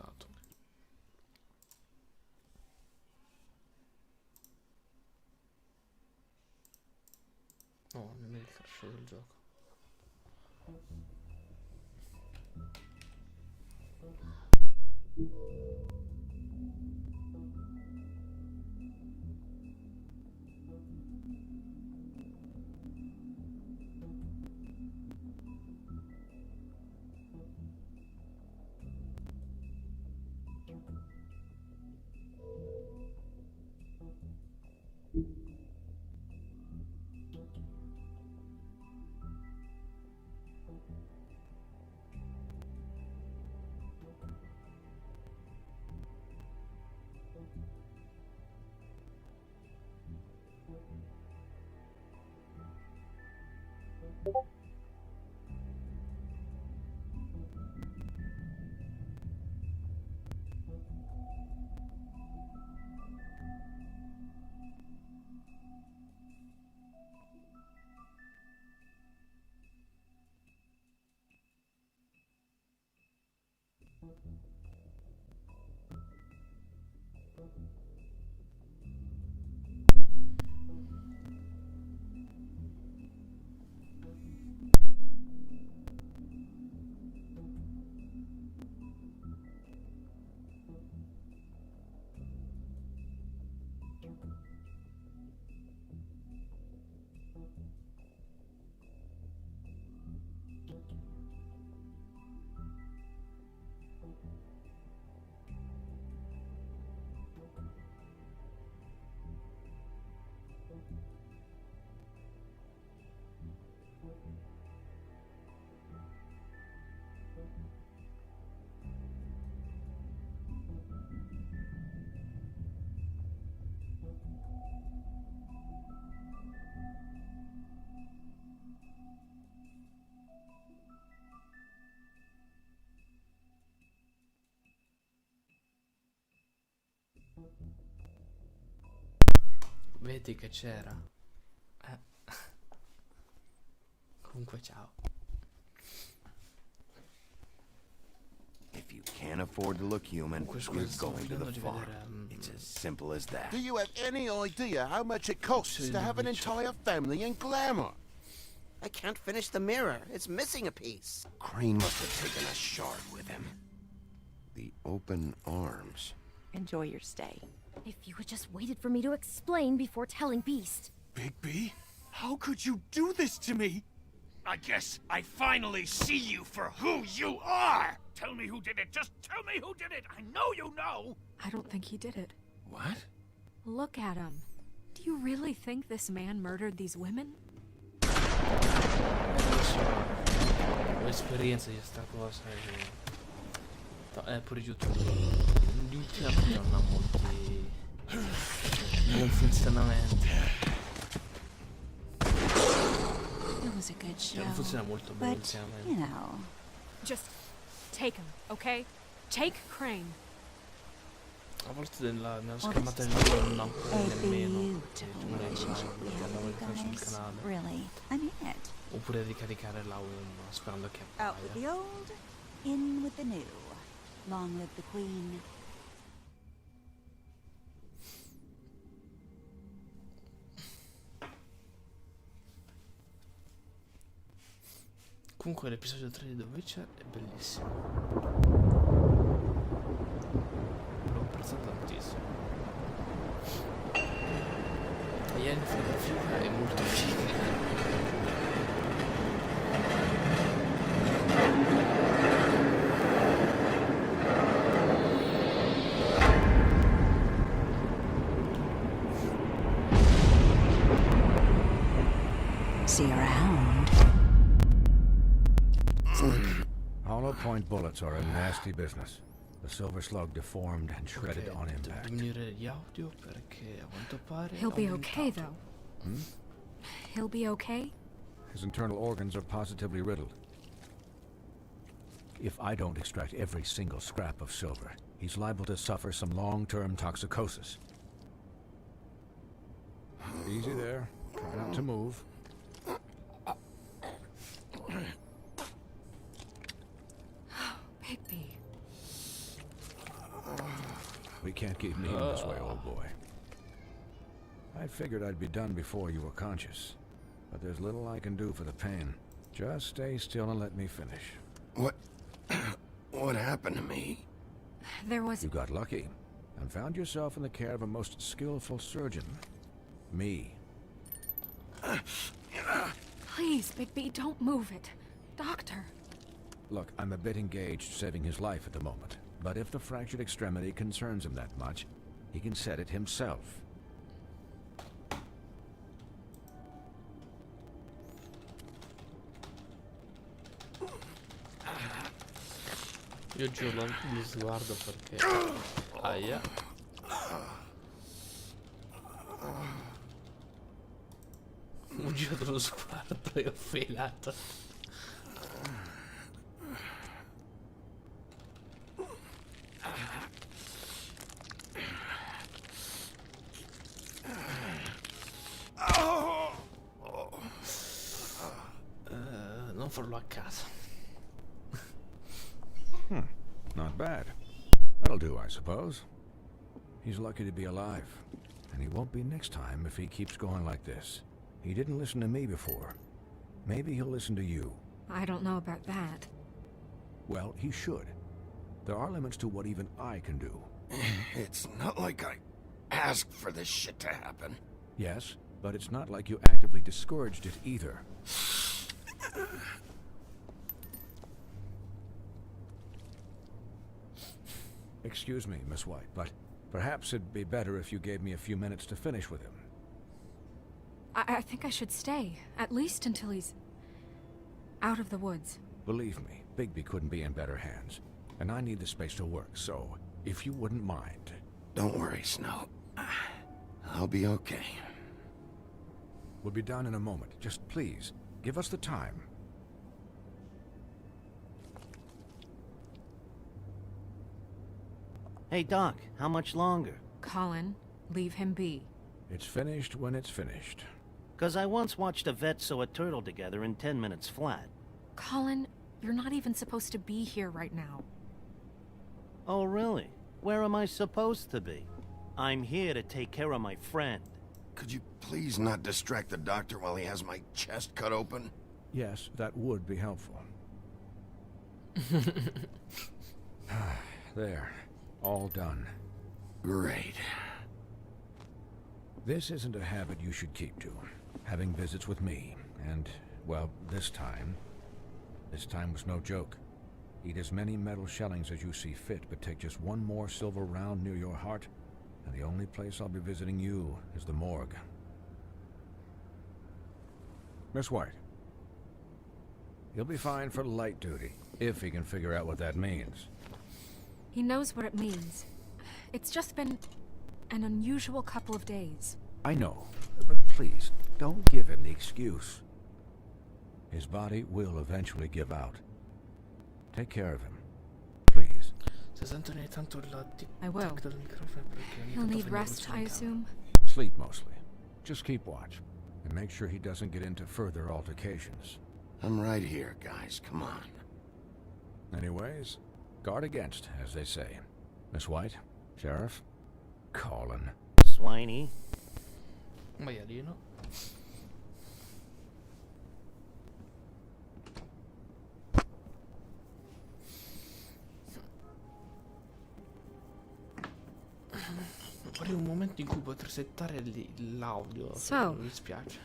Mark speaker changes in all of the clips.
Speaker 1: saltato. No, non è il crash del gioco. Vedi che c'era? Comunque ciao.
Speaker 2: If you can't afford to look human, you're going to the farm. It's as simple as that.
Speaker 3: Do you have any idea how much it costs to have an entire family in glamour?
Speaker 4: I can't finish the mirror. It's missing a piece.
Speaker 2: Crane must have taken a shard with him. The open arms.
Speaker 5: Enjoy your stay.
Speaker 6: If you had just waited for me to explain before telling Beast.
Speaker 7: Bigby, how could you do this to me? I guess I finally see you for who you are! Tell me who did it! Just tell me who did it! I know you know!
Speaker 5: I don't think he did it.
Speaker 7: What?
Speaker 5: Look at him. Do you really think this man murdered these women?
Speaker 1: L'esperienza di sta cosa è pure YouTube. Ultimamente non ha molti buon funzionamento.
Speaker 8: It was a good show.
Speaker 1: Non funziona molto bene
Speaker 8: But,
Speaker 1: ultimamente.
Speaker 8: you know.
Speaker 5: Just take him, okay? Take Crane.
Speaker 1: A volte nella schermata del video non ancora nemmeno sul canale.
Speaker 8: Really, I mean it.
Speaker 1: Oppure ricaricare la home sperando che
Speaker 8: Out with the
Speaker 1: appaia.
Speaker 8: old, in with the new. Long live the queen.
Speaker 1: Comunque l'episodio 3 di The Witcher è bellissimo. L'ho apprezzato tantissimo. E Yennefer è figa, è molto figa.
Speaker 8: See you around.
Speaker 9: Hollow point bullets are a nasty business. The silver slug deformed and shredded on impact.
Speaker 1: Diminuire gli audio perché a quanto pare
Speaker 5: He'll be
Speaker 1: ho
Speaker 5: okay,
Speaker 1: aumentato.
Speaker 5: though. He'll be okay?
Speaker 9: His internal organs are positively riddled. If I don't extract every single scrap of silver, he's liable to suffer some long-term toxicosis. Easy there. Try not to move.
Speaker 5: Bigby.
Speaker 9: can't keep me this way, old boy. I figured I'd be done before you were conscious, but there's little I can do for the pain. Just stay still and let me finish.
Speaker 2: What? What happened to me?
Speaker 5: There was...
Speaker 9: You got lucky and found yourself in the care of a most skillful surgeon. Me.
Speaker 5: Please, Bigby, don't move it. Doctor.
Speaker 9: Look, I'm a bit engaged saving his life at the moment, but if the fractured extremity concerns him that much, he can set it himself.
Speaker 1: Io giuro gli sguardo perché... Aia. Ho girato lo sguardo e ho filato. Non farlo a casa.
Speaker 9: Not bad. That'll do, I suppose. He's lucky to be alive, and he won't be next time if he keeps going like this. He didn't listen to me before. Maybe he'll listen to you.
Speaker 5: I don't know about that.
Speaker 9: Well, he should. There are limits to what even I can do.
Speaker 2: It's not like I asked for this shit to happen.
Speaker 9: Yes, but it's not like you actively discouraged it either. Excuse me, Miss White, but perhaps it'd be better if you gave me a few minutes to finish with him.
Speaker 5: I think I should stay, at least until he's out of the woods.
Speaker 9: Believe me, Bigby couldn't be in better hands, and I need the space to work, so if you wouldn't mind.
Speaker 2: Don't worry, Snow. I'll be okay.
Speaker 9: We'll be done in a moment. Just please, give us the time.
Speaker 10: Hey, Doc, how much longer?
Speaker 5: Colin, leave him be.
Speaker 9: It's finished when it's finished.
Speaker 10: 'Cause I once watched a vet sew a turtle together in 10 minutes flat.
Speaker 5: Colin, you're not even supposed to be here right now.
Speaker 10: Oh, really? Where am I supposed to be? I'm here to take care of my friend.
Speaker 2: Could you please not distract the doctor while he has my chest cut open?
Speaker 9: Yes, that would be helpful. There. All done.
Speaker 2: Great.
Speaker 9: This isn't a habit you should keep to. Having visits with me. And, well, this time was no joke. Eat as many metal shellings as you see fit, but take just one more silver round near your heart, and the only place I'll be visiting you is the morgue. Miss White. He'll be fine for light duty, if he can figure out what that means.
Speaker 5: He knows what it means. It's just been an unusual couple of days.
Speaker 9: I know, but please, don't give him the excuse. His body will eventually give out. Take care of him, please.
Speaker 1: Se sento ogni tanto il
Speaker 5: I will.
Speaker 1: tic-tac del microfono perché ogni
Speaker 5: He'll
Speaker 1: tanto
Speaker 5: need
Speaker 1: fa
Speaker 5: rest, I
Speaker 1: in camera.
Speaker 5: assume.
Speaker 9: Sleep mostly. Just keep watch, and make sure he doesn't get into further altercations.
Speaker 2: I'm right here, guys. Come on.
Speaker 9: Anyways, guard against, as they say. Miss White, Sheriff, Colin.
Speaker 10: Swiney.
Speaker 1: Maialino. Vorrei un momento in cui poter settare l'audio.
Speaker 5: So.
Speaker 1: Mi dispiace.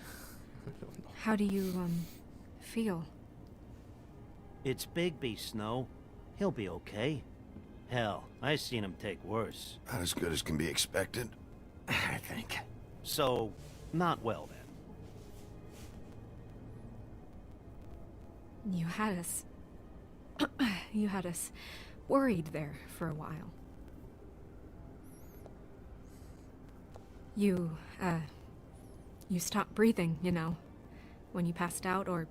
Speaker 5: How do you, feel?
Speaker 10: It's Bigby, Snow. He'll be okay. Hell, I seen him take worse.
Speaker 2: About as good as can be expected, I think.
Speaker 10: So, not well then.
Speaker 5: You had us... you had us worried there for a while. You stopped breathing, you know, when you passed out or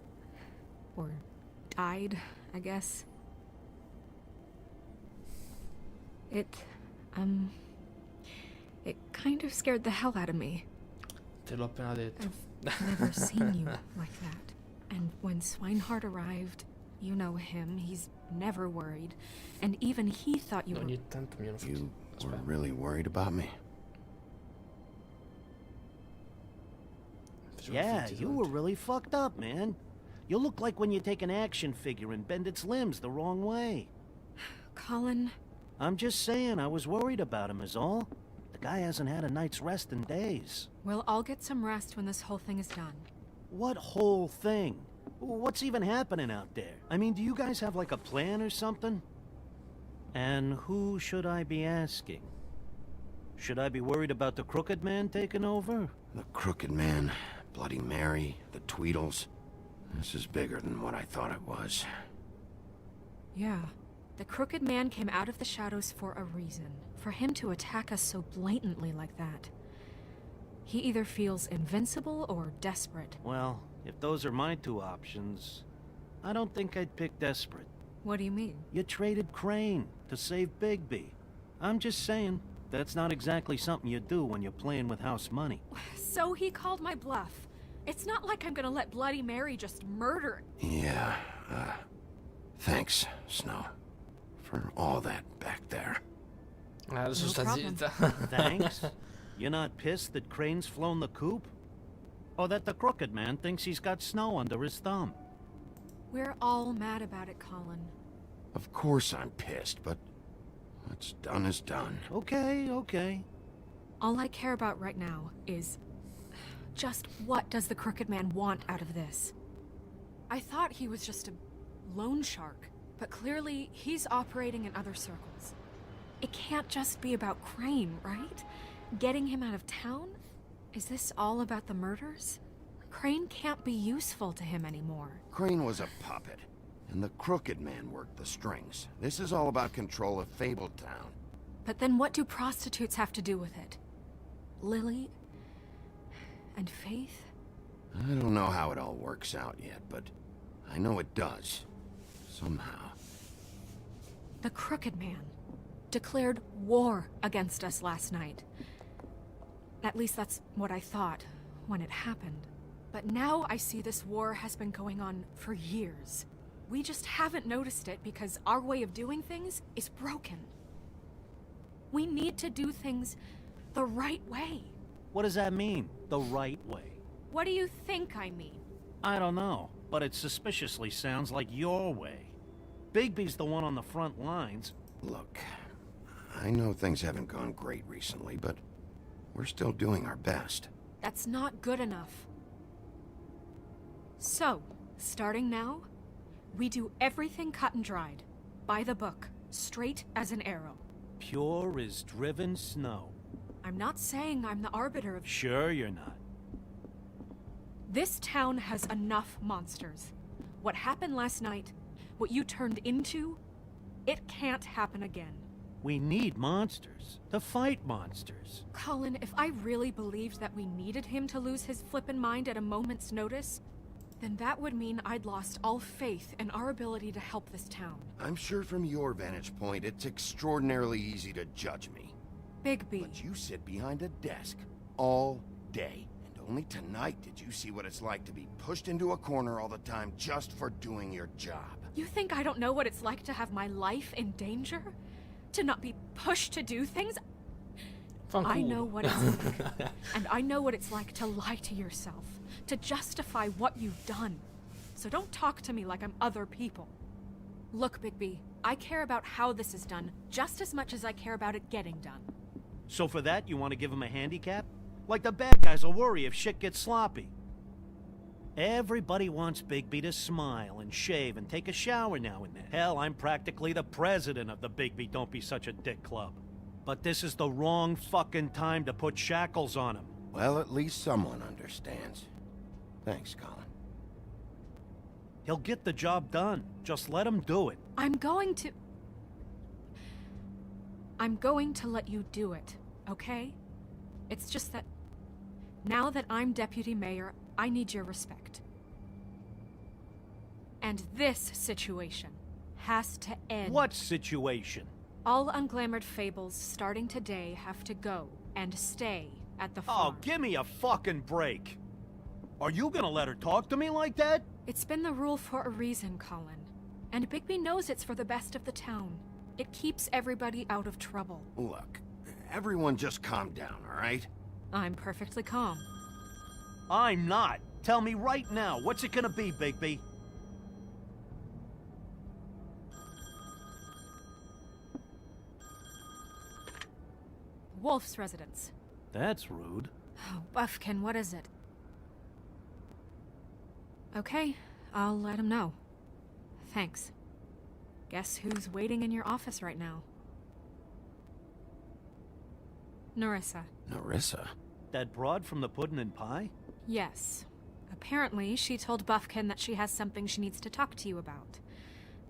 Speaker 5: died, I guess. It kind of scared the hell out of me.
Speaker 1: Te l'ho appena detto.
Speaker 5: I've never seen you like that. And when Swinehart arrived, you know him, he's never worried. And even he thought you were...
Speaker 1: Ogni tanto mi hanno fatto...
Speaker 2: You were really worried about me.
Speaker 10: Yeah, you were really fucked up, man. You look like when you take an action figure and bend its limbs the wrong way.
Speaker 5: Colin...
Speaker 10: I'm just saying, I was worried about him is all. The guy hasn't had a night's rest in days.
Speaker 5: We'll all get some rest when this whole thing is done.
Speaker 10: What whole thing? What's even happening out there? I mean, do you guys have like a plan or something? And who should I be asking? Should I be worried about the Crooked Man taking over?
Speaker 2: The Crooked Man, Bloody Mary, the Tweedles. This is bigger than what I thought it was.
Speaker 5: Yeah. The Crooked Man came out of the shadows for a reason. For him to attack us so blatantly like that. He either feels invincible or desperate.
Speaker 10: Well, if those are my two options, I don't think I'd pick desperate.
Speaker 5: What do you mean?
Speaker 10: You traded Crane to save Bigby. I'm just saying, that's not exactly something you do when you're playing with house money.
Speaker 5: So he called my bluff. It's not like I'm gonna let Bloody Mary just murder...
Speaker 2: Yeah, thanks, Snow. For all that back there.
Speaker 1: Adesso
Speaker 5: No
Speaker 1: sta
Speaker 5: problem.
Speaker 1: zitta.
Speaker 10: Thanks? You're not pissed that Crane's flown the coop? Or that the Crooked Man thinks he's got Snow under his thumb?
Speaker 5: We're all mad about it, Colin.
Speaker 2: Of course I'm pissed, but what's done is done.
Speaker 10: Okay.
Speaker 5: All I care about right now is... just what does the Crooked Man want out of this? I thought he was just a loan shark, but clearly he's operating in other circles. It can't just be about Crane, right? Getting him out of town? Is this all about the murders? Crane can't be useful to him anymore.
Speaker 2: Crane was a puppet, and the Crooked Man worked the strings. This is all about control of Fabletown.
Speaker 5: But then what do prostitutes have to do with it? Lily? And Faith?
Speaker 2: I don't know how it all works out yet, but I know it does. Somehow.
Speaker 5: The Crooked Man declared war against us last night. At least that's what I thought when it happened. But now I see this war has been going on for years. We just haven't noticed it because our way of doing things is broken. We need to do things the right way.
Speaker 10: What does that mean, the right way?
Speaker 5: What do you think I mean?
Speaker 10: I don't know, but it suspiciously sounds like your way. Bigby's the one on the front lines.
Speaker 2: Look, I know things haven't gone great recently, but we're still doing our best.
Speaker 5: That's not good enough. So, starting now, we do everything cut and dried. By the book, straight as an arrow.
Speaker 10: Pure as driven snow.
Speaker 5: I'm not saying I'm the arbiter of...
Speaker 10: Sure you're not.
Speaker 5: This town has enough monsters. What happened last night, what you turned into, it can't happen again.
Speaker 10: We need monsters. To fight monsters.
Speaker 5: Colin, if I really believed that we needed him to lose his flippin' mind at a moment's notice, then that would mean I'd lost all faith in our ability to help this town.
Speaker 2: I'm sure from your vantage point, it's extraordinarily easy to judge me.
Speaker 5: Bigby.
Speaker 2: But you sit behind a desk all day. And only tonight did you see what it's like to be pushed into a corner all the time just for doing your job.
Speaker 5: You think I don't know what it's like to have my life in danger? To not be pushed to do things? I know what it's like. And I know what it's like to lie to yourself. To justify what you've done. So don't talk to me like I'm other people. Look, Bigby, I care about how this is done just as much as I care about it getting done.
Speaker 10: So for that, you want to give him a handicap? Like the bad guys will worry if shit gets sloppy. Everybody wants Bigby to smile and shave and take a shower now and then. Hell, I'm practically the president of the Bigby Don't Be Such a Dick Club. But this is the wrong fucking time to put shackles on him.
Speaker 2: Well, at least someone understands. Thanks, Colin.
Speaker 10: He'll get the job done. Just let him do it.
Speaker 5: I'm going to let you do it, okay? It's just that now that I'm deputy mayor, I need your respect. And this situation has to end.
Speaker 10: What situation?
Speaker 5: All unglamored fables starting today have to go and stay at the farm.
Speaker 10: Oh, give me a fucking break. Are you gonna let her talk to me like that?
Speaker 5: It's been the rule for a reason, Colin. And Bigby knows it's for the best of the town. It keeps everybody out of trouble.
Speaker 2: Look, everyone just calm down, all right?
Speaker 5: I'm perfectly calm.
Speaker 10: I'm not. Tell me right now, what's it gonna be, Bigby?
Speaker 5: Wolf's residence.
Speaker 10: That's rude.
Speaker 5: Oh, Buffkin, what is it? Okay, I'll let him know. Thanks. Guess who's waiting in your office right now? Nerissa.
Speaker 2: Nerissa?
Speaker 10: That broad from the puddin' and pie?
Speaker 5: Yes. Apparently, she told Buffkin that she has something she needs to talk to you about.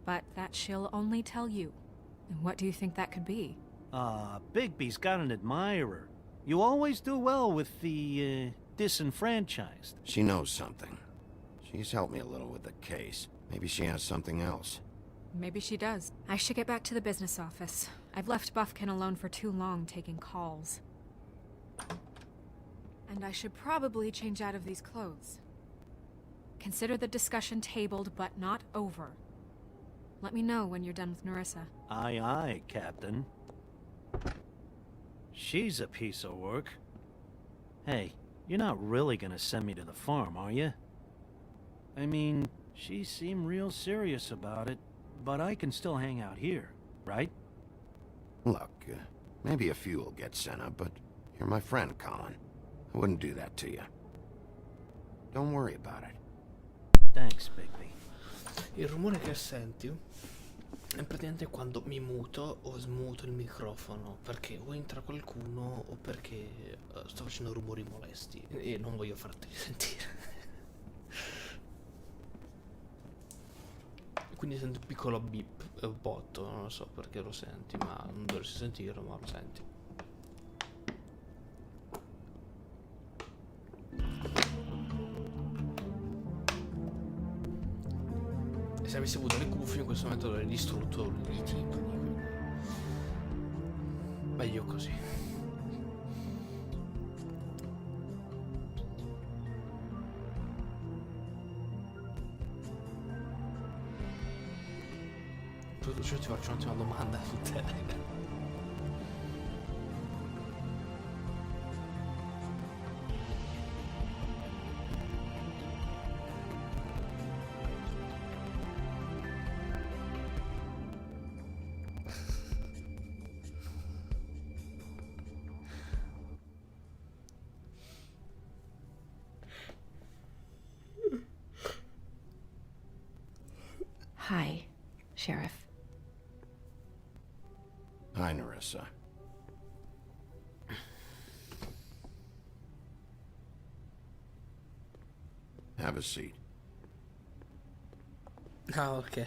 Speaker 5: But that she'll only tell you. And what do you think that could be?
Speaker 10: Bigby's got an admirer. You always do well with the, disenfranchised.
Speaker 2: She knows something. She's helped me a little with the case. Maybe she has something else.
Speaker 5: Maybe she does. I should get back to the business office. I've left Buffkin alone for too long taking calls. And I should probably change out of these clothes. Consider the discussion tabled, but not over. Let me know when you're done with Nerissa.
Speaker 10: Aye, aye, Captain. She's a piece of work. Hey, you're not really gonna send me to the farm, are you? I mean, she seemed real serious about it, but I can still hang out here, right?
Speaker 2: Look, maybe a few will get sent up, but you're my friend, Colin. I wouldn't do that to you. Don't worry about it.
Speaker 10: Thanks, Bigby.
Speaker 1: Il rumore che senti è praticamente quando mi muto o smuto il microfono, perché o entra qualcuno o perché sto facendo rumori molesti e non voglio farteli sentire. Quindi sento un piccolo beep, è un botto, non lo so perché lo senti, ma non dovresti sentirlo, ma lo senti. E se avessi avuto le cuffie in questo momento avrei distrutto i timpani, quindi meglio così. Io ti faccio un'ultima domanda su Telegram.
Speaker 11: Hi, Sheriff.
Speaker 2: Hi, Nerissa. Have a seat.
Speaker 1: Ah, ok.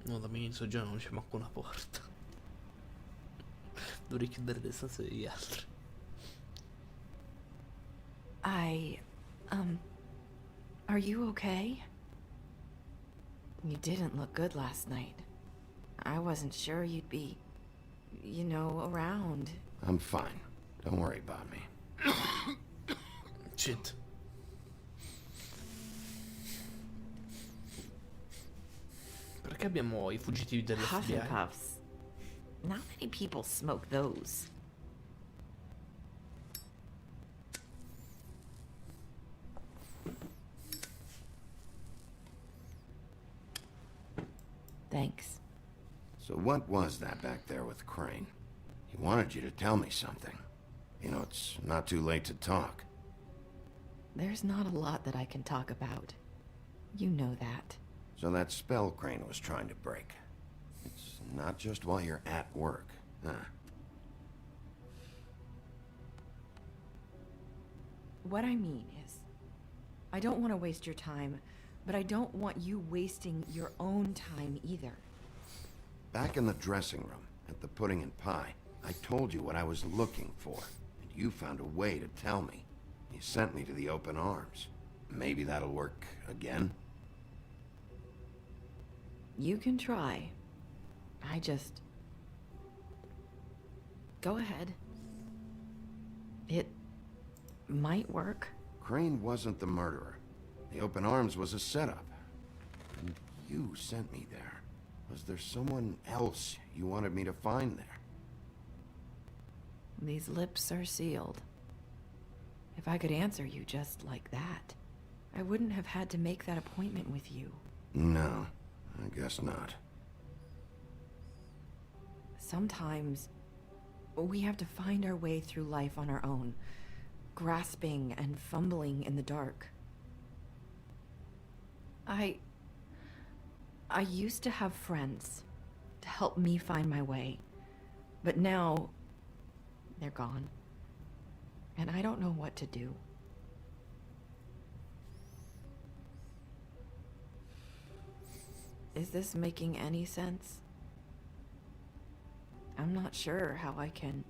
Speaker 1: No, da me inizio già non c'è manco una porta. Dovrei chiudere le stanze degli altri.
Speaker 11: Are you okay? You didn't look good last night. I wasn't sure you'd be, you know, around.
Speaker 2: I'm fine. Don't worry about me.
Speaker 1: Shit. Perché abbiamo i fuggitivi
Speaker 11: Huff and
Speaker 1: dell'FBI?
Speaker 11: puffs. Not many people smoke those. Thanks.
Speaker 2: So what was that back there with Crane? He wanted you to tell me something. You know, it's not too late to talk.
Speaker 11: There's not a lot that I can talk about. You know that.
Speaker 2: So that spell Crane was trying to break. It's not just while you're at work, huh?
Speaker 11: What I mean is, I don't want to waste your time, but I don't want you wasting your own time either.
Speaker 2: Back in the dressing room, at the pudding and pie, I told you what I was looking for, and you found a way to tell me. You sent me to the open arms. Maybe that'll work again?
Speaker 11: You can try. I just... Go ahead. It might work.
Speaker 2: Crane wasn't the murderer. The open arms was a setup. And you sent me there. Was there someone else you wanted me to find there?
Speaker 11: These lips are sealed. If I could answer you just like that, I wouldn't have had to make that appointment with you.
Speaker 2: No, I guess not.
Speaker 11: Sometimes we have to find our way through life on our own, grasping and fumbling in the dark. I used to have friends to help me find my way, but now they're gone, and I don't know what to do. Is this making any sense? I'm not sure how I can...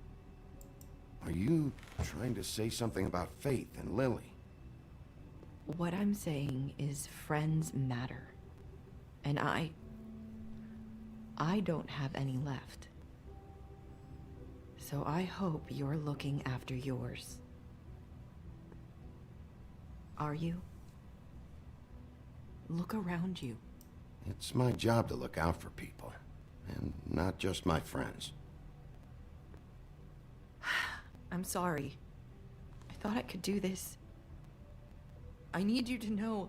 Speaker 2: Are you trying to say something about Faith and Lily?
Speaker 11: What I'm saying is friends matter. And I don't have any left. So I hope you're looking after yours. Are you? Look around you.
Speaker 2: It's my job to look out for people, and not just my friends.
Speaker 11: I'm sorry. I thought I could do this. I need you to know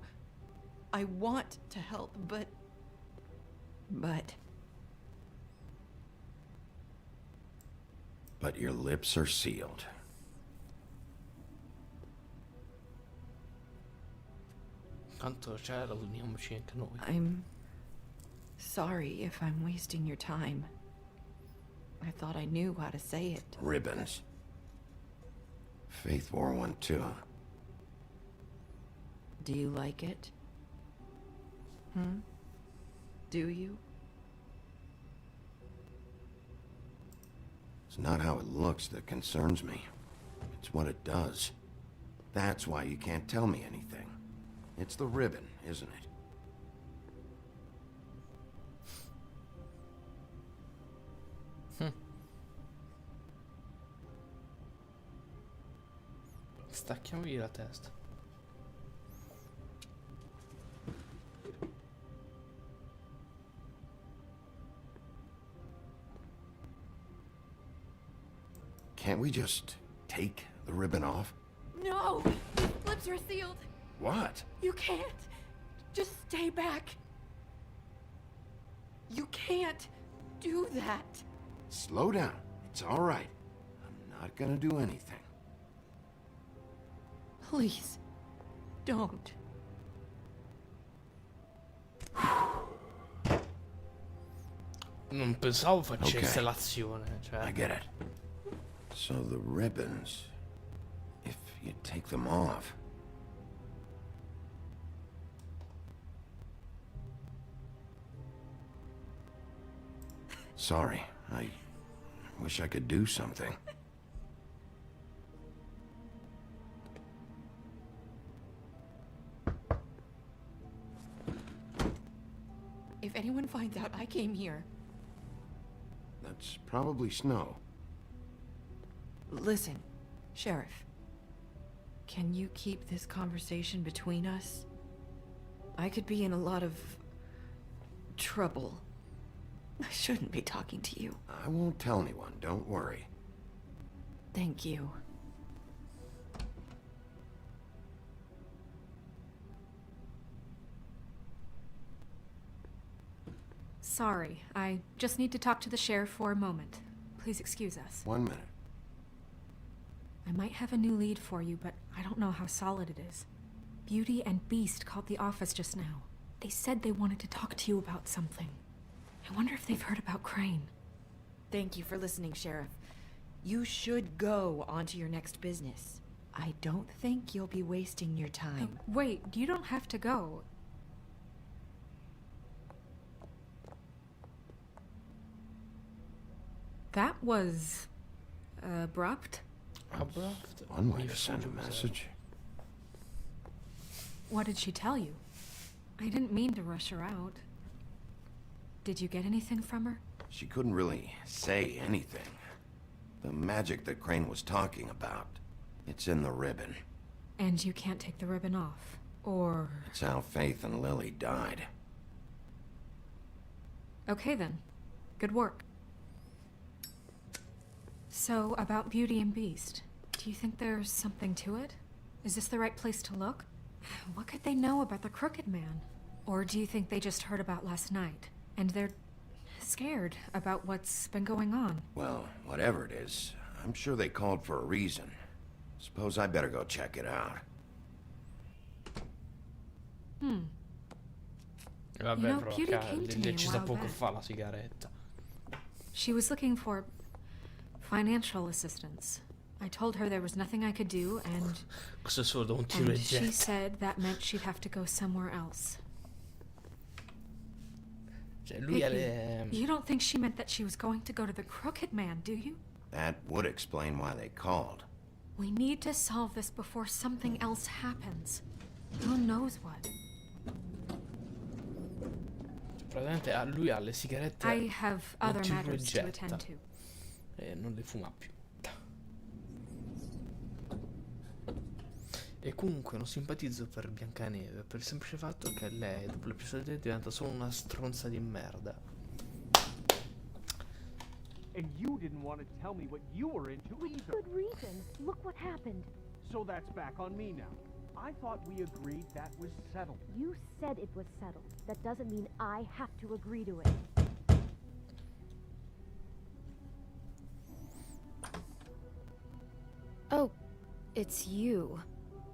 Speaker 11: I want to help, but...
Speaker 2: But your lips are sealed.
Speaker 1: Tanto c'è, la uniamoci anche noi.
Speaker 11: I'm sorry if I'm wasting your time. I thought I knew how to say it.
Speaker 2: Ribbons. Faith wore one too.
Speaker 11: Do you like it? Do you?
Speaker 2: It's not how it looks that concerns me. It's what it does. That's why you can't tell me anything. It's the ribbon, isn't it?
Speaker 1: Stacchiamogli la testa.
Speaker 2: Can't we just take the ribbon off?
Speaker 5: No! His lips are sealed!
Speaker 2: What?
Speaker 5: You can't! Just stay back! You can't do that!
Speaker 2: Slow down. It's all right. I'm not gonna do anything.
Speaker 11: Please, don't.
Speaker 1: Non pensavo facesse l'azione, cioè.
Speaker 2: I get it. So the ribbons, if you take them off... Sorry, I wish I could do something.
Speaker 11: If anyone finds out I came here...
Speaker 2: That's probably snow.
Speaker 11: Listen, Sheriff. Can you keep this conversation between us? I could be in a lot of... trouble. I shouldn't be talking to you.
Speaker 2: I won't tell anyone, don't worry.
Speaker 11: Thank you.
Speaker 5: Sorry, I just need to talk to the sheriff for a moment. Please excuse us.
Speaker 2: 1 minute.
Speaker 5: I might have a new lead for you, but I don't know how solid it is. Beauty and Beast called the office just now. They said they wanted to talk to you about something. I wonder if they've heard about Crane.
Speaker 11: Thank you for listening, Sheriff. You should go on to your next business. I don't think you'll be wasting your time.
Speaker 5: Wait, you don't have to go. That was... abrupt?
Speaker 1: Abrupt?
Speaker 2: One way to send a message.
Speaker 5: What did she tell you? I didn't mean to rush her out. Did you get anything from her?
Speaker 2: She couldn't really say anything. The magic that Crane was talking about, it's in the ribbon.
Speaker 5: And you can't take the ribbon off, or...
Speaker 2: It's how Faith and Lily died.
Speaker 5: Okay then. Good work. So, about Beauty and Beast, do you think there's something to it? Is this the right place to look? What could they know about the Crooked Man? Or do you think they just heard about last night, and they're scared about what's been going on?
Speaker 2: Well, whatever it is, I'm sure they called for a reason. Suppose I better go check it out.
Speaker 1: Vabbè,
Speaker 5: You know,
Speaker 1: però
Speaker 5: Beauty came to me
Speaker 1: l'hai
Speaker 5: a
Speaker 1: accesa
Speaker 5: while
Speaker 1: poco
Speaker 5: back.
Speaker 1: fa la sigaretta.
Speaker 5: She was looking for financial assistance. I told her there was nothing I could do, and
Speaker 1: Questo è solo da un tiro e
Speaker 5: she
Speaker 1: getta.
Speaker 5: said that meant she'd have to go somewhere else.
Speaker 1: Cioè, lui ha
Speaker 5: Vicky,
Speaker 1: le...
Speaker 5: you don't think she meant that she was going to go to the Crooked Man, do you?
Speaker 2: That would explain why they called.
Speaker 5: We need to solve this before something else happens. Who knows what?
Speaker 1: Praticamente lui ha le sigarette
Speaker 5: I have
Speaker 1: da un
Speaker 5: other
Speaker 1: tiro e
Speaker 5: matters to
Speaker 1: getta.
Speaker 5: attend to.
Speaker 1: E non le fuma più. E comunque non simpatizzo per Biancaneve per il semplice fatto che lei dopo l'episodio 3 diventa solo una stronza di merda.
Speaker 7: And you didn't want to tell me what you were into either.
Speaker 6: Good reason. Look what happened.
Speaker 7: So that's back on me now. I thought we agreed that was settled.
Speaker 6: You said it was settled. That doesn't mean I have to agree to it. Oh, it's you.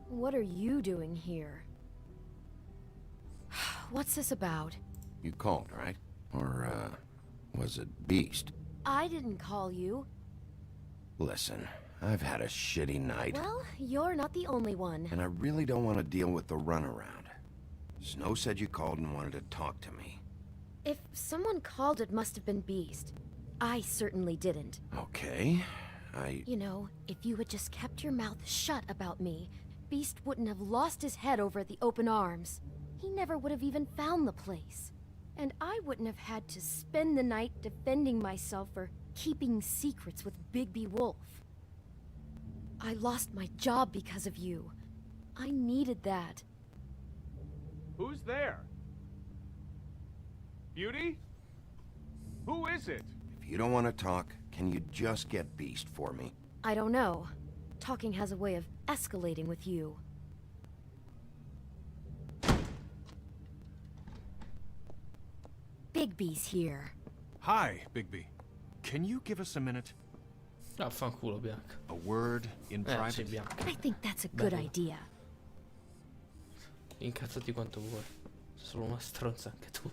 Speaker 6: What are you doing here? What's this about?
Speaker 2: You called, right? Or, was it Beast?
Speaker 6: I didn't call you.
Speaker 2: Listen, I've had a shitty night.
Speaker 6: Well, you're not the only one.
Speaker 2: And I really don't want to deal with the runaround. Snow said you called and wanted to talk to me.
Speaker 6: If someone called, it must have been Beast. I certainly didn't.
Speaker 2: Okay,
Speaker 6: You know, if you had just kept your mouth shut about me, Beast wouldn't have lost his head over at the open arms. He never would have even found the place. And I wouldn't have had to spend the night defending myself for keeping secrets with Bigby Wolf. I lost my job because of you. I needed that.
Speaker 7: Who's there? Beauty? Who is it?
Speaker 2: If you don't want to talk, can you just get Beast for me?
Speaker 6: I don't know. Talking has a way of escalating with you. Bigby's here.
Speaker 12: Hi, Bigby. Can you give us a minute?
Speaker 1: Ah, fanculo, Bianca.
Speaker 12: A word in
Speaker 1: Sì,
Speaker 12: private?
Speaker 1: Bianca.
Speaker 6: I think that's a good
Speaker 1: Bello.
Speaker 6: idea.
Speaker 1: Incazzati quanto vuoi. Sei solo una stronza anche tu.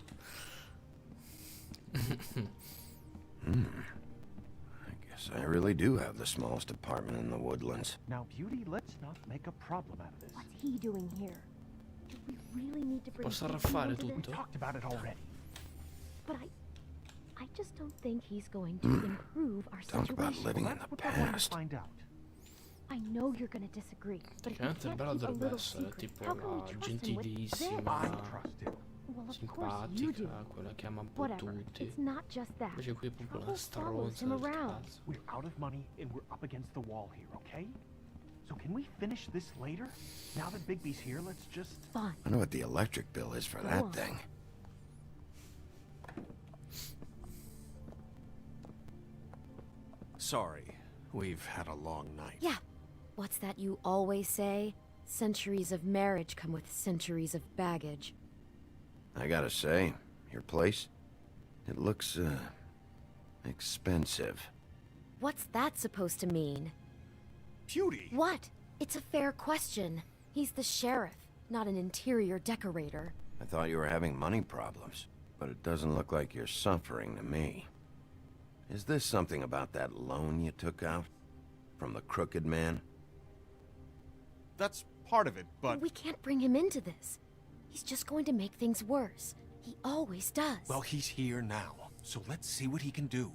Speaker 2: I guess I really do have the smallest apartment in the woodlands.
Speaker 7: Now, Beauty, let's not make a problem out of this.
Speaker 6: What's he doing here? Do we really need to bring
Speaker 1: Posso
Speaker 6: Bigby
Speaker 1: arraffare
Speaker 6: into this?
Speaker 1: tutto?
Speaker 7: Talked about it already.
Speaker 6: But I just don't think he's going to improve our
Speaker 2: Talk about
Speaker 6: situation.
Speaker 2: living in
Speaker 7: That's
Speaker 2: the
Speaker 7: what I wanted to
Speaker 2: past.
Speaker 7: find out.
Speaker 6: I know you're gonna disagree, but if you
Speaker 1: Chiaramente il
Speaker 6: can't
Speaker 1: bello
Speaker 6: keep a
Speaker 1: dovrebbe
Speaker 6: little
Speaker 1: essere
Speaker 6: secret,
Speaker 1: tipo
Speaker 6: how can we
Speaker 1: la
Speaker 6: trust him with this?
Speaker 1: gentilissima,
Speaker 7: I trust him.
Speaker 6: Well, of course you do.
Speaker 1: simpatica, quella che ama un po'
Speaker 6: Whatever.
Speaker 1: tutti.
Speaker 6: It's not just that.
Speaker 1: Invece qui è proprio una
Speaker 6: Trouble follows
Speaker 1: stronza
Speaker 6: him
Speaker 1: del
Speaker 6: around.
Speaker 1: cazzo.
Speaker 7: We're out of money and we're up against the wall here, okay? So can we finish this later? Now that Bigby's here, let's just...
Speaker 6: Fine.
Speaker 2: I know what the electric bill is for
Speaker 6: Go
Speaker 2: that
Speaker 6: on.
Speaker 2: thing.
Speaker 12: Sorry, we've had a long night.
Speaker 6: Yeah. What's that you always say? Centuries of marriage come with centuries of baggage.
Speaker 2: I gotta say, your place, it looks, expensive.
Speaker 6: What's that supposed to mean?
Speaker 12: Beauty!
Speaker 6: What? It's a fair question. He's the sheriff, not an interior decorator.
Speaker 2: I thought you were having money problems, but it doesn't look like you're suffering to me. Is this something about that loan you took out? From the Crooked Man?
Speaker 12: That's part of it, but...
Speaker 6: We can't bring him into this. He's just going to make things worse. He always does.
Speaker 12: Well, he's here now, so let's see what he can do.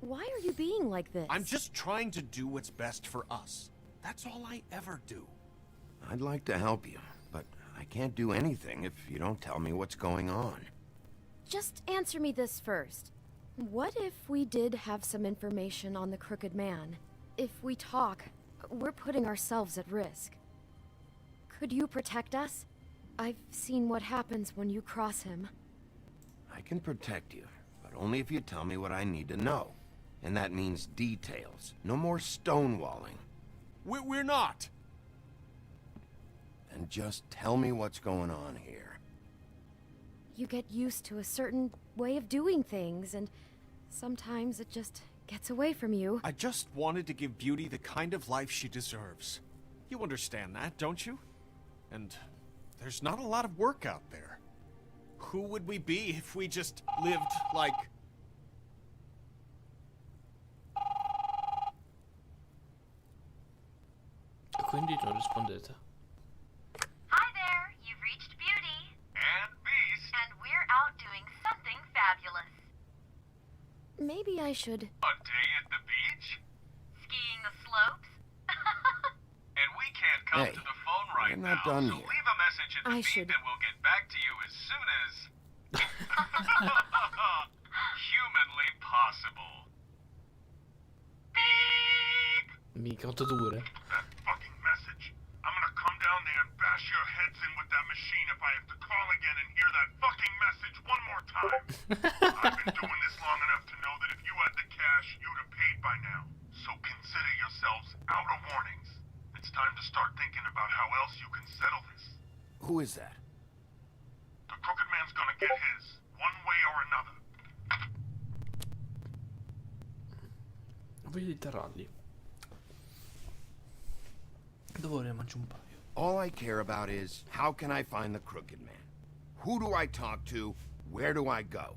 Speaker 6: Why are you being like this?
Speaker 12: I'm just trying to do what's best for us. That's all I ever do.
Speaker 2: I'd like to help you, but I can't do anything if you don't tell me what's going on.
Speaker 6: Just answer me this first. What if we did have some information on the Crooked Man? If we talk, we're putting ourselves at risk. Could you protect us? I've seen what happens when you cross him.
Speaker 2: I I can protect you, but only if you tell me what I need to know. And that means details. No more stonewalling.
Speaker 12: We're not.
Speaker 2: And just tell me what's going on here.
Speaker 6: You get used to a certain way of doing things, and sometimes it just gets away from you.
Speaker 12: I just wanted to give Beauty the kind of life she deserves. You understand that, don't you? And there's not a lot of work out there. Who would we be if we just lived like...
Speaker 1: Quindi non rispondete.
Speaker 13: Hi there, you've reached Beauty. And Beast. And we're out doing something fabulous.
Speaker 6: Maybe I should...
Speaker 13: A day at the beach? Skiing the slopes? And we can't come
Speaker 2: Hey,
Speaker 13: to the phone right
Speaker 2: we're not
Speaker 13: now,
Speaker 2: done
Speaker 13: so
Speaker 2: here.
Speaker 13: leave a message at the beep and we'll get back to you as soon as... humanly possible. Beep!
Speaker 1: Mica 8 dure.
Speaker 13: That fucking message. I'm gonna come down there and bash your heads in with that machine if I have to call again and hear that fucking message one more time. I've been doing this long enough to know that if you had the cash, you'd have paid by now. So consider yourselves out of warnings. It's time to start thinking about how else you can settle this.
Speaker 2: Who is that?
Speaker 13: The crooked man's gonna get his, one way or another.
Speaker 1: Voglio literarli. Devo mangiare un paio.
Speaker 2: All I care about is, how can I find the crooked man? Who do I talk to? Where do I go?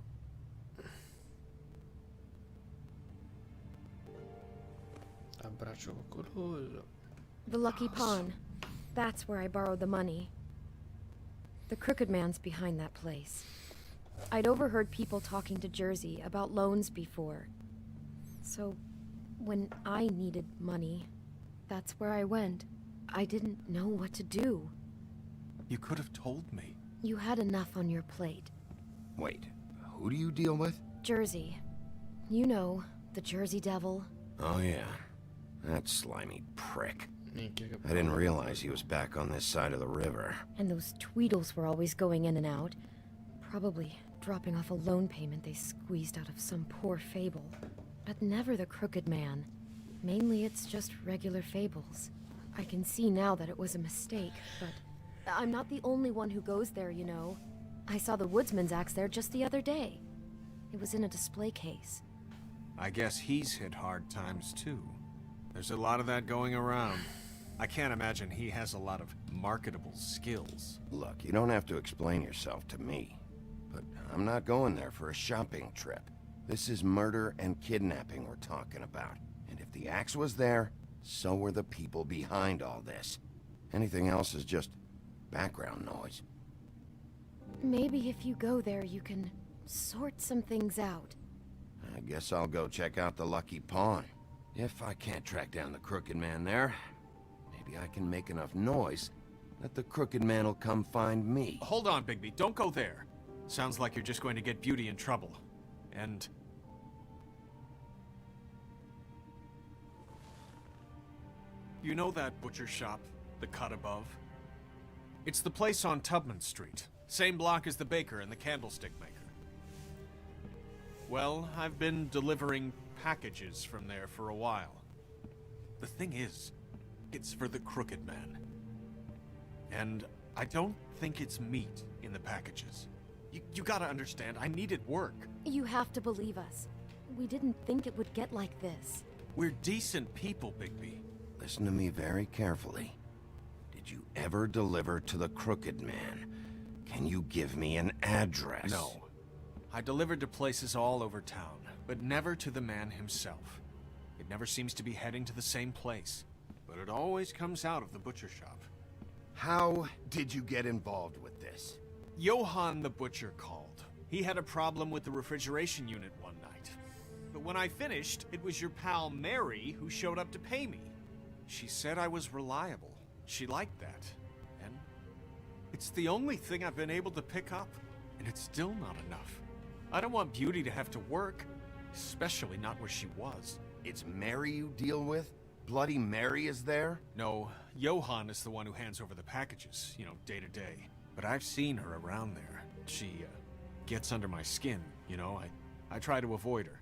Speaker 1: Abbraccio coccoloso.
Speaker 6: The Lucky Pawn. That's where I borrowed the money. The crooked man's behind that place. I'd overheard people talking to Jersey about loans before. So, when I needed money, that's where I went. I didn't know what to do.
Speaker 12: You could have told me.
Speaker 6: You had enough on your plate.
Speaker 2: Wait, who do you deal with?
Speaker 6: Jersey. You know, the Jersey Devil.
Speaker 2: Oh yeah, that slimy prick.
Speaker 1: Minchia, che
Speaker 2: I didn't realize he was back on this side of the river.
Speaker 6: And those Tweedles were always going in and out. Probably dropping off a loan payment they squeezed out of some poor fable. But never the crooked man. Mainly it's just regular fables. I can see now that it was a mistake, but I'm not the only one who goes there, you know. I saw the woodsman's axe there just the other day. It was in a display case.
Speaker 12: I guess he's hit hard times too. There's a lot of that going around. I can't imagine he has a lot of marketable skills.
Speaker 2: Look, you don't have to explain yourself to me. But I'm not going there for a shopping trip. This is murder and kidnapping we're talking about. And if the axe was there, so were the people behind all this. Anything else is just background noise.
Speaker 6: Maybe if you go there, you can sort some things out.
Speaker 2: I guess I'll go check out the Lucky Pawn. If I can't track down the crooked man there, maybe I can make enough noise that the crooked man will come find me.
Speaker 12: Hold on, Bigby. Don't go there. Sounds like you're just going to get Beauty in trouble. And... you know that butcher shop, the cut above? It's the place on Tubman Street. Same block as the baker and the candlestick maker. Well, I've been delivering packages from there for a while. The thing is, it's for the crooked man. And I don't think it's meat in the packages. You gotta understand, I needed work.
Speaker 6: You have to believe us. We didn't think it would get like this.
Speaker 12: We're decent people, Bigby.
Speaker 2: Listen to me very carefully. Did you ever deliver to the crooked man? Can you give me an address?
Speaker 12: No. I delivered to places all over town, but never to the man himself. It never seems to be heading to the same place, but it always comes out of the butcher shop.
Speaker 2: How did you get involved with this?
Speaker 12: Johann the butcher called. He had a problem with the refrigeration unit one night. But when I finished, it was your pal Mary who showed up to pay me. She said I was reliable. She liked that. And it's the only thing I've been able to pick up, and it's still not enough. I don't want Beauty to have to work, especially not where she was.
Speaker 2: It's Mary you deal with? Bloody Mary is there?
Speaker 12: No, Johann is the one who hands over the packages, you know, day to day. But I've seen her around there. gets under my skin, you know? I try to avoid her.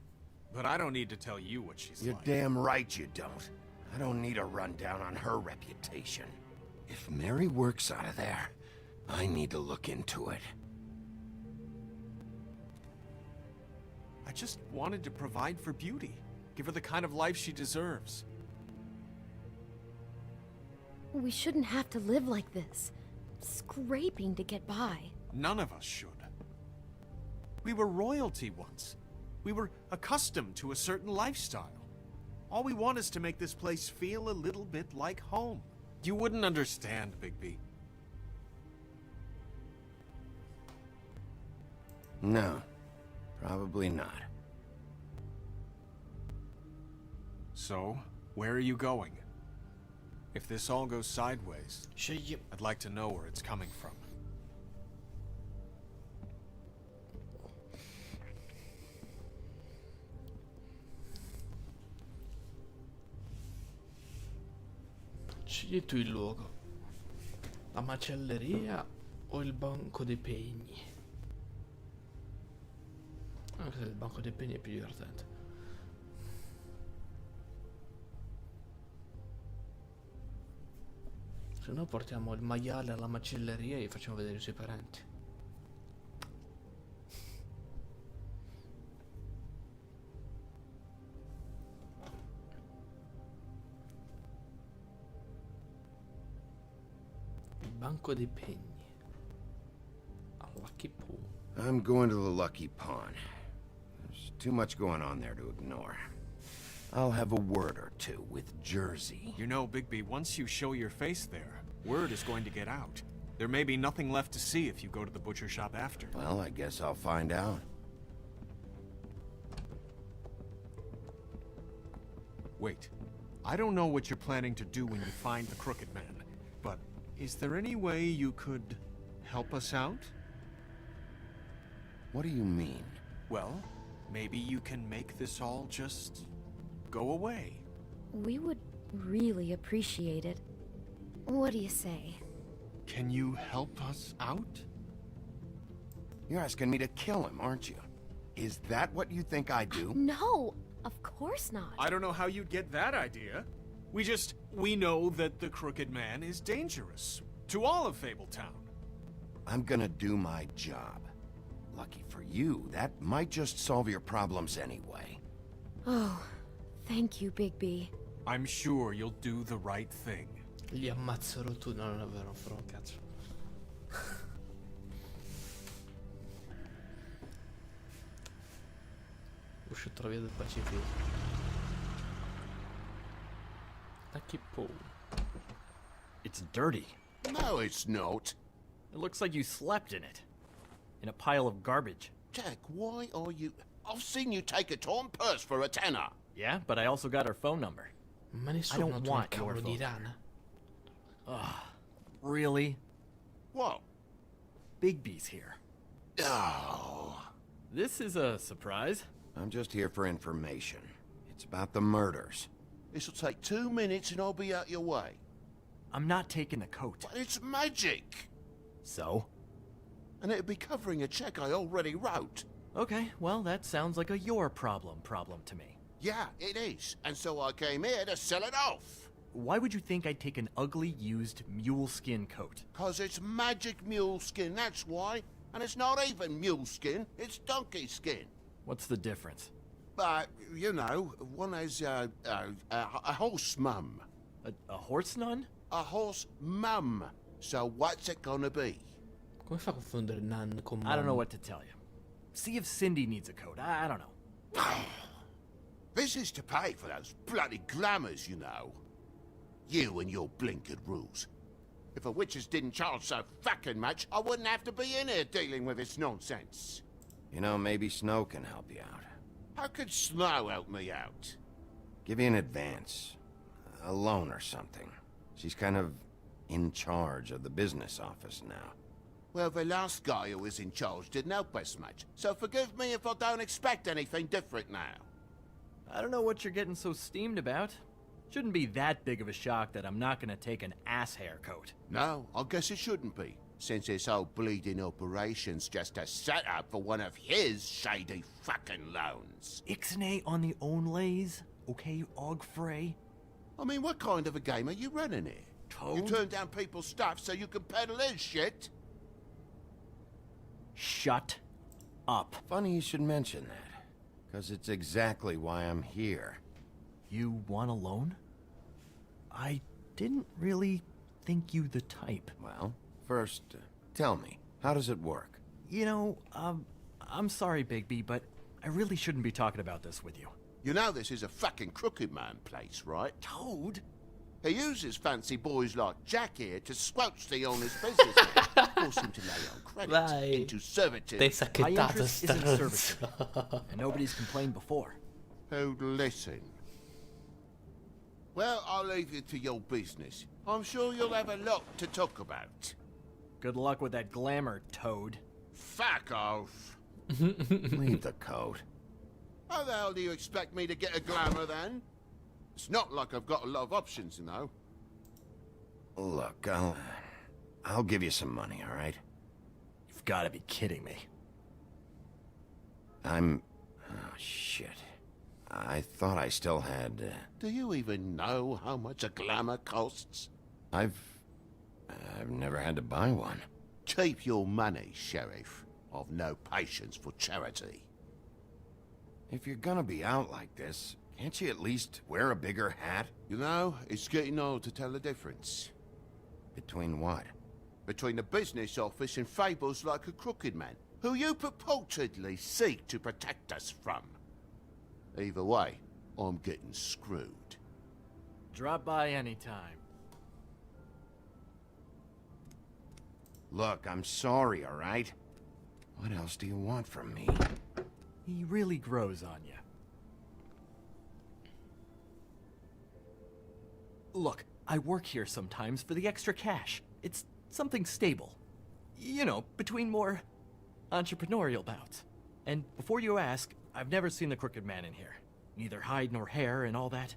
Speaker 12: But I don't need to tell you what she's
Speaker 2: You're
Speaker 12: like.
Speaker 2: damn right you don't. I don't need a rundown on her reputation. If Mary works out of there, I need to look into it.
Speaker 12: I just wanted to provide for Beauty. Give her the kind of life she deserves.
Speaker 6: We shouldn't have to live like this, scraping to get by.
Speaker 12: None of us should. We were royalty once. We were accustomed to a certain lifestyle. All we want is to make this place feel a little bit like home. You wouldn't understand, Bigby.
Speaker 2: No, probably not.
Speaker 12: So, where are you going? If this all goes sideways, I'd like to know where it's coming from.
Speaker 1: Scegli tu il luogo. La macelleria o il banco dei pegni? Anche se il banco dei pegni è più divertente. Se no portiamo il maiale alla macelleria e gli facciamo vedere i suoi parenti. Il banco dei pegni. A Lucky Pawn.
Speaker 2: I'm going to the Lucky Pawn. There's too much going on there to ignore. I'll have a word or two with Jersey.
Speaker 12: You know, Bigby, once you show your face there, word is going to get out. There may be nothing left to see if you go to the butcher shop after.
Speaker 2: Well, I guess I'll find out.
Speaker 12: Wait. I don't know what you're planning to do when you find the Crooked Man, but is there any way you could help us out?
Speaker 2: What do you mean?
Speaker 12: Well, maybe you can make this all just go away.
Speaker 6: We would really appreciate it. What do you say?
Speaker 12: Can you help us out?
Speaker 2: You're asking me to kill him, aren't you? Is that what you think I do?
Speaker 6: No, of course not.
Speaker 12: I don't know how you'd get that idea. We know that the Crooked Man is dangerous to all of Fabletown.
Speaker 2: I'm gonna do my job. Lucky for you, that might just solve your problems anyway.
Speaker 6: Oh, thank you, Bigby.
Speaker 12: I'm sure you'll do the right thing.
Speaker 1: Li ammazzerò tu, no, non è vero, non farò un cazzo. Uscito la via del Pacifico. Lucky Pawn.
Speaker 14: It's dirty.
Speaker 3: No, it's not.
Speaker 14: It looks like you slept in it. In a pile of garbage.
Speaker 3: Jack, why are you... I've seen you take a torn purse for a tenner.
Speaker 14: Yeah, but I also got her phone number.
Speaker 1: Ma
Speaker 14: I
Speaker 1: nessuno
Speaker 14: don't
Speaker 1: ha
Speaker 14: want
Speaker 1: il
Speaker 14: your
Speaker 1: cavolo di
Speaker 14: phone.
Speaker 1: rana.
Speaker 14: Ugh. Really?
Speaker 3: What?
Speaker 14: Bigby's here.
Speaker 3: Oh.
Speaker 14: This is a surprise.
Speaker 2: I'm just here for information. It's about the murders.
Speaker 3: This'll take 2 minutes and I'll be out your way.
Speaker 14: I'm not taking the coat.
Speaker 3: But it's magic.
Speaker 14: So?
Speaker 3: And it'd be covering a check I already wrote.
Speaker 14: Okay, well, that sounds like a your problem to me.
Speaker 3: Yeah, it is. And so I came here to sell it off.
Speaker 14: Why would you think I'd take an ugly, used mule skin coat?
Speaker 3: 'Cause it's magic mule skin, that's why. And it's not even mule skin, it's donkey skin.
Speaker 14: What's the difference?
Speaker 3: But, you know, one has a horse mum.
Speaker 14: A horse nun?
Speaker 3: A horse mum. So what's it gonna be?
Speaker 1: Come fa a confondere Nan con
Speaker 14: I don't know what to tell you. See if Cindy needs a coat. I don't know.
Speaker 3: This is to pay for those bloody glamours, you know. You and your blinkered rules. If the witches didn't charge so fucking much, I wouldn't have to be in here dealing with this nonsense.
Speaker 2: You know, maybe Snow can help you out.
Speaker 3: How could Snow help me out?
Speaker 2: Give you an advance. A loan or something. She's kind of in charge of the business office now.
Speaker 3: Well, the last guy who was in charge didn't help us much, so forgive me if I don't expect anything different now.
Speaker 14: I don't know what you're getting so steamed about. Shouldn't be that big of a shock that I'm not gonna take an ass hair coat.
Speaker 3: No, I guess it shouldn't be. Since this whole bleeding operation's just a setup for one of his shady fucking loans.
Speaker 14: Ixnay on the onlays, okay, Ogfrey?
Speaker 3: I mean, what kind of a game are you running here?
Speaker 14: Toad?
Speaker 3: You turn down people's stuff so you can peddle his shit?
Speaker 14: Shut up.
Speaker 2: Funny you should mention that, because it's exactly why I'm here.
Speaker 14: You want a loan? I didn't really think you the type.
Speaker 2: Well, first, tell me, how does it work?
Speaker 14: You know, I'm sorry, Bigby, but I really shouldn't be talking about this with you.
Speaker 3: You know this is a fucking crooked man place, right?
Speaker 14: Toad?
Speaker 3: He uses fancy boys like Jack here to squelch the owner's businessman, force him to lay on credit
Speaker 1: Dai.
Speaker 3: into servitude.
Speaker 1: Dai
Speaker 14: My
Speaker 1: sacchettato
Speaker 14: interest isn't
Speaker 1: stronzo.
Speaker 14: servitude, and nobody's complained before.
Speaker 3: Who'd listen? Well, I'll leave you to your business. I'm sure you'll have a lot to talk about.
Speaker 14: Good luck with that glamour, Toad.
Speaker 3: Fuck off.
Speaker 2: Leave the coat.
Speaker 3: How the hell do you expect me to get a glamour then? It's not like I've got a lot of options, you know.
Speaker 2: Look, I'll give you some money, all right?
Speaker 14: You've got to be kidding me.
Speaker 2: Oh, shit. I thought I still had,
Speaker 3: Do you even know how much a glamour costs?
Speaker 2: I've never had to buy one.
Speaker 3: Keep your money, Sheriff. I've no patience for charity.
Speaker 2: If you're gonna be out like this, can't you at least wear a bigger hat?
Speaker 3: You know, it's getting old to tell the difference.
Speaker 2: Between what?
Speaker 3: Between the business office and fables like a crooked man, who you purportedly seek to protect us from. Either way, I'm getting screwed.
Speaker 14: Drop by anytime.
Speaker 2: Look, I'm sorry, all right? What else do you want from me?
Speaker 14: He really grows on you. Look, I work here sometimes for the extra cash. It's something stable. You know, between more entrepreneurial bouts. And before you ask, I've never seen the Crooked Man in here. Neither hide nor hair and all that.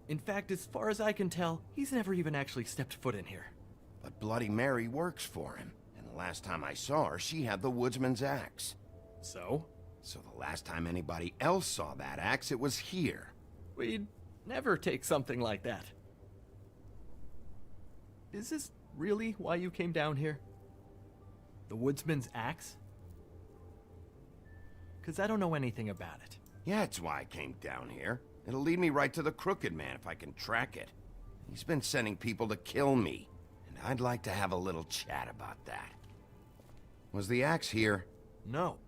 Speaker 14: In fact, as far as I can tell, he's never even actually stepped foot in here.
Speaker 2: But Bloody Mary works for him. And the last time I saw her, she had the woodsman's axe.
Speaker 14: So?
Speaker 2: So the last time anybody else saw that axe, it was here.
Speaker 14: We'd never take something like that. Is this really why you came down here? The woodsman's axe? 'Cause I don't know anything about it.
Speaker 2: Yeah, it's why I came down here. It'll lead me right to the Crooked Man if I can track it. He's been sending people to kill me, and I'd like to have a little chat about that. Was the axe here?
Speaker 14: No.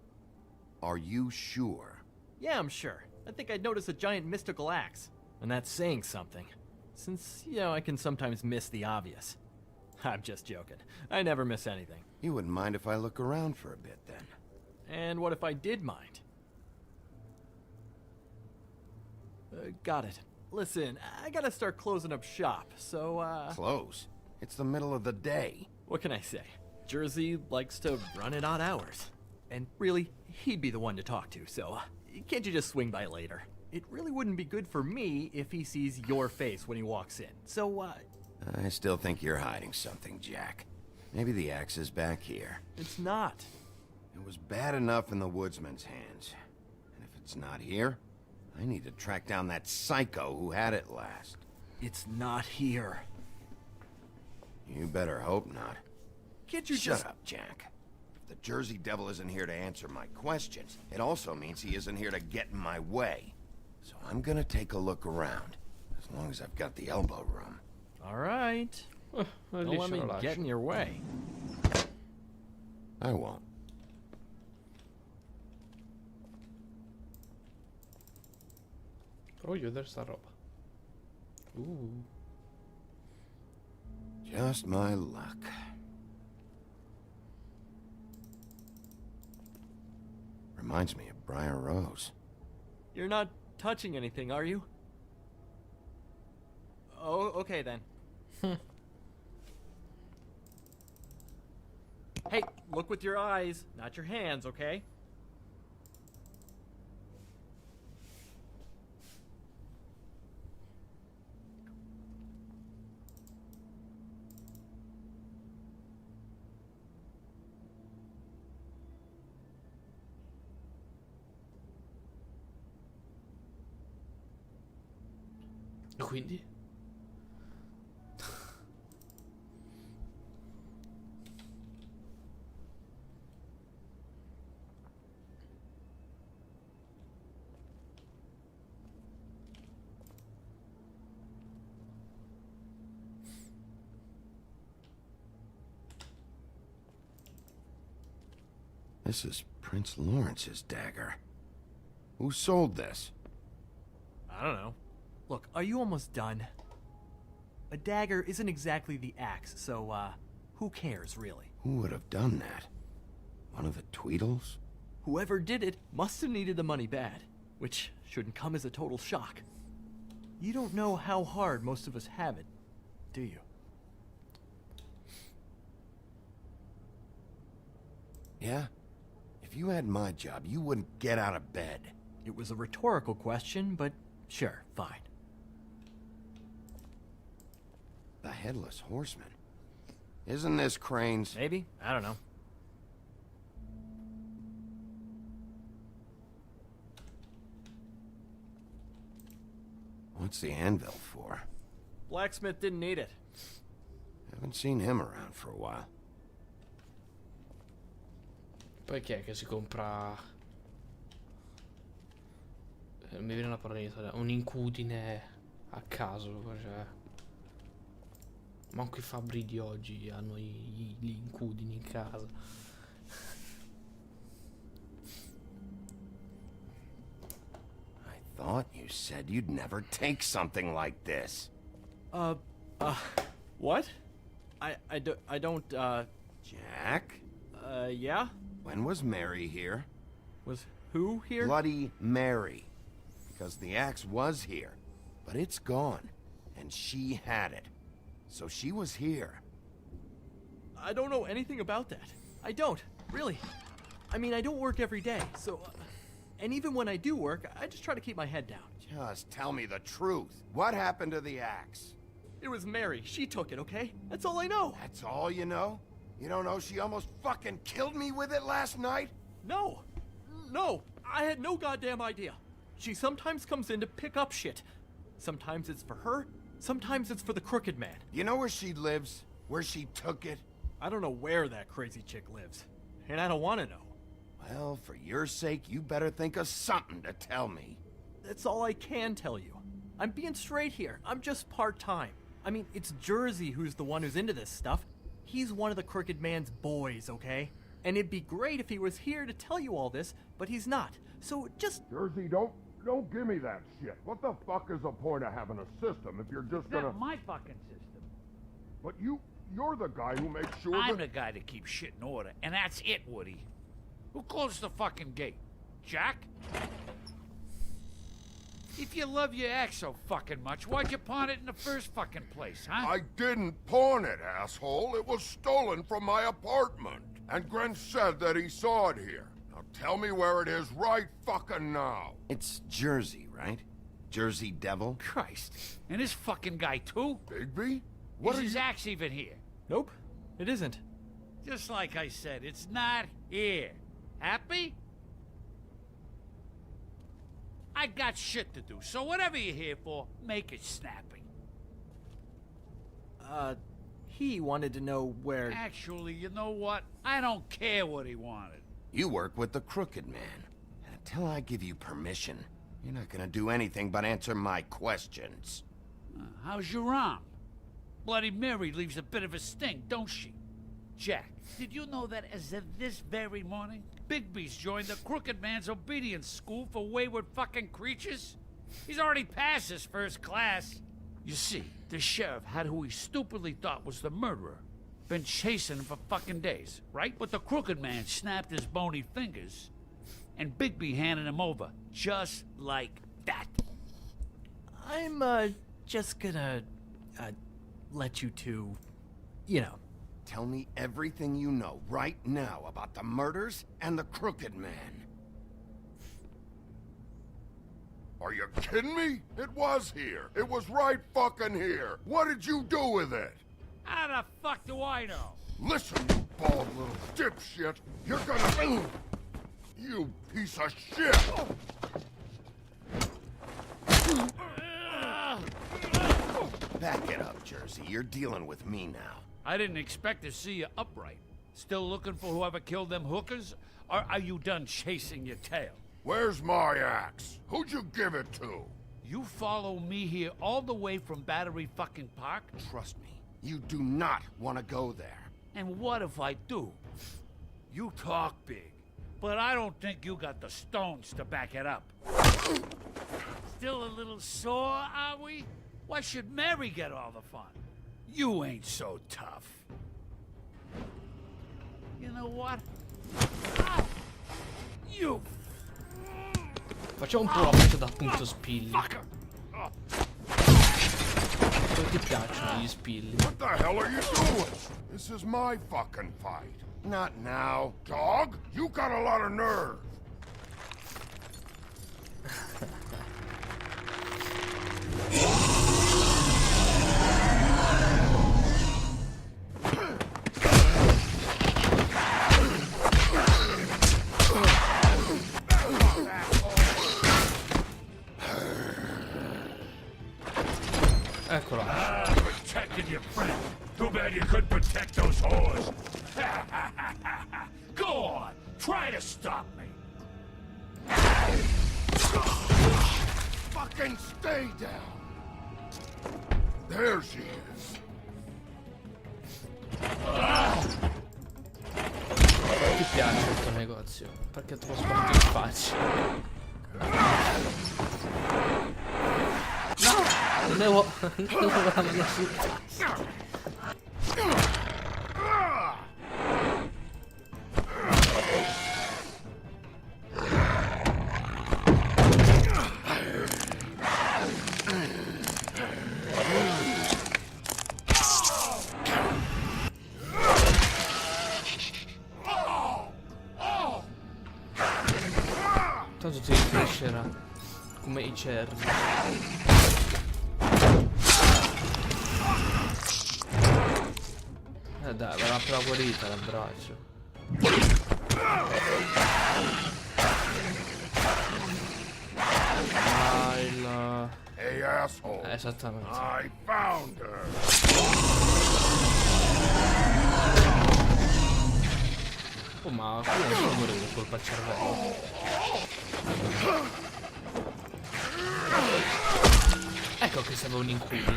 Speaker 2: Are you sure?
Speaker 14: Yeah, I'm sure. I think I'd notice a giant mystical axe. And that's saying something. Since, you know, I can sometimes miss the obvious. I'm just joking. I never miss anything.
Speaker 2: You wouldn't mind if I look around for a bit, then?
Speaker 14: And what if I did mind? Got it. Listen, I gotta start closing up shop, so,
Speaker 2: Close? It's the middle of the day.
Speaker 14: What can I say? Jersey likes to run at odd hours. And really, he'd be the one to talk to, so can't you just swing by later? It really wouldn't be good for me if he sees your face when he walks in, so,
Speaker 2: I still think you're hiding something, Jack. Maybe the axe is back here.
Speaker 14: It's not.
Speaker 2: It was bad enough in the woodsman's hands. And if it's not here, I need to track down that psycho who had it last.
Speaker 14: It's not here.
Speaker 2: You better hope not.
Speaker 14: Can't you
Speaker 2: Shut
Speaker 14: just...
Speaker 2: up, Jack. If the Jersey Devil isn't here to answer my questions, it also means he isn't here to get in my way. So I'm gonna take a look around, as long as I've got the elbow room.
Speaker 14: All right. Don't let me get in your way.
Speaker 2: I won't.
Speaker 1: Voglio vedere sta roba.
Speaker 2: Just my luck. Reminds me of Briar Rose.
Speaker 14: You're not touching anything, are you? Oh, okay then. Hey, look with your eyes, not your hands, okay?
Speaker 1: Quindi?
Speaker 2: This is Prince Lawrence's dagger. Who sold this?
Speaker 14: I don't know. Look, are you almost done? A dagger isn't exactly the axe, so, who cares, really?
Speaker 2: Who would have done that? One of the Tweedles?
Speaker 14: Whoever did it must have needed the money bad, which shouldn't come as a total shock. You don't know how hard most of us have it, do you?
Speaker 2: Yeah? If you had my job, you wouldn't get out of bed.
Speaker 14: It was a rhetorical question, but sure, fine.
Speaker 2: The Headless Horseman. Isn't this Crane's?
Speaker 14: Maybe? I don't know.
Speaker 2: What's the anvil for?
Speaker 14: Blacksmith didn't need it.
Speaker 2: Haven't seen him around for a while.
Speaker 1: Poi chi è che si compra... mi viene una parola in italiano. Un incudine a caso, cioè... Manco i fabbri di oggi hanno gli incudini in casa.
Speaker 2: I thought you said you'd never take something like this.
Speaker 14: What? I don't,
Speaker 2: Jack?
Speaker 14: Yeah?
Speaker 2: When was Mary here?
Speaker 14: Was who here?
Speaker 2: Bloody Mary. Because the axe was here, but it's gone, and she had it. So she was here.
Speaker 14: I don't know anything about that. I don't, really. I mean, I don't work every day, so... and even when I do work, I just try to keep my head down.
Speaker 2: Just tell me the truth. What happened to the axe?
Speaker 14: It was Mary. She took it, okay? That's all I know.
Speaker 2: That's all you know? You don't know she almost fucking killed me with it last night?
Speaker 14: No. No. I had no goddamn idea. She sometimes comes in to pick up shit. Sometimes it's for her. Sometimes it's for the Crooked Man.
Speaker 2: You know where she lives? Where she took it?
Speaker 14: I don't know where that crazy chick lives. And I don't want to know.
Speaker 2: Well, for your sake, you better think of something to tell me.
Speaker 14: That's all I can tell you. I'm being straight here. I'm just part-time. I mean, it's Jersey who's the one who's into this stuff. He's one of the Crooked Man's boys, okay? And it'd be great if he was here to tell you all this, but he's not. So just...
Speaker 13: Jersey, don't give me that shit. What the fuck is the point of having a system if you're just gonna...
Speaker 7: That's my fucking system.
Speaker 13: But you're the guy who makes sure
Speaker 7: I'm
Speaker 13: that...
Speaker 7: the guy that keeps shit in order, and that's it, Woody. Who closed the fucking gate? Jack? If you love your ex so fucking much, why'd you pawn it in the first fucking place, huh?
Speaker 13: I didn't pawn it, asshole. It was stolen from my apartment. And Gren said that he saw it here. Now tell me where it is right fucking now.
Speaker 2: It's Jersey, right? Jersey Devil?
Speaker 7: Christ. And this fucking guy, too?
Speaker 13: Bigby?
Speaker 7: Is his axe even here?
Speaker 14: Nope, it isn't.
Speaker 7: Just like I said, it's not here. Happy? I got shit to do, so whatever you're here for, make it snappy.
Speaker 14: He wanted to know where...
Speaker 7: Actually, you know what? I don't care what he wanted.
Speaker 2: You work with the Crooked Man. And until I give you permission, you're not gonna do anything but answer my questions.
Speaker 7: How's your arm? Bloody Mary leaves a bit of a sting, don't she? Jack, did you know that as of this very morning, Bigby's joined the Crooked Man's obedience school for wayward fucking creatures? He's already passed his first class. You see, the sheriff had who he stupidly thought was the murderer. Been chasing him for fucking days, right? But the Crooked Man snapped his bony fingers, and Bigby handed him over, just like that.
Speaker 14: I'm, just gonna, let you two, you know.
Speaker 2: Tell me everything you know right now about the murders and the Crooked Man.
Speaker 13: Are you kidding me? It was here. It was right fucking here. What did you do with it?
Speaker 7: How the fuck do I know?
Speaker 13: Listen, you bald little dipshit. You're gonna... You piece of shit!
Speaker 2: Back it up, Jersey. You're dealing with me now.
Speaker 7: I didn't expect to see you upright. Still looking for whoever killed them hookers? Or are you done chasing your tail?
Speaker 13: Where's my axe? Who'd you give it to?
Speaker 7: You follow me here all the way from Battery fucking Park?
Speaker 2: Trust me, you do not want to go there.
Speaker 7: And what if I do? You talk big, but I don't think you got the stones to back it up. Still a little sore, are we? Why should Mary get all the fun? You ain't so tough. You know what? Ah! You!
Speaker 1: Facciamo un po' la faccia da appunto spilli. Come ti piacciono gli spilli?
Speaker 13: What the hell are you doing? This is my fucking fight.
Speaker 2: Not now.
Speaker 13: Dog, you got a lot of nerve.
Speaker 1: Eccola.
Speaker 7: Protecting your friend. Too bad you couldn't protect those whores. Go on, try to stop me.
Speaker 13: Fucking stay down. There she is.
Speaker 1: Come ti piace questo negozio? Perché trasporti spazio? Non devo la mano sul cazzo. Tanto ti crescerà come i cervi. Dai, verrà appena guarita l'abbraccio. Ah, il...
Speaker 13: Hey, asshole.
Speaker 1: Esattamente.
Speaker 13: I found her.
Speaker 1: Oh, ma qui non sono morire per colpa al cervello. Ecco che serve un incubo.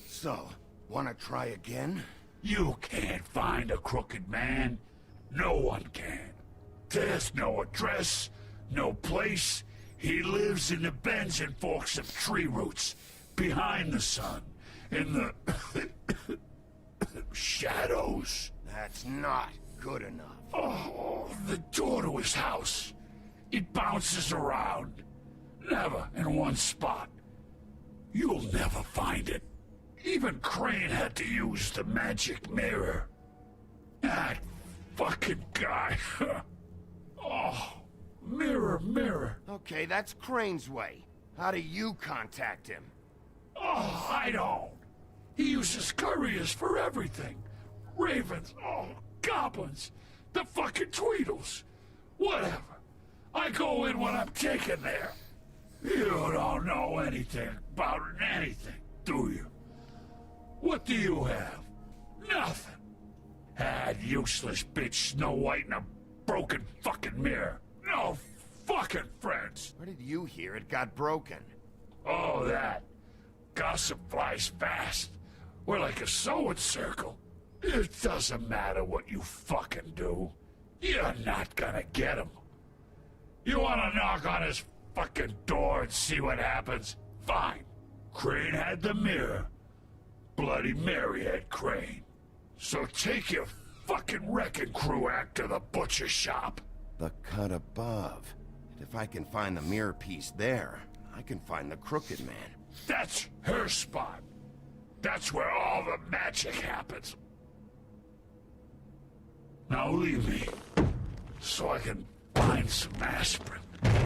Speaker 2: So, wanna try again?
Speaker 7: You can't find a crooked man. No one can. There's no address, no place. He lives in the bends and forks of tree roots, behind the sun, in the shadows.
Speaker 2: That's not good enough.
Speaker 7: Oh, the door to his house. It bounces around. Never in one spot. You'll never find it. Even Crane had to use the magic mirror. That fucking guy. Oh, mirror, mirror.
Speaker 2: Okay, that's Crane's way. How do you contact him?
Speaker 7: Oh, I don't. He uses couriers for everything. Ravens, oh, goblins, the fucking Tweedles. Whatever. I go in when I'm taken there. You don't know anything about anything, do you? What do you have? Nothing. Had useless bitch Snow White and a broken fucking mirror. No fucking friends.
Speaker 2: Where did you hear it got broken?
Speaker 7: Oh, that. Gossip flies fast. We're like a sewing circle. It doesn't matter what you fucking do. You're not gonna get him. You wanna knock on his fucking door and see what happens? Fine. Crane had the mirror. Bloody Mary had Crane. So take your fucking wrecking crew act to the butcher shop.
Speaker 2: The cut above. And if I can find the mirror piece there, I can find the crooked man.
Speaker 7: That's her spot. That's where all the magic happens. Now leave me.
Speaker 13: so I can find some aspirin.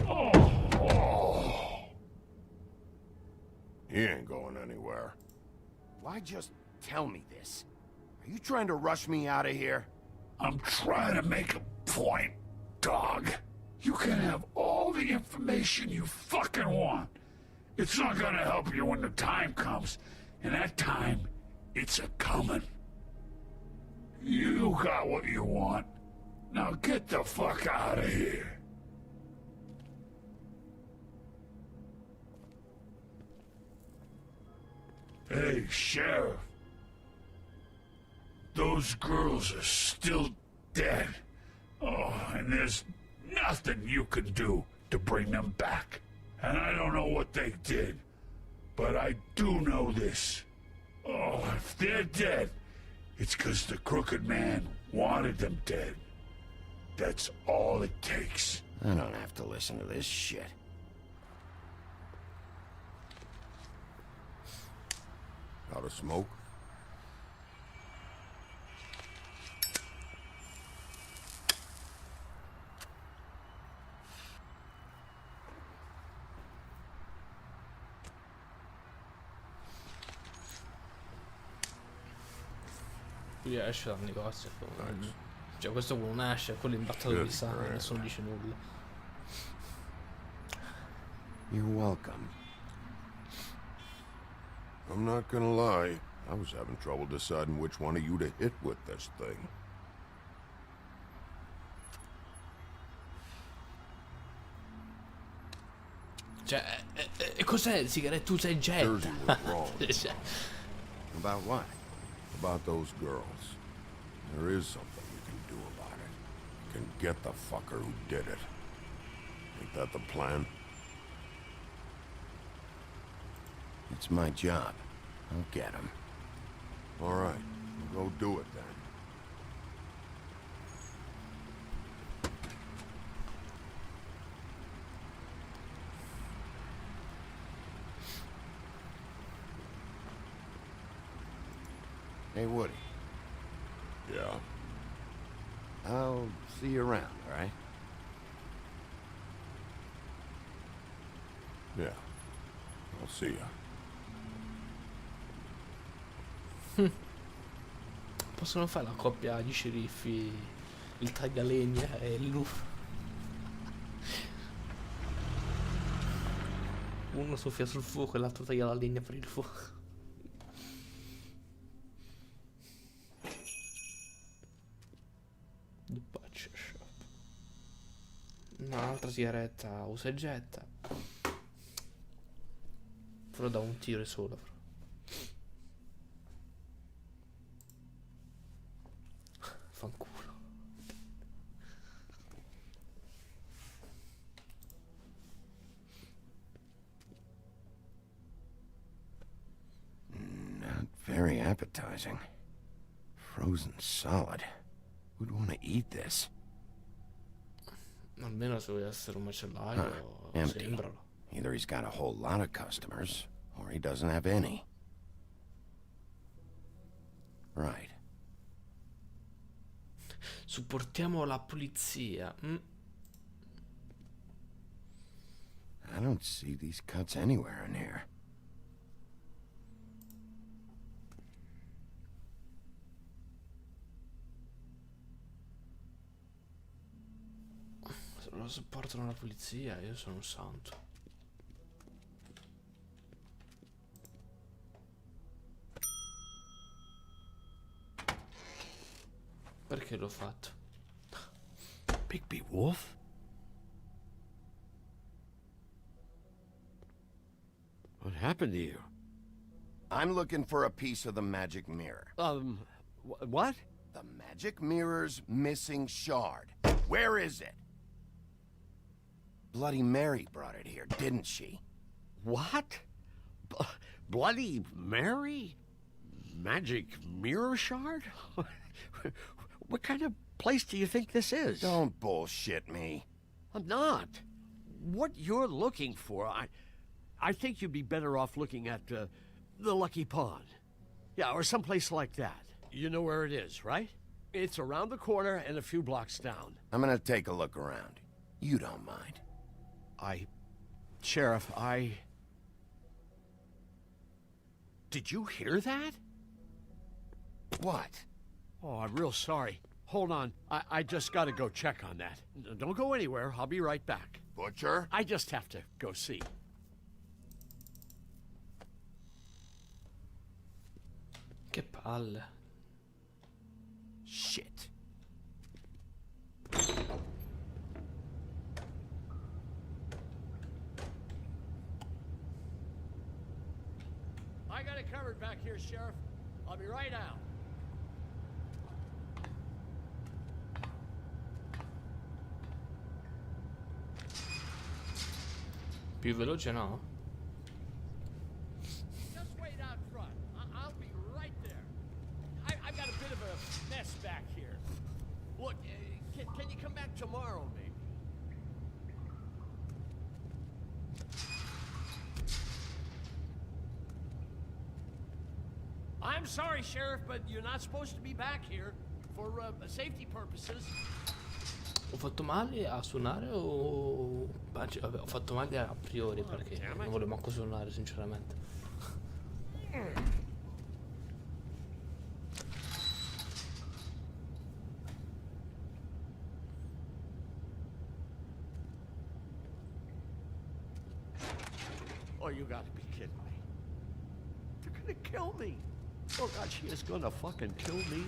Speaker 13: Oh.
Speaker 2: He ain't going anywhere. Why just tell me this? Are you trying to rush me out of here?
Speaker 13: I'm trying to make a point, dog. You can have all the information you fucking want. It's not gonna help you when the time comes, and that time, it's a-comin'. You got what you want. Now get the fuck out of here. Hey, Sheriff. Those girls are still dead. Oh, and there's nothing you can do to bring them back. And I don't know what they did, but I do know this. Oh, if they're dead, it's 'cause the Crooked Man wanted them dead. That's all it takes.
Speaker 2: I don't have to listen to this shit. Got a smoke?
Speaker 1: Lui esce dal negozio. Cioè questo quello nasce, quello imbattato di sangue, nessuno dice nulla.
Speaker 2: You're welcome. I'm not gonna lie. I was having trouble deciding which one of you to hit with this thing.
Speaker 1: Cioè, cos'è il sigaretto usa e getta?
Speaker 2: Jersey was wrong. About what? About those girls. There is something you can do about it. You can get the fucker who did it. Ain't that the plan? It's my job. I'll get him. All right, go do it then. Hey, Woody.
Speaker 13: Yeah?
Speaker 2: I'll see you around, all right? Yeah. I'll see ya.
Speaker 1: Possono fare la coppia di sceriffi, il taglialegna e il luff. Uno soffia sul fuoco e l'altro taglia la legna per il fuoco. The Butcher Shop. Un'altra sigaretta usa e getta. Però da un tiro solo. Però. Fanculo.
Speaker 2: Not very appetizing. Frozen solid. Who'd want to eat this?
Speaker 1: Almeno se vuoi essere un macellaio,
Speaker 2: Empty.
Speaker 1: sembralo.
Speaker 2: Either he's got a whole lot of customers, or he doesn't have any. Right.
Speaker 1: Supportiamo la polizia.
Speaker 2: I don't see these cuts anywhere in here.
Speaker 1: Se lo supportano la polizia, io sono un santo. Perché l'ho fatto?
Speaker 10: Bigby Wolf? What happened to you?
Speaker 2: I'm looking for a piece of the magic mirror.
Speaker 10: What?
Speaker 2: The magic mirror's missing shard. Where is it? Bloody Mary brought it here, didn't she?
Speaker 10: What? Bloody Mary? Magic mirror shard? What kind of place do you think this is?
Speaker 2: Don't bullshit me.
Speaker 10: I'm not. What you're looking for, I think you'd be better off looking at the Lucky Pond. Yeah, or someplace like that. You know where it is, right?
Speaker 15: It's around the corner and a few blocks down.
Speaker 2: I'm gonna take a look around. You don't mind.
Speaker 15: Sheriff, Did you hear that?
Speaker 2: What?
Speaker 15: Oh, I'm real sorry. Hold on. I just gotta go check on that. Don't go anywhere. I'll be right back.
Speaker 3: Butcher?
Speaker 15: I just have to go see.
Speaker 1: Che palle.
Speaker 15: Shit. I got it covered back here, Sheriff. I'll be right out.
Speaker 1: Più veloce no?
Speaker 15: Just wait out front. I'll be right there. I've got a bit of a mess back here. Look, can you come back tomorrow, maybe? I'm sorry, Sheriff, but you're not supposed to be back here for safety purposes.
Speaker 1: Ho fatto male a suonare o... Vabbè, ho fatto male a priori perché non volevo manco suonare sinceramente.
Speaker 15: Oh, you gotta be kidding me. They're gonna kill me. Oh God, she is gonna fucking kill me.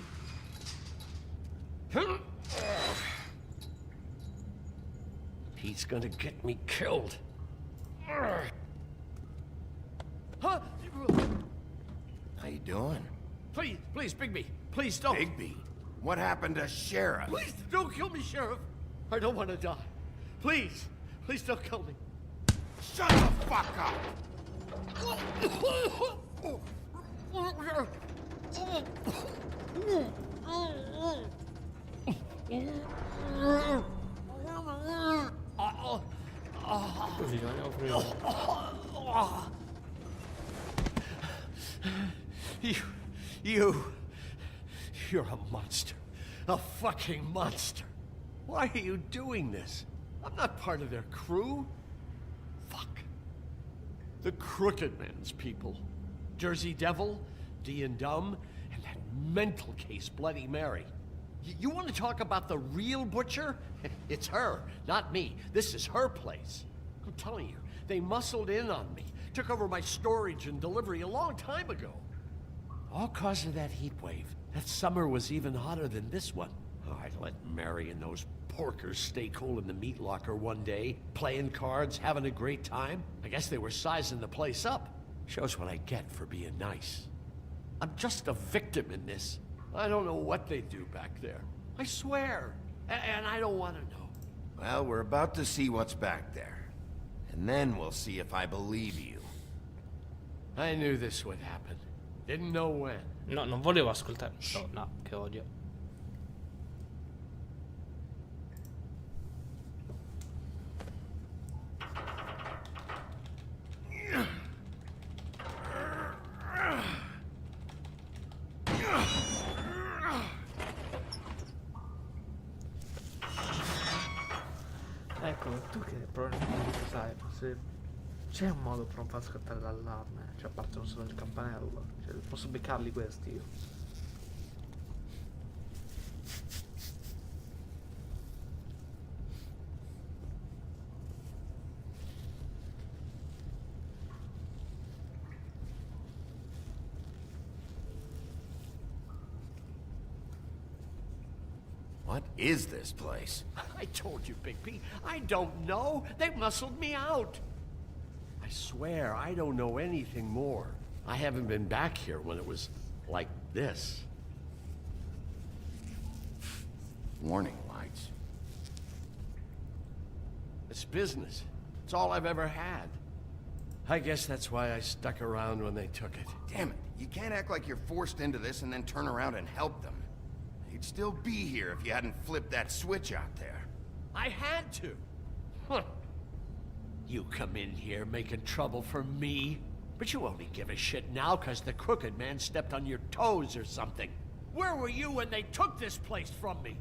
Speaker 15: He's gonna get me killed. Huh?
Speaker 2: How you doing?
Speaker 15: Please, Bigby. Please don't.
Speaker 2: Bigby? What happened to Sheriff?
Speaker 15: Please don't kill me, Sheriff. I don't want to die. Please don't kill me.
Speaker 3: Shut the fuck up!
Speaker 1: Così rimaniamo prima.
Speaker 15: You're a monster. A fucking monster. Why are you doing this? I'm not part of their crew. Fuck. The Crooked Man's people. Jersey Devil, D and Dumb, and that mental case, Bloody Mary. You want to talk about the real butcher? It's her, not me. This is her place. I'm telling you, they muscled in on me. Took over my storage and delivery a long time ago. All cause of that heat wave. That summer was even hotter than this one. Oh, I let Mary and those porkers stay cool in the meat locker one day, playing cards, having a great time. I guess they were sizing the place up. Shows what I get for being nice. I'm just a victim in this. I don't know what they do back there. I swear. And I don't want to know.
Speaker 2: Well, we're about to see what's back there. And then we'll see if I believe you.
Speaker 15: I knew this would happen. Didn't know when.
Speaker 1: No, non volevo ascoltare. No, che odio. Ecco, tu che probabilmente sai, se c'è un modo per non far scattare l'allarme, cioè a parte non solo il campanello, cioè posso beccarli questi io.
Speaker 2: What is this place?
Speaker 15: I told you, Bigby. I don't know. They muscled me out. I swear, I don't know anything more. I haven't been back here when it was like this.
Speaker 2: Warning lights.
Speaker 15: It's business. It's all I've ever had. I guess that's why I stuck around when they took it.
Speaker 2: Damn it. You can't act like you're forced into this and then turn around and help them. You'd still be here if you hadn't flipped that switch out there.
Speaker 15: I had to. Huh. You come in here making trouble for me, but you only give a shit now because the Crooked Man stepped on your toes or something. Where were you when they took this place from me?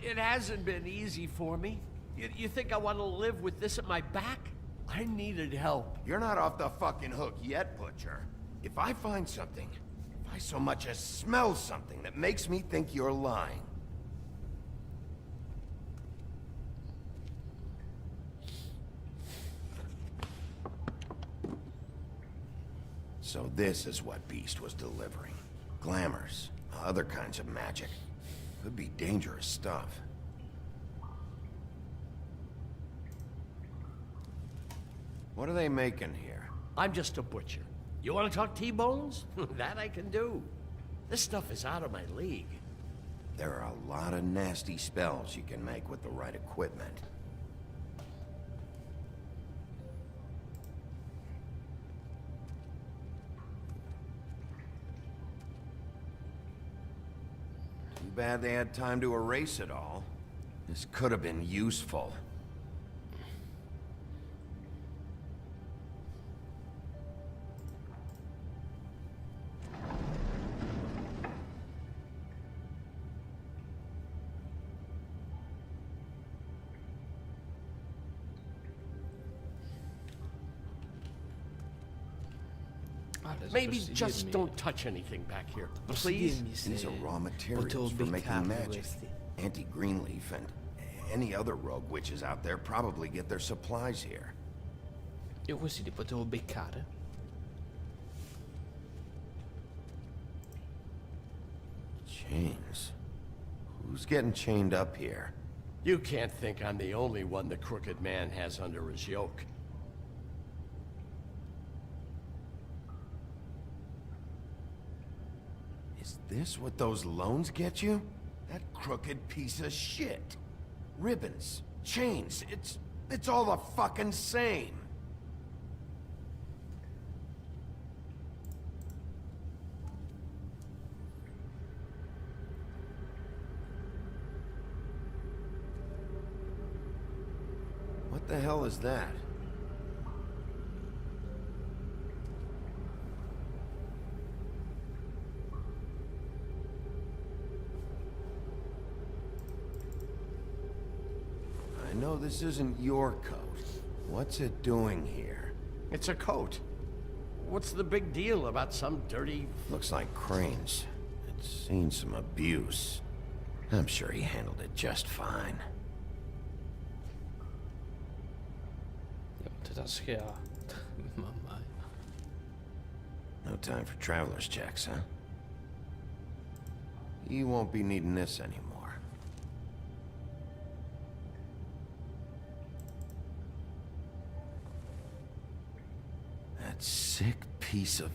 Speaker 15: It hasn't been easy for me. You think I want to live with this at my back? I needed help.
Speaker 2: You're not off the fucking hook yet, Butcher. If I find something, if I so much as smell something that makes me think you're lying... So this is what Beast was delivering. Glamours, other kinds of magic. Could be dangerous stuff. What are they making here?
Speaker 15: I'm just a butcher. You want to talk T-bones? That I can do. This stuff is out of my league.
Speaker 2: There are a lot of nasty spells you can make with the right equipment. Too bad they had time to erase it all. This could have been useful.
Speaker 15: Maybe just don't touch anything back here, please.
Speaker 2: These are raw materials for making magic. Auntie Greenleaf and any other rogue witches out there probably get their supplies here.
Speaker 1: Io questi li potevo beccare.
Speaker 2: Chains. Who's getting chained up here?
Speaker 15: You can't think I'm the only one the Crooked Man has under his yoke.
Speaker 2: Is this what those loans get you? That crooked piece of shit. Ribbons, chains, it's all the fucking same. What the hell is that? I know this isn't your coat. What's it doing here?
Speaker 15: It's a coat. What's the big deal about some dirty...
Speaker 2: Looks like Crane's. It's seen some abuse. I'm sure he handled it just fine. No time for traveler's checks, huh? You won't be needing this anymore. That sick piece of...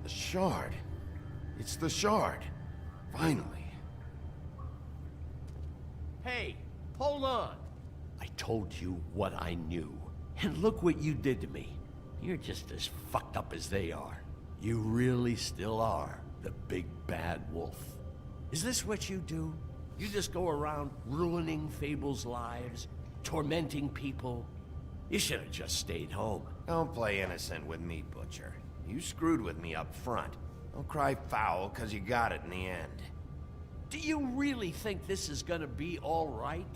Speaker 2: The shard. It's the shard. Finally.
Speaker 15: Hey, hold on. I told you what I knew. And look what you did to me. You're just as fucked up as they are. You really still are the big bad wolf. Is this what you do? You just go around ruining Fable's lives, tormenting people? You should have just stayed home.
Speaker 2: Don't play innocent with me, Butcher. You screwed with me up front. Don't cry foul, 'cause you got it in the end.
Speaker 15: Do you really think this is gonna be all right?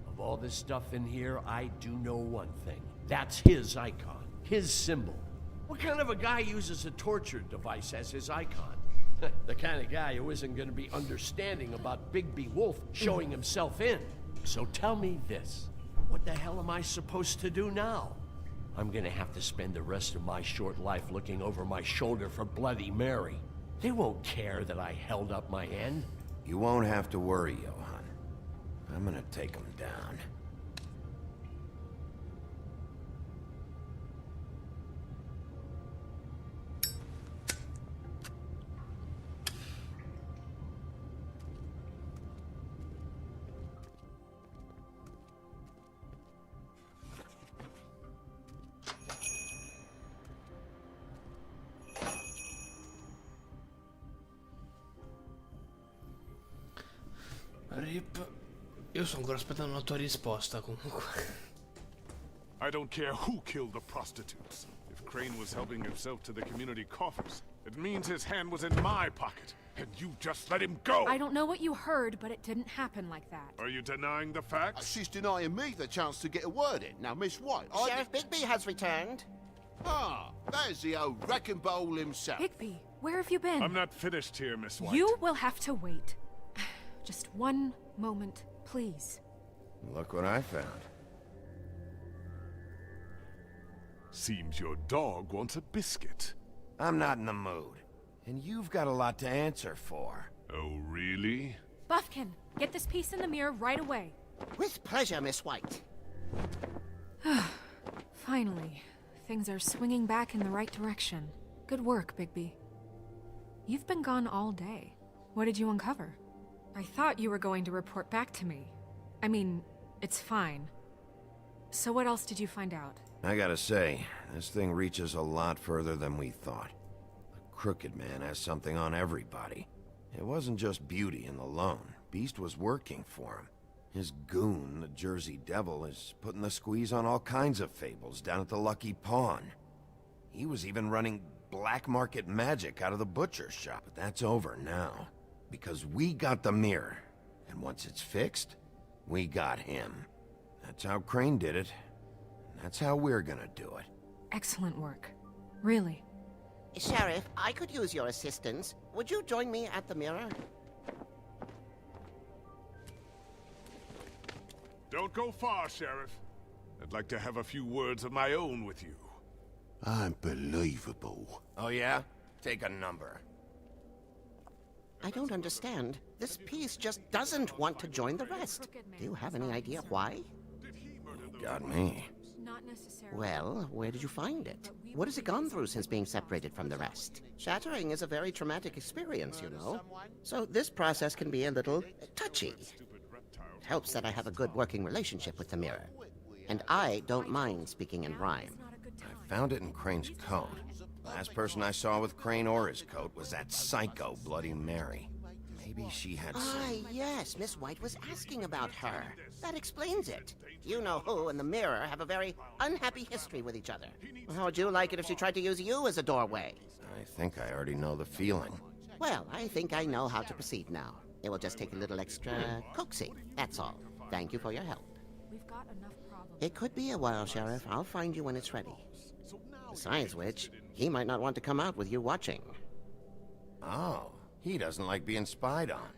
Speaker 15: Of all this stuff in here, I do know one thing. That's his icon, his symbol. What kind of a guy uses a torture device as his icon? The kind of guy who isn't gonna be understanding about Bigby Wolf showing himself in. So tell me this. What the hell am I supposed to do now? I'm gonna have to spend the rest of my short life looking over my shoulder for Bloody Mary. They won't care that I held up my end.
Speaker 2: You won't have to worry, Johan. I'm gonna take him down.
Speaker 1: Rip. Io sto ancora aspettando una tua risposta comunque.
Speaker 13: I don't care who killed the prostitutes. If Crane was helping himself to the community coffers, it means his hand was in my pocket, and you just let him go!
Speaker 5: I don't know what you heard, but it didn't happen like that.
Speaker 13: Are you denying the facts?
Speaker 3: She's denying me the chance to get a word in. Now, Miss White,
Speaker 4: Sheriff Bigby has returned.
Speaker 3: Ah, there's the old wrecking bowl himself.
Speaker 5: Bigby, where have you been?
Speaker 13: I'm not finished here, Miss White.
Speaker 5: You will have to wait. Just one moment, please.
Speaker 2: Look what I found.
Speaker 13: Seems your dog wants a biscuit.
Speaker 2: I'm not in the mood. And you've got a lot to answer for.
Speaker 13: Oh, really?
Speaker 5: Buffkin, get this piece in the mirror right away.
Speaker 4: With pleasure, Miss White.
Speaker 5: Finally, things are swinging back in the right direction. Good work, Bigby. You've been gone all day. What did you uncover? I thought you were going to report back to me. I mean, it's fine. So what else did you find out?
Speaker 2: I gotta say, this thing reaches a lot further than we thought. The Crooked Man has something on everybody. It wasn't just Beauty and the Lone. Beast was working for him. His goon, the Jersey Devil, is putting the squeeze on all kinds of fables down at the Lucky Pawn. He was even running black market magic out of the butcher shop. But that's over now. Because we got the mirror. And once it's fixed, we got him. That's how Crane did it. And that's how we're gonna do it.
Speaker 5: Excellent work. Really.
Speaker 4: Sheriff, I could use your assistance. Would you join me at the mirror?
Speaker 13: Don't go far, Sheriff. I'd like to have a few words of my own with you.
Speaker 3: Unbelievable.
Speaker 2: Oh yeah? Take a number.
Speaker 4: I don't understand. This piece just doesn't want to join the rest. Do you have any idea why?
Speaker 2: Got me.
Speaker 5: Not necessarily.
Speaker 4: Well, where did you find it? What has it gone through since being separated from the rest? Shattering is a very traumatic experience, you know. So this process can be a little touchy. It helps that I have a good working relationship with the mirror. And I don't mind speaking in rhyme.
Speaker 2: I found it in Crane's coat. Last person I saw with Crane or his coat was that psycho Bloody Mary. Maybe she had some...
Speaker 4: Ah, yes, Miss White was asking about her. That explains it. You know who and the mirror have a very unhappy history with each other. How would you like it if she tried to use you as a doorway?
Speaker 2: I think I already know the feeling.
Speaker 4: Well, I think I know how to proceed now. It will just take a little extra coaxing, that's all. Thank you for your help.
Speaker 5: We've got enough problems.
Speaker 4: It could be a while, Sheriff. I'll find you when it's ready. Besides which, he might not want to come out with you watching.
Speaker 2: Oh, he doesn't like being spied on.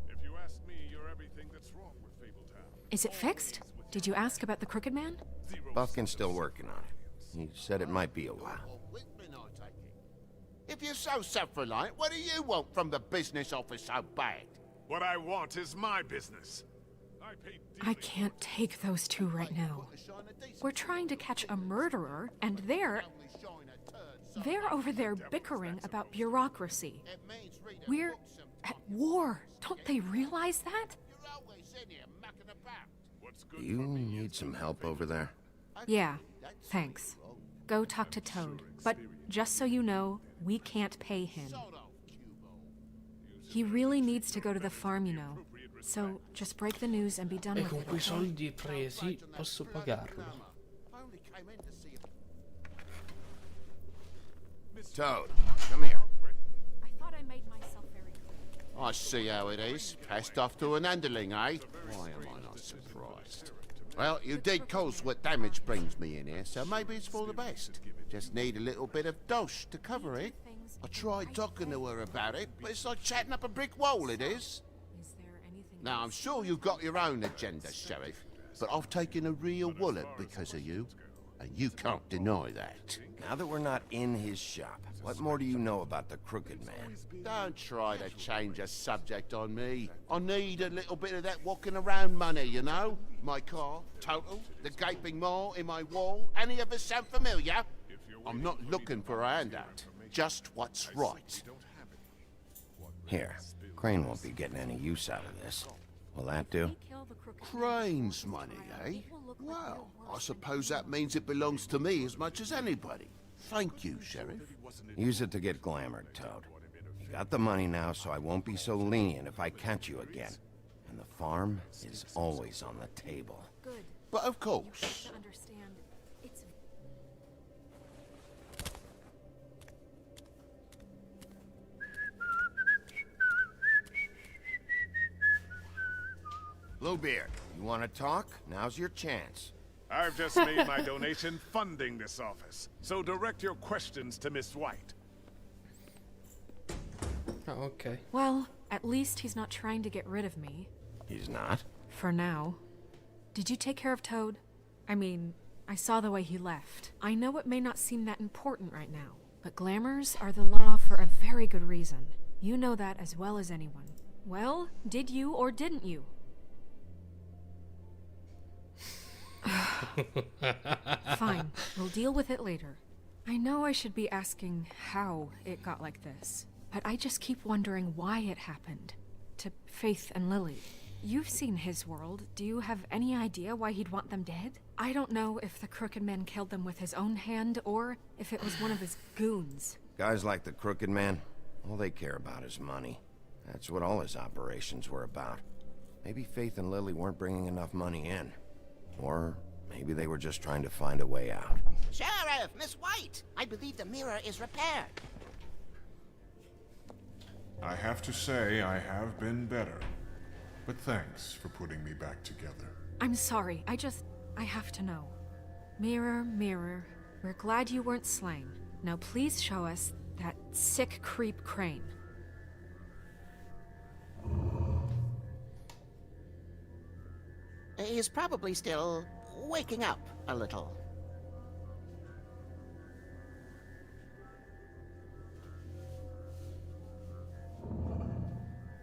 Speaker 13: If you ask me, you're everything that's wrong with Fabletown.
Speaker 5: Is it fixed? Did you ask about the Crooked Man?
Speaker 2: Buffkin's still working on it. He said it might be a while.
Speaker 3: If you're so self-reliant, what do you want from the business office so bad?
Speaker 13: What I want is my business.
Speaker 5: I can't take those two right now. We're trying to catch a murderer, and they're over there bickering about bureaucracy. We're at war. Don't they realize that?
Speaker 2: Do you need some help over there?
Speaker 5: Yeah, thanks. Go talk to Toad. But just so you know, we can't pay him. He really needs to go to the farm, you know. So just break the news and be done with
Speaker 1: con
Speaker 5: it.
Speaker 1: quei soldi presi posso pagarlo.
Speaker 2: Toad, come here.
Speaker 5: I thought I made myself very clear.
Speaker 3: I see how it is. Passed off to an underling, eh? Why am I not surprised? Well, you did cause what damage brings me in here, so maybe it's for the best. Just need a little bit of dosh to cover it. I tried talking to her about it, but it's like chatting up a brick wall, it is. Now, I'm sure you've got your own agenda, Sheriff, but I've taken a real wallet because of you, and you can't deny that.
Speaker 2: Now that we're not in his shop, what more do you know about the Crooked Man?
Speaker 3: Don't try to change a subject on me. I need a little bit of that walking around money, you know? My car, total, the gaping maw in my wall. Any of us sound familiar? I'm not looking for a handout. Just what's right.
Speaker 2: Here, Crane won't be getting any use out of this. Will that do?
Speaker 3: Crane's money, eh? Well, I suppose that means it belongs to me as much as anybody. Thank you, Sheriff.
Speaker 2: Use it to get glamored, Toad. You got the money now, so I won't be so lenient if I catch you again. And the farm is always on the table.
Speaker 5: Good.
Speaker 3: But of course.
Speaker 5: To understand, it's
Speaker 2: Bluebeard, you want to talk? Now's your chance.
Speaker 13: I've just made my donation funding this office, so direct your questions to Miss White.
Speaker 1: Oh, okay.
Speaker 5: well, at least he's not trying to get rid of me.
Speaker 2: He's not?
Speaker 5: For now. Did you take care of Toad? I mean, I saw the way he left. I know it may not seem that important right now, but glamours are the law for a very good reason. You know that as well as anyone. Well, did you or didn't you? Fine, we'll deal with it later. I know I should be asking how it got like this, but I just keep wondering why it happened. To Faith and Lily. You've seen his world. Do you have any idea why he'd want them dead? I don't know if the Crooked Man killed them with his own hand, or if it was one of his goons.
Speaker 2: Guys like the Crooked Man, all they care about is money. That's what all his operations were about. Maybe Faith and Lily weren't bringing enough money in. Or maybe they were just trying to find a way out.
Speaker 4: Sheriff, Miss White, I believe the mirror is repaired.
Speaker 13: I have to say I have been better. But thanks for putting me back together.
Speaker 5: I'm sorry, I have to know. Mirror, mirror, we're glad you weren't slain. Now please show us that sick creep Crane.
Speaker 4: He's probably still waking up a little.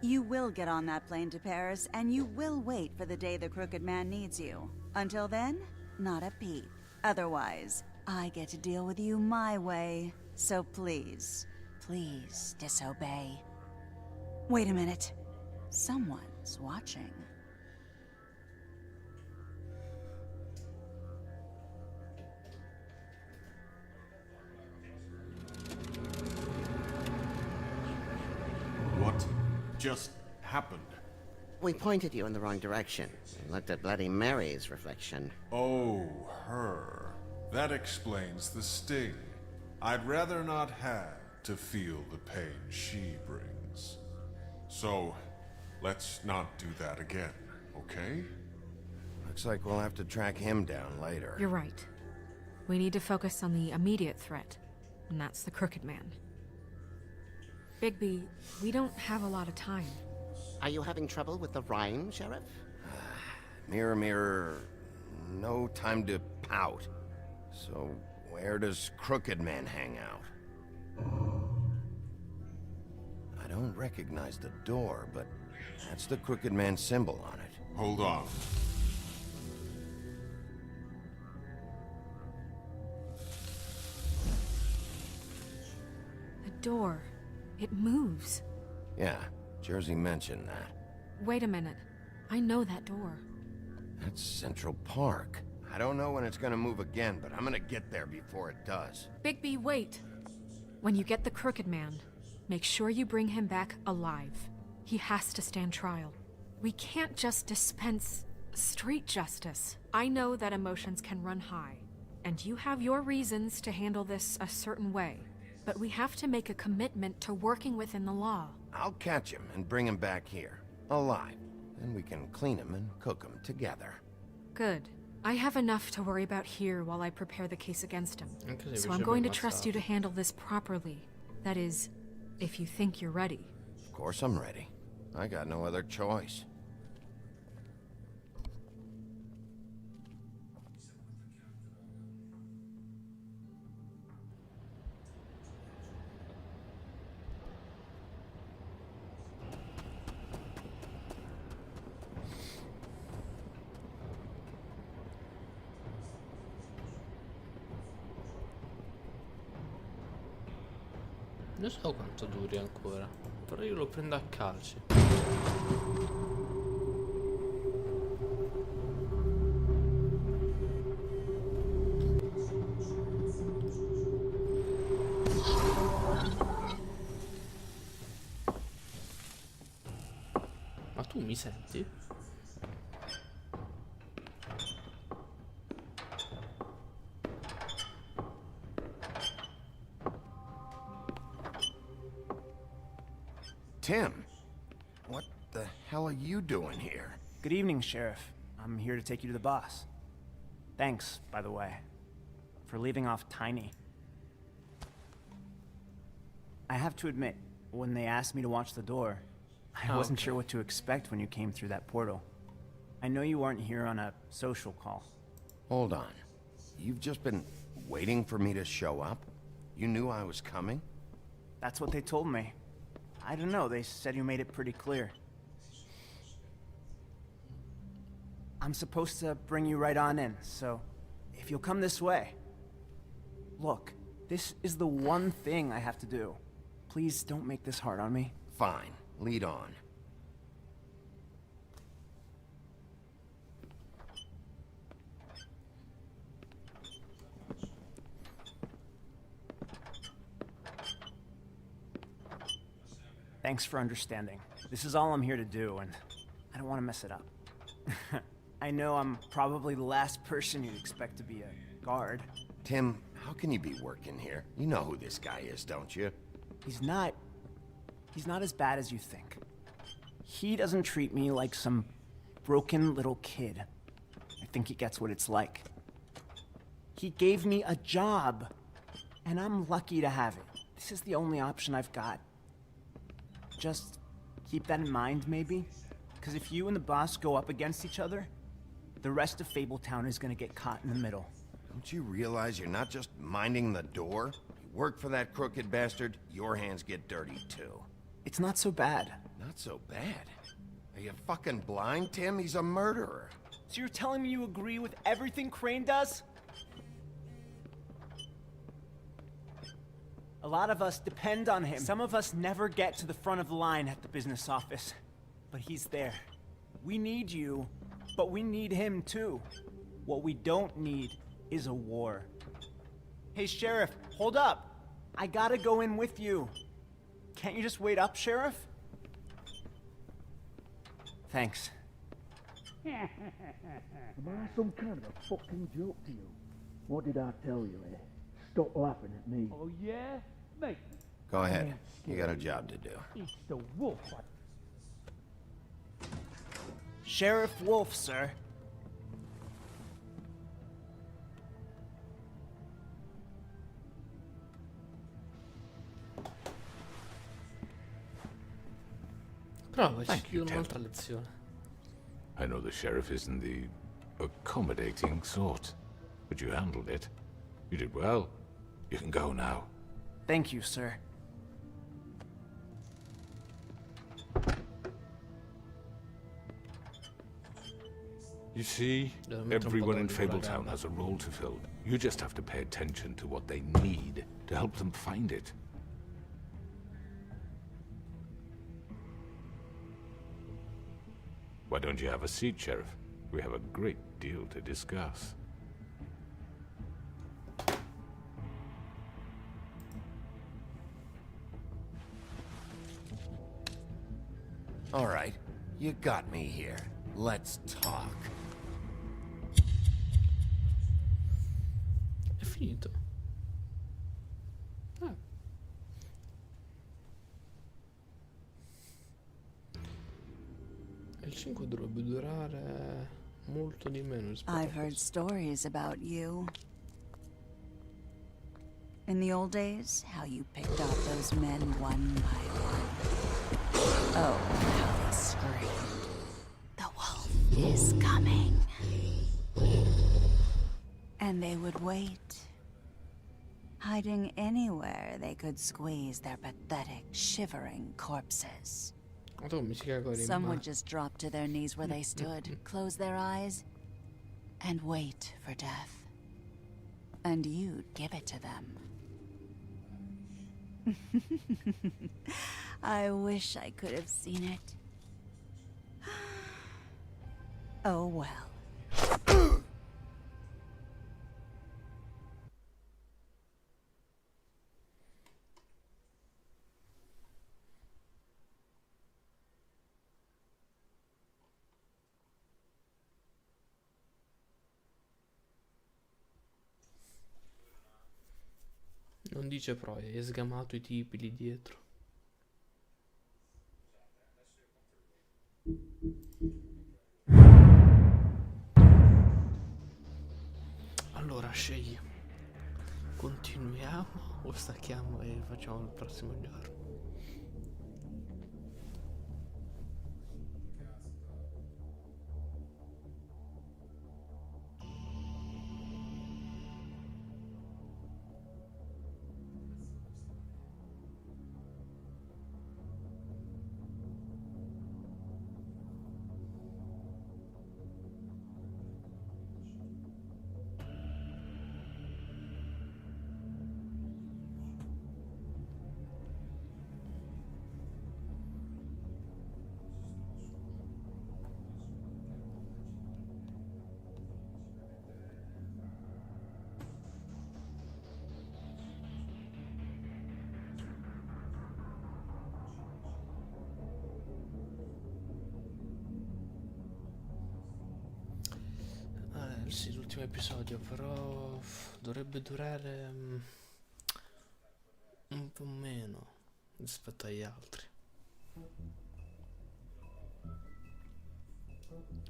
Speaker 8: You will get on that plane to Paris, and you will wait for the day the Crooked Man needs you. Until then, not a peep. Otherwise, I get to deal with you my way. So please, please disobey. Wait a minute. Someone's watching.
Speaker 15: What just happened?
Speaker 4: We pointed you in the wrong direction and looked at Bloody Mary's reflection.
Speaker 13: Oh, her. That explains the sting. I'd rather not have to feel the pain she brings. So, let's not do that again, okay?
Speaker 2: Looks like we'll have to track him down later.
Speaker 5: You're right. We need to focus on the immediate threat, and that's the Crooked Man. Bigby, we don't have a lot of time.
Speaker 4: Are you having trouble with the rhyme, Sheriff?
Speaker 2: Mirror, mirror, no time to pout. So, where does Crooked Man hang out? I don't recognize the door, but that's the Crooked Man symbol on it.
Speaker 13: Hold on.
Speaker 5: The door. It moves.
Speaker 2: Yeah, Jersey mentioned that.
Speaker 5: Wait a minute. I know that door.
Speaker 2: That's Central Park. I don't know when it's gonna move again, but I'm gonna get there before it does.
Speaker 5: Bigby, wait. When you get the Crooked Man, make sure you bring him back alive. He has to stand trial. We can't just dispense street justice. I know that emotions can run high, and you have your reasons to handle this a certain way. But we have to make a commitment to working within the law.
Speaker 2: I'll catch him and bring him back here, alive. Then we can clean him and cook him together.
Speaker 5: Good. I have enough to worry about here while I prepare the case against him.
Speaker 1: Okay,
Speaker 5: So
Speaker 1: we
Speaker 5: I'm
Speaker 1: should
Speaker 5: going
Speaker 1: be
Speaker 5: to trust you to handle this properly. That is, if you think you're ready.
Speaker 2: Of course I'm ready. I got no other choice.
Speaker 1: Non so quanto duri ancora, però io lo prendo a calci. Ma tu mi senti?
Speaker 2: Tim, what the hell are you doing here?
Speaker 16: Good evening, Sheriff. I'm here to take you to the boss. Thanks, by the way, for leaving off Tiny. I have to admit, when they asked me to watch the door, I wasn't sure what to expect when you came through that portal. I know you aren't here on a social call.
Speaker 2: Hold on. You've just been waiting for me to show up? You knew I was coming?
Speaker 16: That's what they told me. I don't know, they said you made it pretty clear. I'm supposed to bring you right on in, so if you'll come this way. Look, this is the one thing I have to do. Please don't make this hard on me.
Speaker 2: Fine, lead on.
Speaker 16: Thanks for understanding. This is all I'm here to do, and I don't want to mess it up. I know I'm probably the last person you'd expect to be a guard.
Speaker 2: Tim, how can you be working here? You know who this guy is, don't you?
Speaker 16: He's not as bad as you think. He doesn't treat me like some broken little kid. I think he gets what it's like. He gave me a job, and I'm lucky to have it. This is the only option I've got. Just keep that in mind, maybe? Because if you and the boss go up against each other, the rest of Fabletown is gonna get caught in the middle.
Speaker 2: Don't you realize you're not just minding the door? You work for that crooked bastard, your hands get dirty too.
Speaker 16: It's not so bad.
Speaker 2: Not so bad? Are you fucking blind, Tim? He's a murderer.
Speaker 16: So you're telling me you agree with everything Crane does? A lot of us depend on him. Some of us never get to the front of the line at the business office. But he's there. We need you, but we need him too. What we don't need is a war. Hey, Sheriff, hold up. I gotta go in with you. Can't you just wait up, Sheriff? Thanks.
Speaker 17: Am I some kind of a fucking joke to you? What did I tell you, eh? Stop laughing at me.
Speaker 7: Oh, yeah? Mate.
Speaker 2: Go ahead. You got a job to do.
Speaker 17: It's the wolf.
Speaker 16: Sheriff Wolf, sir.
Speaker 1: Bravo, ci
Speaker 18: Thank you,
Speaker 1: chiude
Speaker 18: Tim.
Speaker 1: un'altra lezione.
Speaker 18: I know the sheriff isn't the accommodating sort, but you handled it. You did well. You can go now.
Speaker 16: Thank you, sir.
Speaker 18: You see,
Speaker 1: Devo mettere un po'
Speaker 18: everyone in
Speaker 1: d'olio sulla
Speaker 18: Fabletown
Speaker 1: gamba.
Speaker 18: has a role to fill. You just have to pay attention to what they need to help them find it. Why don't you have a seat, Sheriff? We have a great deal to discuss.
Speaker 2: All right, you got me here. Let's talk.
Speaker 1: È finito. Ah. Il 5 dovrebbe durare molto di meno rispetto
Speaker 8: I've heard stories about you. In the old days, how you picked off those men one by one. Oh, how they screamed. The wolf is coming. And they would wait, hiding anywhere they could squeeze their pathetic, shivering corpses. Some would just drop to their knees where they stood, close their eyes, and wait for death. And you'd give it to them. I wish I could have seen it. Oh well.
Speaker 1: Non dice poi, hai sgamato i tipi lì dietro. chiudiamo o stacchiamo e facciamo il prossimo giorno? Sì, l'ultimo episodio, però dovrebbe durare un po' meno rispetto agli altri.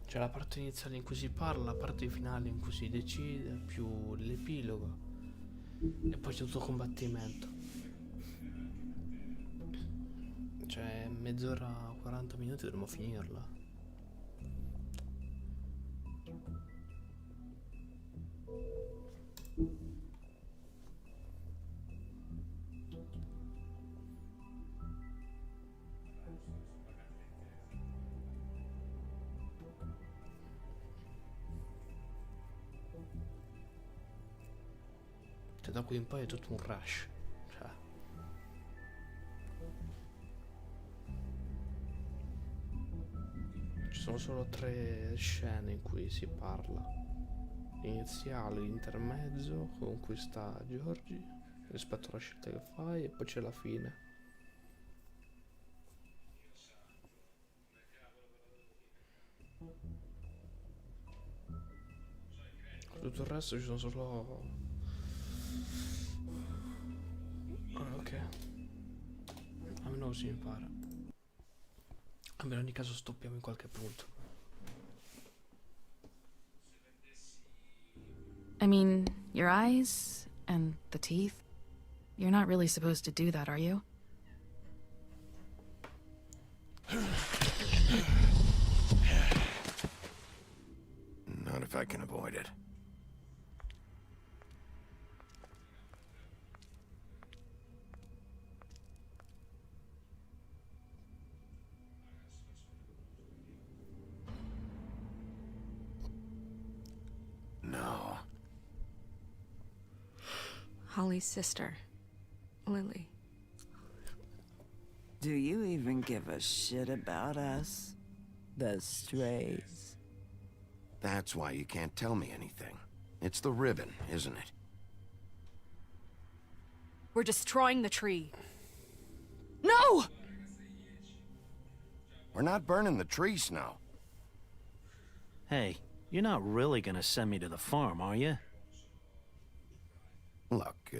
Speaker 1: C'è la parte iniziale in cui si parla, la parte finale in cui si decide, più l'epilogo e poi c'è tutto combattimento. Cioè mezz'ora, 40 minuti dovremmo finirla. Cioè da qui in poi è tutto un rush. Cioè. Ci sono solo 3 scene in cui si parla. L'iniziale, l'intermezzo con cui sta Giorgi rispetto alla scelta che fai, e poi c'è la fine. Tutto il resto ci sono solo... ok. Almeno così impara. Almeno in ogni caso stoppiamo in qualche punto.
Speaker 19: I mean, your eyes and the teeth. You're not really supposed to do that, are you?
Speaker 2: Not if I can avoid it. No.
Speaker 19: Holly's sister, Lily.
Speaker 20: Do you even give a shit about us? The strays.
Speaker 2: That's why you can't tell me anything. It's the ribbon, isn't it?
Speaker 5: We're destroying the tree.
Speaker 20: No!
Speaker 2: We're not burning the tree, Snow.
Speaker 10: Hey, you're not really gonna send me to the farm, are you?
Speaker 2: Look,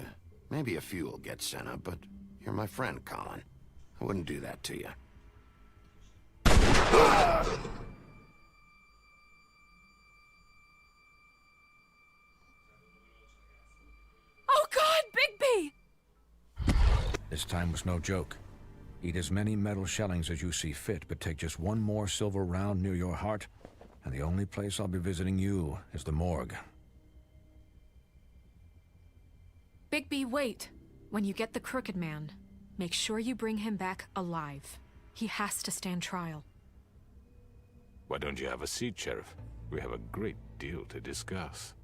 Speaker 2: maybe a few will get sent up, but you're my friend, Colin. I wouldn't do that to you.
Speaker 5: Oh God, Bigby!
Speaker 9: This time was no joke. Eat as many metal shellings as you see fit, but take just one more silver round near your heart, and the only place I'll be visiting you is the morgue.
Speaker 5: Bigby, wait. When you get the Crooked Man, make sure you bring him back alive. He has to stand trial.
Speaker 18: Why don't you have a seat, Sheriff? We have a great deal to discuss.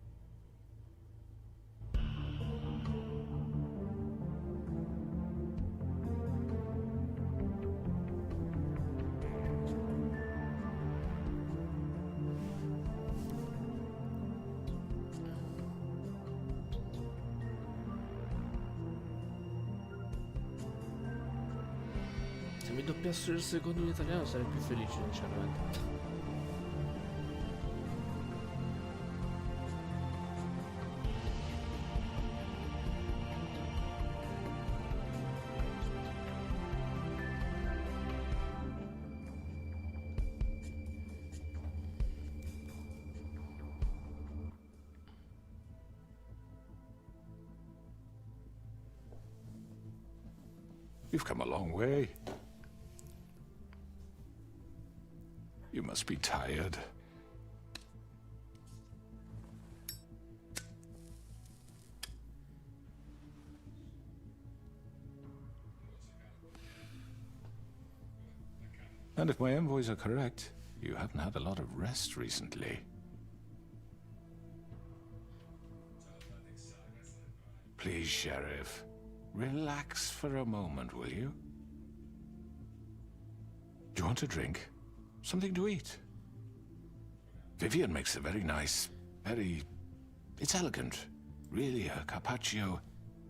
Speaker 1: Se mi doppiassero il secondo in italiano sarei più felice, sinceramente.
Speaker 18: You've come a long way. You must be tired. And if my envoys are correct, you haven't had a lot of rest recently. Please, Sheriff, relax for a moment, will you? Do you want a drink? Something to eat? Vivian makes a very nice, it's elegant. Really, a carpaccio.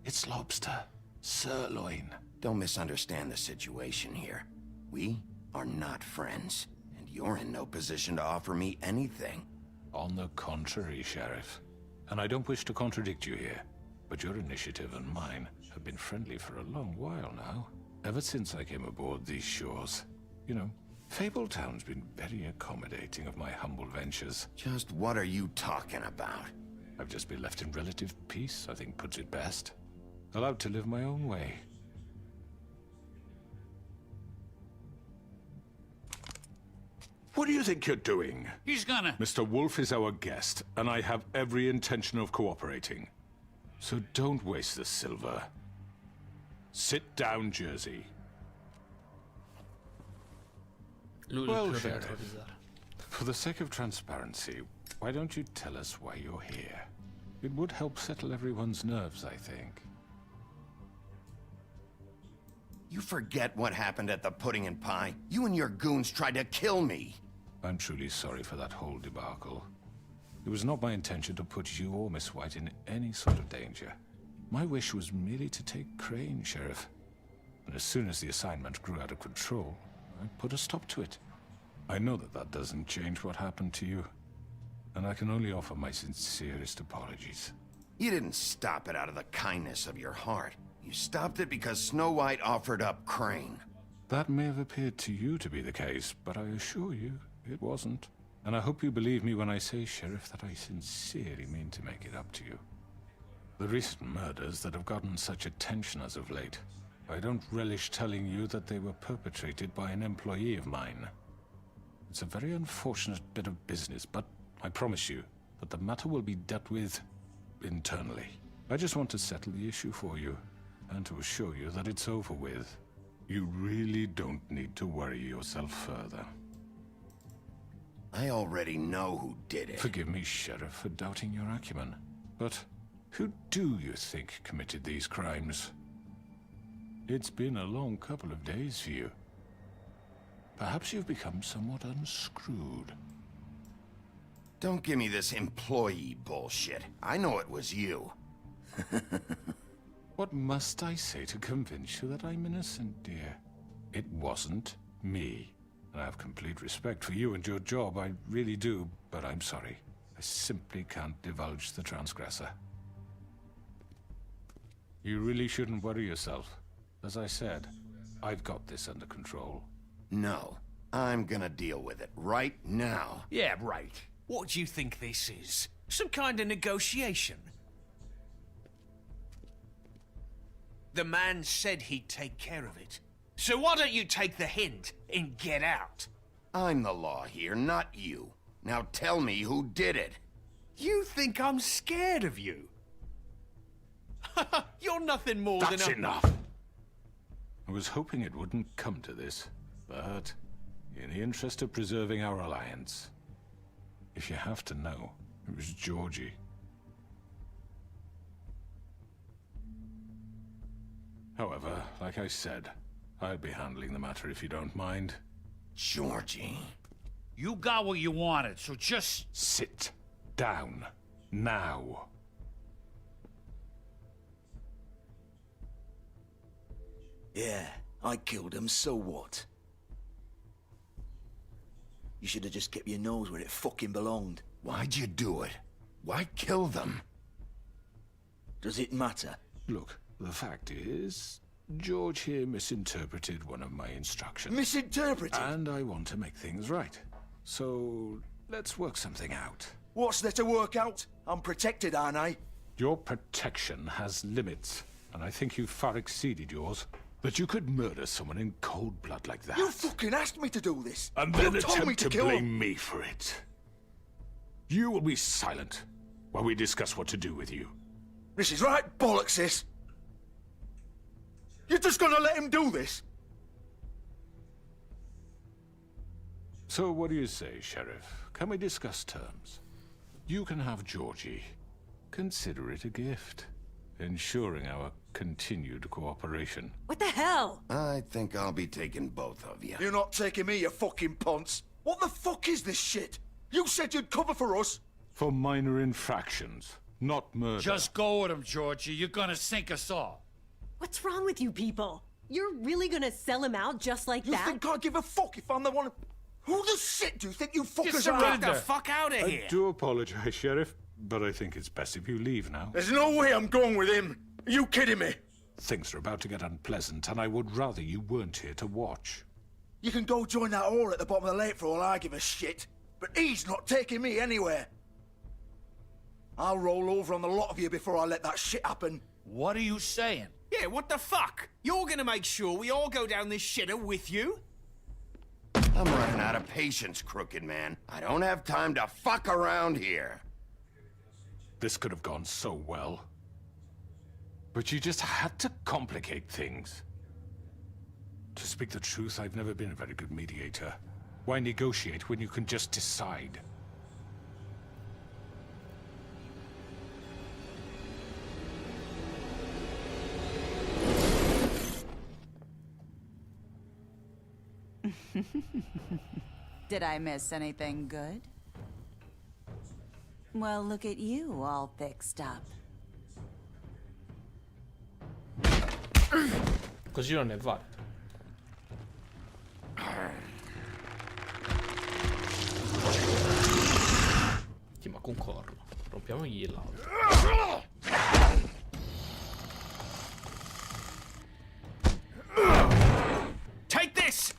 Speaker 18: It's lobster, sirloin.
Speaker 2: Don't misunderstand the situation here. We are not friends, and you're in no position to offer me anything.
Speaker 18: On the contrary, Sheriff. And I don't wish to contradict you here, but your initiative and mine have been friendly for a long while now. Ever since I came aboard these shores. You know, Fabletown's been very accommodating of my humble ventures.
Speaker 2: Just what are you talking about?
Speaker 18: I've just been left in relative peace, I think puts it best. Allowed to live my own way. What do you think you're doing?
Speaker 7: He's gonna...
Speaker 18: Mr. Wolf is our guest, and I have every intention of cooperating. So don't waste the silver. Sit down, Jersey. Well, Sheriff, for the sake of transparency, why don't you tell us why you're here? It would help settle everyone's nerves, I think.
Speaker 2: You forget what happened at the Pudding and Pie? You and your goons tried to kill me!
Speaker 18: I'm truly sorry for that whole debacle. It was not my intention to put you or Miss White in any sort of danger. My wish was merely to take Crane, Sheriff. And as soon as the assignment grew out of control, I put a stop to it. I know that that doesn't change what happened to you, and I can only offer my sincerest apologies.
Speaker 2: You didn't stop it out of the kindness of your heart. You stopped it because Snow White offered up Crane.
Speaker 18: That may have appeared to you to be the case, but I assure you, it wasn't. And I hope you believe me when I say, Sheriff, that I sincerely mean to make it up to you. The recent murders that have gotten such attention as of late, I don't relish telling you that they were perpetrated by an employee of mine. It's a very unfortunate bit of business, but I promise you that the matter will be dealt with internally. I just want to settle the issue for you, and to assure you that it's over with. You really don't need to worry yourself further.
Speaker 2: I already know who did it.
Speaker 18: Forgive me, Sheriff, for doubting your acumen, but who do you think committed these crimes? It's been a long couple of days for you. Perhaps you've become somewhat unscrewed.
Speaker 2: Don't give me this employee bullshit. I know it was you.
Speaker 18: What must I say to convince you that I'm innocent, dear? It wasn't me. And I have complete respect for you and your job, I really do, but I'm sorry. I simply can't divulge the transgressor. You really shouldn't worry yourself. As I said, I've got this under control.
Speaker 2: No, I'm gonna deal with it right now.
Speaker 12: Yeah, right. What do you think this is? Some kind of negotiation? The man said he'd take care of it. So why don't you take the hint and get out?
Speaker 2: I'm the law here, not you. Now tell me who did it.
Speaker 12: You think I'm scared of you? You're nothing more than a...
Speaker 18: That's enough! I was hoping it wouldn't come to this, but in the interest of preserving our alliance, if you have to know, it was Georgie. However, like I said, I'll be handling the matter if you don't mind.
Speaker 2: Georgie.
Speaker 7: You got what you wanted, so just...
Speaker 18: Sit down. Now.
Speaker 21: Yeah, I killed him, so what? You should have just kept your nose where it fucking belonged.
Speaker 2: Why'd you do it? Why kill them?
Speaker 21: Does it matter?
Speaker 18: Look, the fact is, George here misinterpreted one of my instructions.
Speaker 21: Misinterpreted?
Speaker 18: And I want to make things right. So, let's work something out.
Speaker 21: What's there to work out? I'm protected, aren't I?
Speaker 18: Your protection has limits, and I think you've far exceeded yours. That you could murder someone in cold blood like that.
Speaker 21: You fucking asked me to do this.
Speaker 18: And
Speaker 21: You
Speaker 18: then
Speaker 21: told me
Speaker 18: attempt to
Speaker 21: kill
Speaker 18: blame
Speaker 21: him.
Speaker 18: me for it. You will be silent while we discuss what to do with you.
Speaker 21: This is right bollocks, this. You're just gonna let him do this?
Speaker 18: So what do you say, Sheriff? Can we discuss terms? You can have Georgie. Consider it a gift, ensuring our continued cooperation.
Speaker 21: What the hell? I think I'll be taking both of you. You're not taking me, you fucking ponce. What the fuck is this shit? You said you'd cover for us.
Speaker 18: For minor infractions, not murder.
Speaker 7: Just go with him, Georgie. You're gonna sink us all.
Speaker 11: What's wrong with you people? You're really gonna sell him out just like
Speaker 21: You
Speaker 11: that?
Speaker 21: think I give a fuck if I'm the one? Who the shit do you think you fuckers are?
Speaker 7: surrender.
Speaker 21: Get the fuck out of
Speaker 18: I do apologize, Sheriff, but I think it's best if you leave now.
Speaker 21: There's no way I'm going with him. Are you kidding me?
Speaker 18: Things are about to get unpleasant, and I would rather you weren't here to watch.
Speaker 21: You can go join that whore at the bottom of the lake for all I give a shit. But he's not taking me anywhere. I'll roll over on the lot of you before I let that shit happen.
Speaker 7: What are you saying?
Speaker 12: Yeah, what the fuck? You're gonna make sure we all go down this shitter with you?
Speaker 2: I'm running out of patience, crooked man. I don't have time to fuck around here.
Speaker 18: This could have gone so well. But you just had to complicate things. To speak the truth, I've never been a very good mediator. Why negotiate when you can just decide?
Speaker 8: Did I miss anything good? Well, look at you, all fixed up.
Speaker 1: Così non ne vale. Sì, ma concordo. Rompiamogli l'auto.
Speaker 12: Take this!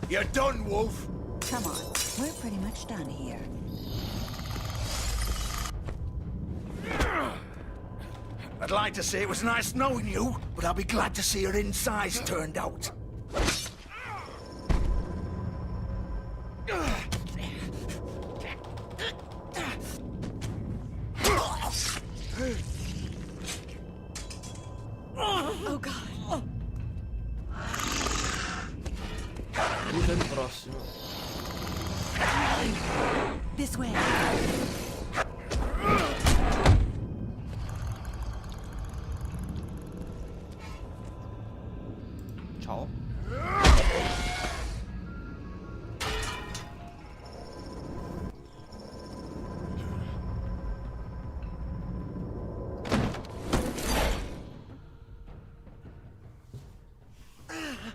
Speaker 21: You're done, Wolf.
Speaker 8: Come on, we're pretty much done here.
Speaker 21: I'd like to say it was nice knowing you, but I'll be glad to see your insides turned out.
Speaker 11: Oh god.
Speaker 1: Usa il prossimo.
Speaker 11: This way.
Speaker 1: Ciao.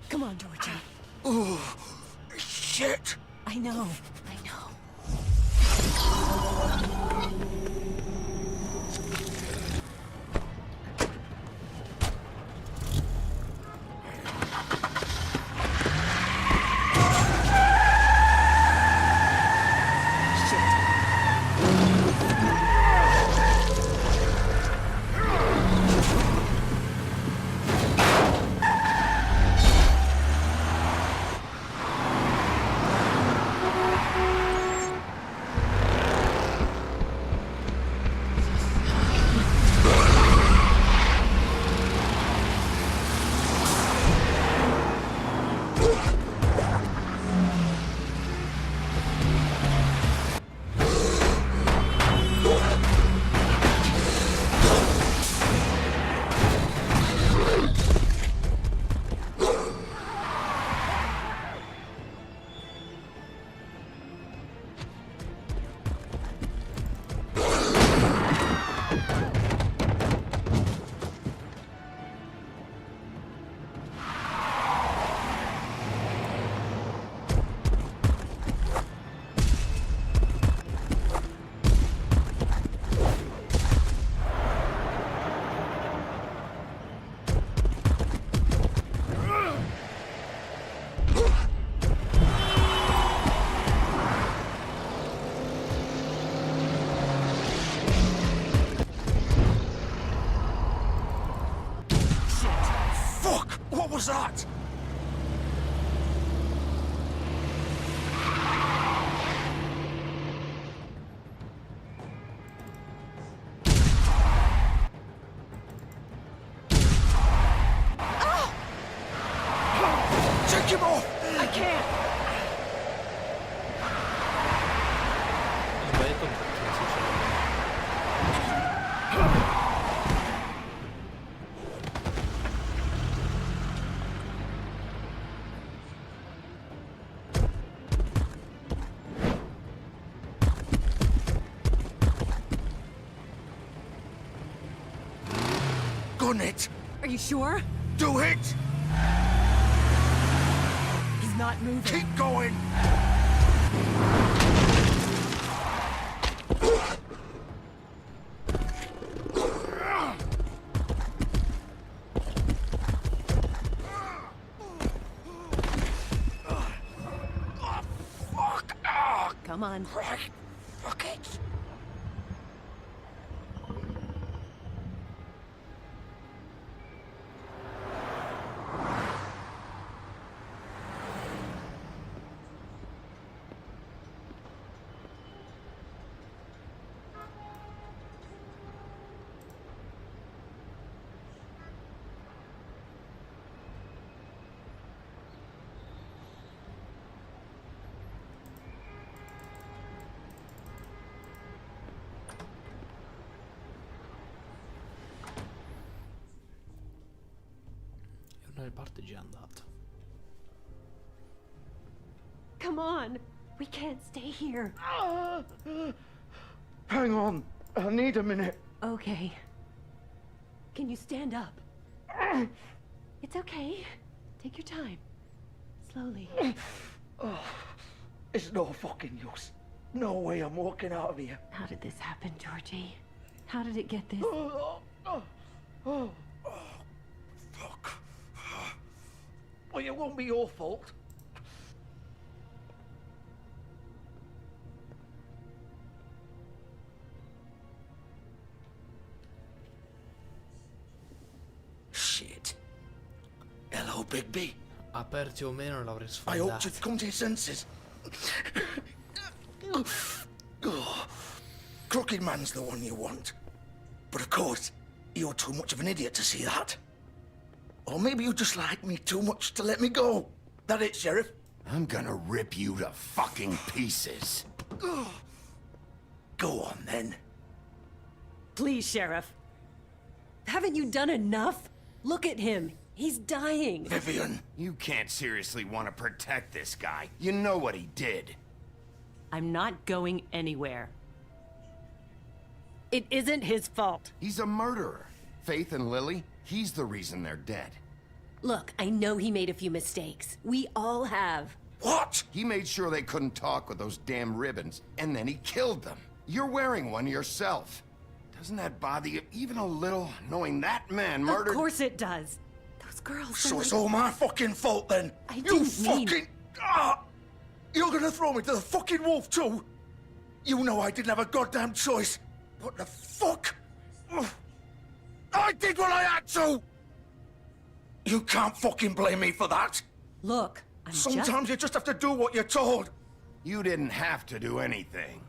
Speaker 11: Come on, Georgie.
Speaker 21: Oh, shit.
Speaker 11: I know.
Speaker 21: Fuck! What was that? Take him off!
Speaker 11: I can't!
Speaker 21: Gun it!
Speaker 11: Are you sure?
Speaker 21: Do it!
Speaker 11: He's not moving.
Speaker 21: Keep going!
Speaker 11: Come on.
Speaker 21: Fuck it!
Speaker 1: Una parte già andata.
Speaker 11: Come on. We can't stay here.
Speaker 21: Hang on. I need a minute.
Speaker 11: Okay. Can you stand up? It's okay. Take your time. Slowly.
Speaker 21: It's no fucking use. No way I'm walking out of here.
Speaker 11: How did this happen, Georgie? How did it get this?
Speaker 21: Fuck. Well, it won't be your fault. Shit. Hello, Bigby.
Speaker 1: Aperti o meno l'avrei
Speaker 21: I hope
Speaker 1: sfondato.
Speaker 21: you've come to your senses. Crooked Man's the one you want. But of course, you're too much of an idiot to see that. Or maybe you just like me too much to let me go. That it, Sheriff?
Speaker 2: I'm gonna rip you to fucking pieces.
Speaker 21: Go on, then.
Speaker 11: Please, Sheriff. Haven't you done enough? Look at him. He's dying.
Speaker 21: Vivian.
Speaker 2: You can't seriously want to protect this guy. You know what he did.
Speaker 11: I'm not going anywhere. It isn't his fault.
Speaker 2: He's a murderer. Faith and Lily, he's the reason they're dead.
Speaker 11: Look, I know he made a few mistakes. We all have.
Speaker 2: What? He made sure they couldn't talk with those damn ribbons, and then he killed them. You're wearing one yourself. Doesn't that bother you even a little, knowing that man murdered...
Speaker 11: Of course it does. Those girls...
Speaker 21: So it's all my fucking fault, then?
Speaker 11: I
Speaker 21: You
Speaker 11: didn't mean...
Speaker 21: fucking... You're gonna throw me to the fucking wolf, too? You know I didn't have a goddamn choice. What the fuck? I did what I had to! You can't fucking blame me for that.
Speaker 11: Look,
Speaker 21: Sometimes you just have to do what you're told.
Speaker 2: You didn't have to do anything.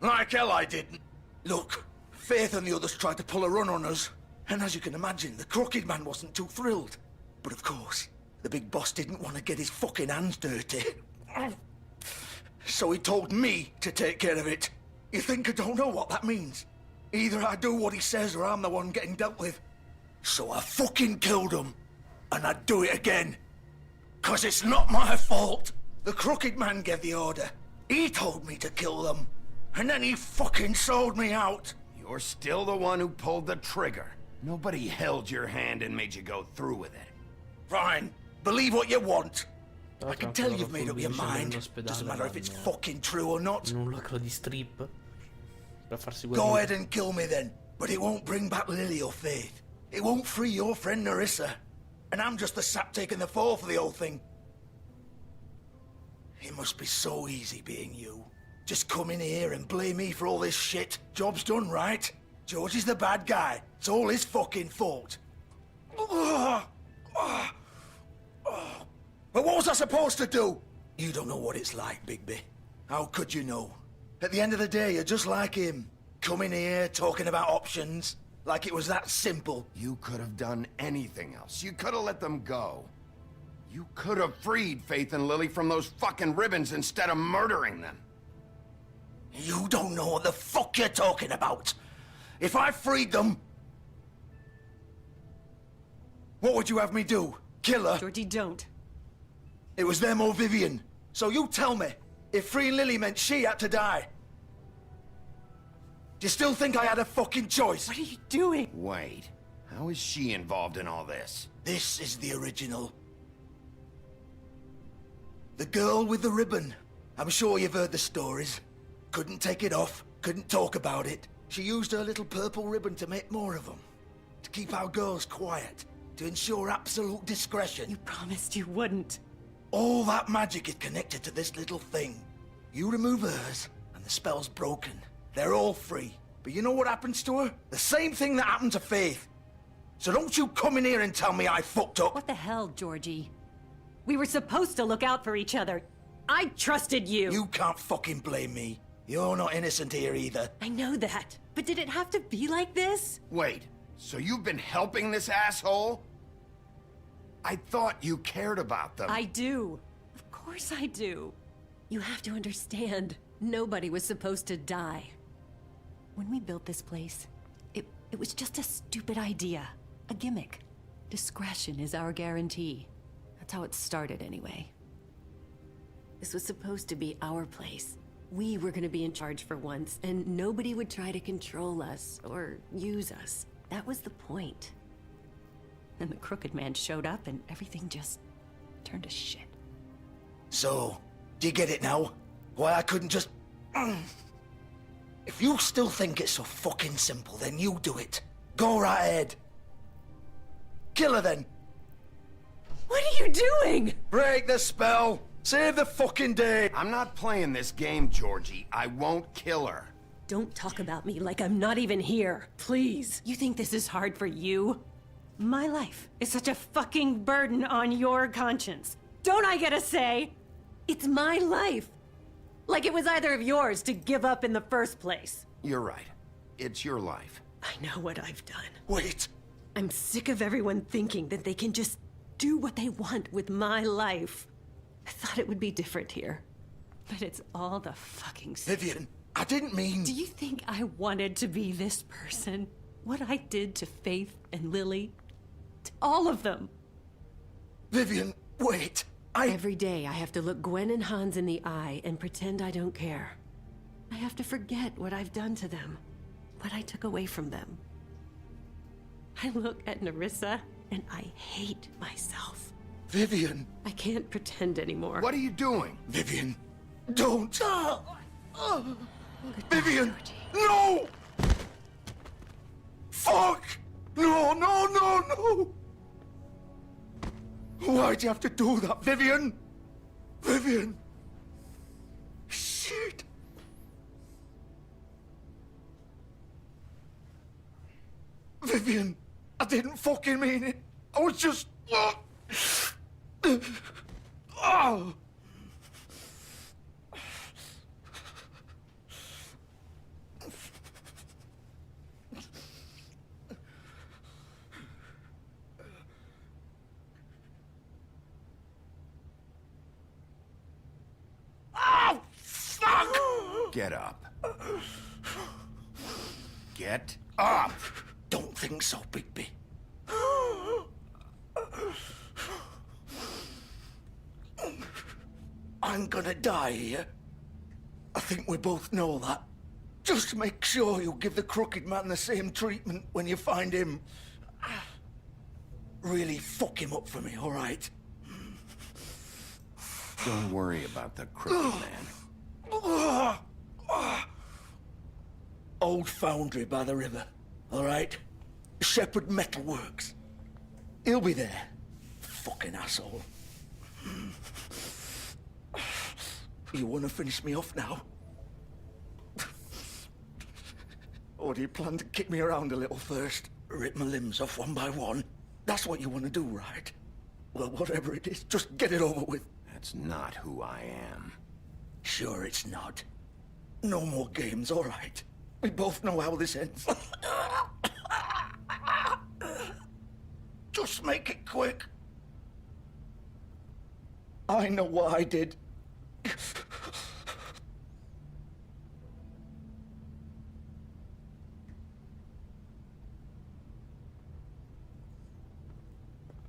Speaker 21: Like hell I didn't. Look, Faith and the others tried to pull a run on us. And as you can imagine, the Crooked Man wasn't too thrilled. But of course, the big boss didn't want to get his fucking hands dirty. So he told me to take care of it. You think I don't know what that means? Either I do what he says or I'm the one getting dealt with. So I fucking killed him. And I'd do it again. 'Cause it's not my fault. The Crooked Man gave the order. He told me to kill them. And then he fucking sold me out.
Speaker 2: You're still the one who pulled the trigger. Nobody held your hand and made you go through with it.
Speaker 21: Fine. Believe what you want. I can tell
Speaker 1: Tra
Speaker 21: you've made up your mind. Doesn't matter if it's fucking true or not.
Speaker 1: In un locale di strip per farsi
Speaker 21: Go
Speaker 1: guardare.
Speaker 21: ahead and kill me then. But it won't bring back Lily or Faith. It won't free your friend Narissa. And I'm just the sap taking the fall for the whole thing. It must be so easy being you. Just come in here and blame me for all this shit. Job's done, right? George is the bad guy. It's all his fucking fault. Ugh. Ugh. was I supposed to do? You don't know what it's like, Bigby. How could you know? At the end of the day, you're just like him. Coming here, talking about options, like it was that simple.
Speaker 2: You could have done anything else. You could have let them go. You could have freed Faith and Lily from those fucking ribbons instead of murdering them.
Speaker 21: You don't know what the fuck you're talking about. If I freed them... What would you have me do? Kill her?
Speaker 11: Georgie, don't.
Speaker 21: It was them or Vivian. So you tell me, if freeing Lily meant she had to die, do you still think I had a fucking choice?
Speaker 11: What are you doing?
Speaker 2: Wait, how is she involved in all this?
Speaker 21: This is the original. The girl with the ribbon. I'm sure you've heard the stories. Couldn't take it off, couldn't talk about it. She used her little purple ribbon to make more of them. To keep our girls quiet. To ensure absolute discretion.
Speaker 11: You promised you wouldn't.
Speaker 21: All that magic is connected to this little thing. You remove hers, and the spell's broken. They're all free. But you know what happens to her? The same thing that happened to Faith. So don't you come in here and tell me I fucked up.
Speaker 11: What the hell, Georgie? We were supposed to look out for each other. I trusted you.
Speaker 21: You can't fucking blame me. You're not innocent here either.
Speaker 11: I know that. But did it have to be like this?
Speaker 2: Wait, so you've been helping this asshole? I thought you cared about them.
Speaker 11: I do. Of course I do. You have to understand. Nobody was supposed to die. When we built this place, it was just a stupid idea. A gimmick. Discretion is our guarantee. That's how it started anyway. This was supposed to be our place. We were gonna be in charge for once, and nobody would try to control us or use us. That was the point. Then the Crooked Man showed up and everything just turned to shit.
Speaker 21: So, do you get it now? Why I couldn't just... If you still think it's so fucking simple, then you do it. Go right ahead. Kill her then.
Speaker 11: What are you doing?
Speaker 21: Break the spell. Save the fucking day.
Speaker 2: I'm not playing this game, Georgie. I won't kill her.
Speaker 11: Don't talk about me like I'm not even here. Please. You think this is hard for you? My life is such a fucking burden on your conscience. Don't I get a say? It's my life. Like it was either of yours to give up in the first place.
Speaker 2: You're right. It's your life.
Speaker 11: I know what I've done.
Speaker 21: Wait.
Speaker 11: I'm sick of everyone thinking that they can just do what they want with my life. I thought it would be different here. But it's all the fucking stuff.
Speaker 21: Vivian, I didn't mean...
Speaker 11: Do you think I wanted to be this person? What I did to Faith and Lily? To all of them.
Speaker 21: Vivian, wait.
Speaker 11: Every day I have to look Gwen and Hans in the eye and pretend I don't care. I have to forget what I've done to them. What I took away from them. I look at Nerissa and I hate myself.
Speaker 21: Vivian.
Speaker 11: I can't pretend anymore.
Speaker 2: What are you doing?
Speaker 21: Vivian, don't. Vivian, no! Fuck! No, no, no, no! Why'd you have to do that, Vivian? Vivian! Shit! Vivian, I didn't fucking mean it. I was just... Oh! Oh, fuck!
Speaker 2: Get up. Get up!
Speaker 21: Don't think so, Bigby. I'm gonna die here. I think we both know that. Just make sure you give the Crooked Man the same treatment when you find him. Really fuck him up for me, all right?
Speaker 2: Don't worry about the Crooked Man.
Speaker 21: Old foundry by the river, all right? Shepherd Metalworks. He'll be there. Fucking asshole. You want to finish me off now? Or do you plan to kick me around a little first? Rip my limbs off one by one? That's what you want to do, right? Well, whatever it is, just get it over with.
Speaker 2: That's not who I am.
Speaker 21: Sure it's not. No more games, all right. We both know how this ends. Just make it quick. I know what I did.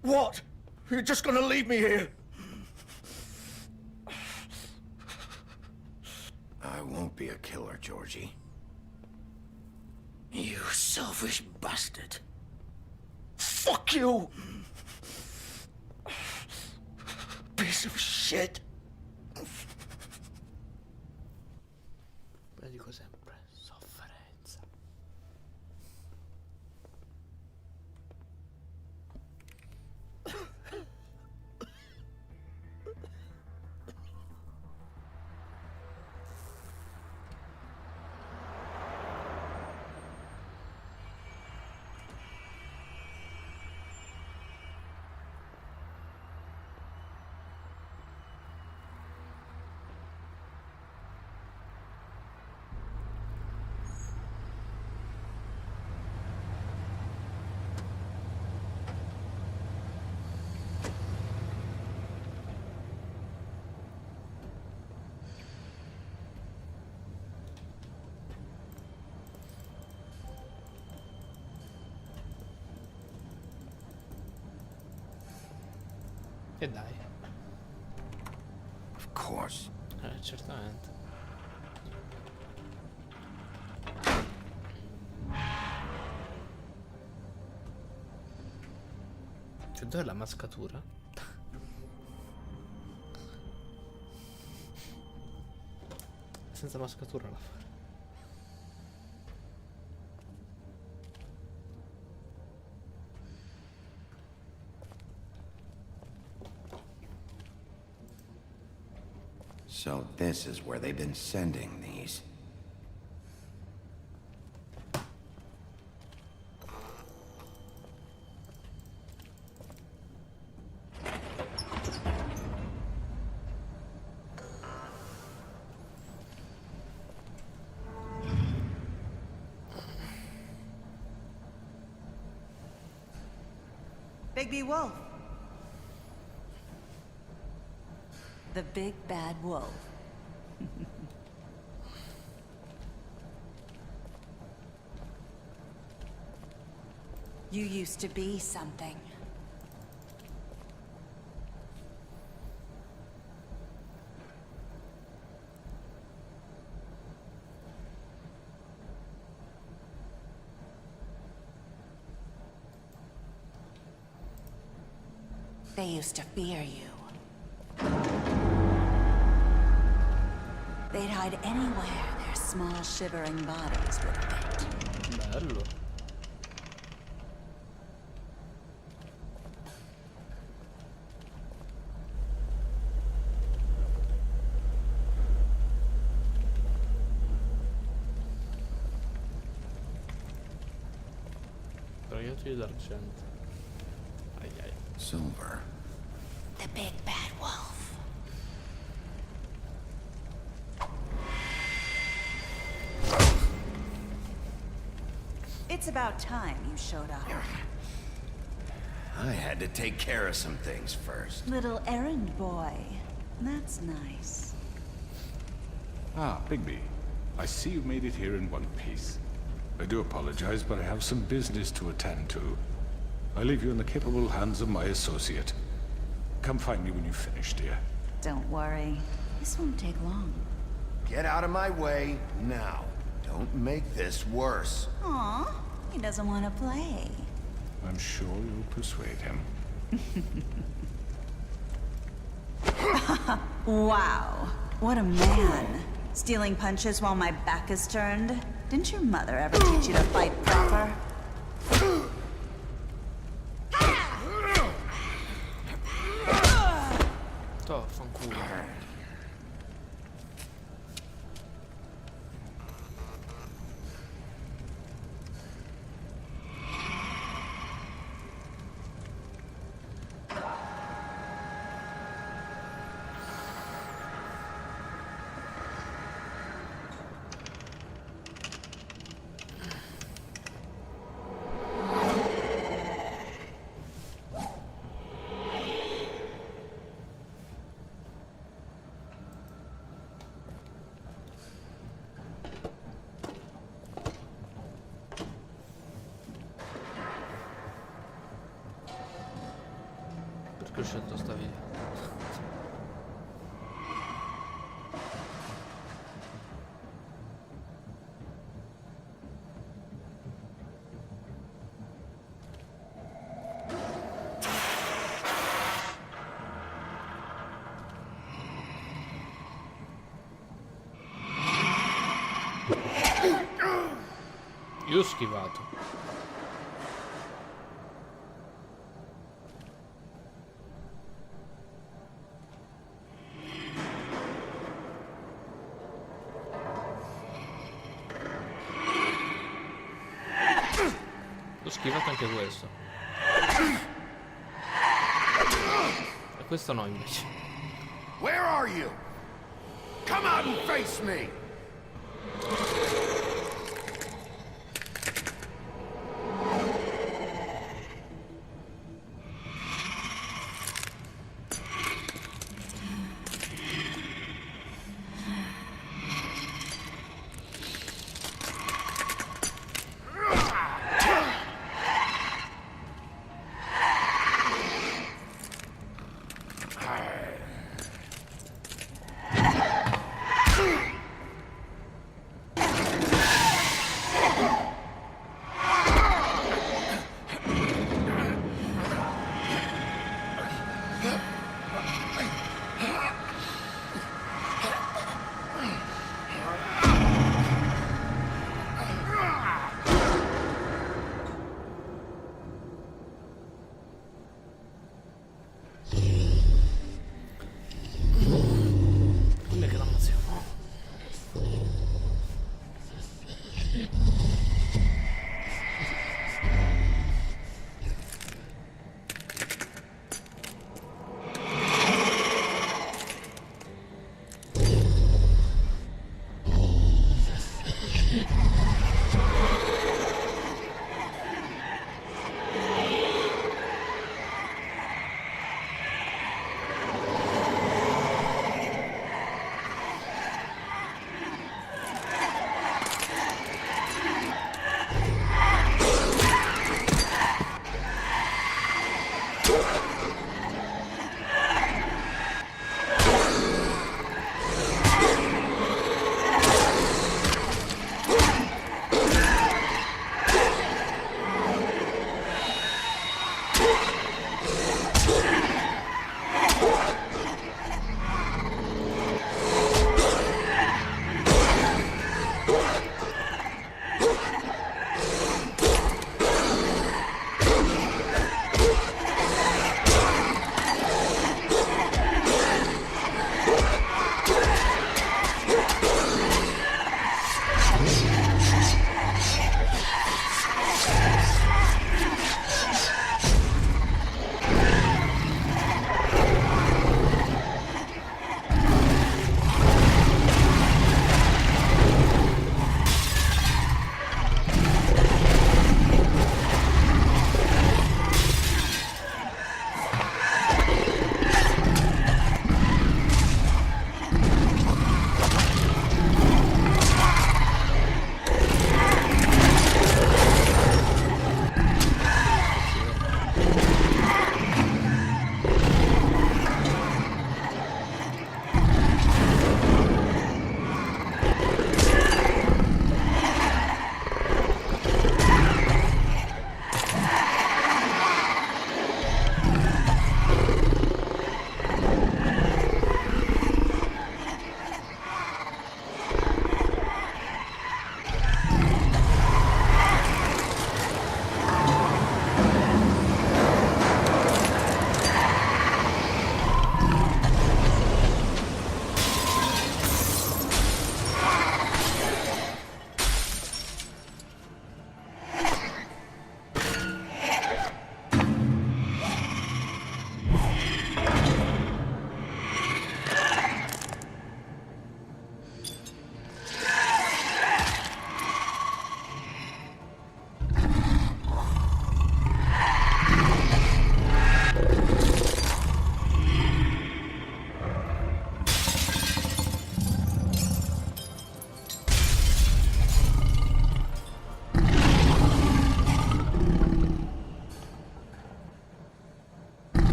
Speaker 21: What? You're just gonna leave me here?
Speaker 2: I won't be a killer, Georgie.
Speaker 21: You selfish bastard. Fuck you! Piece of shit.
Speaker 1: Beh, dico sempre, sofferenza. E dai.
Speaker 2: Of course.
Speaker 1: Certamente. Cioè, dov'è la mascatura? Senza mascatura la fare.
Speaker 2: So this is where they've been sending these.
Speaker 8: Bigby Wolf. The big bad wolf. You used to be something. They used to fear you. They'd hide anywhere their small shivering bodies would fit.
Speaker 1: Bello. Proiettili d'argento. Ai ai.
Speaker 2: Silver.
Speaker 8: The big bad wolf. It's about time you showed up.
Speaker 2: I had to take care of some things first.
Speaker 8: Little errand boy. That's nice.
Speaker 18: Ah, Bigby. I see you made it here in one piece. I do apologize, but I have some business to attend to. I leave you in the capable hands of my associate. Come find me when you've finished, dear.
Speaker 8: Don't worry. This won't take long.
Speaker 2: Get out of my way now. Don't make this worse.
Speaker 8: Aw, he doesn't want to play.
Speaker 18: I'm sure you'll persuade him.
Speaker 8: Wow, what a man. Stealing punches while my back is turned? Didn't your mother ever teach you to fight proper?
Speaker 1: Toh, fanculo. perché ho scelto sta via. Io ho schivato. Ho schivato anche questo. E questo no invece.
Speaker 2: Where are you? Come out and face me!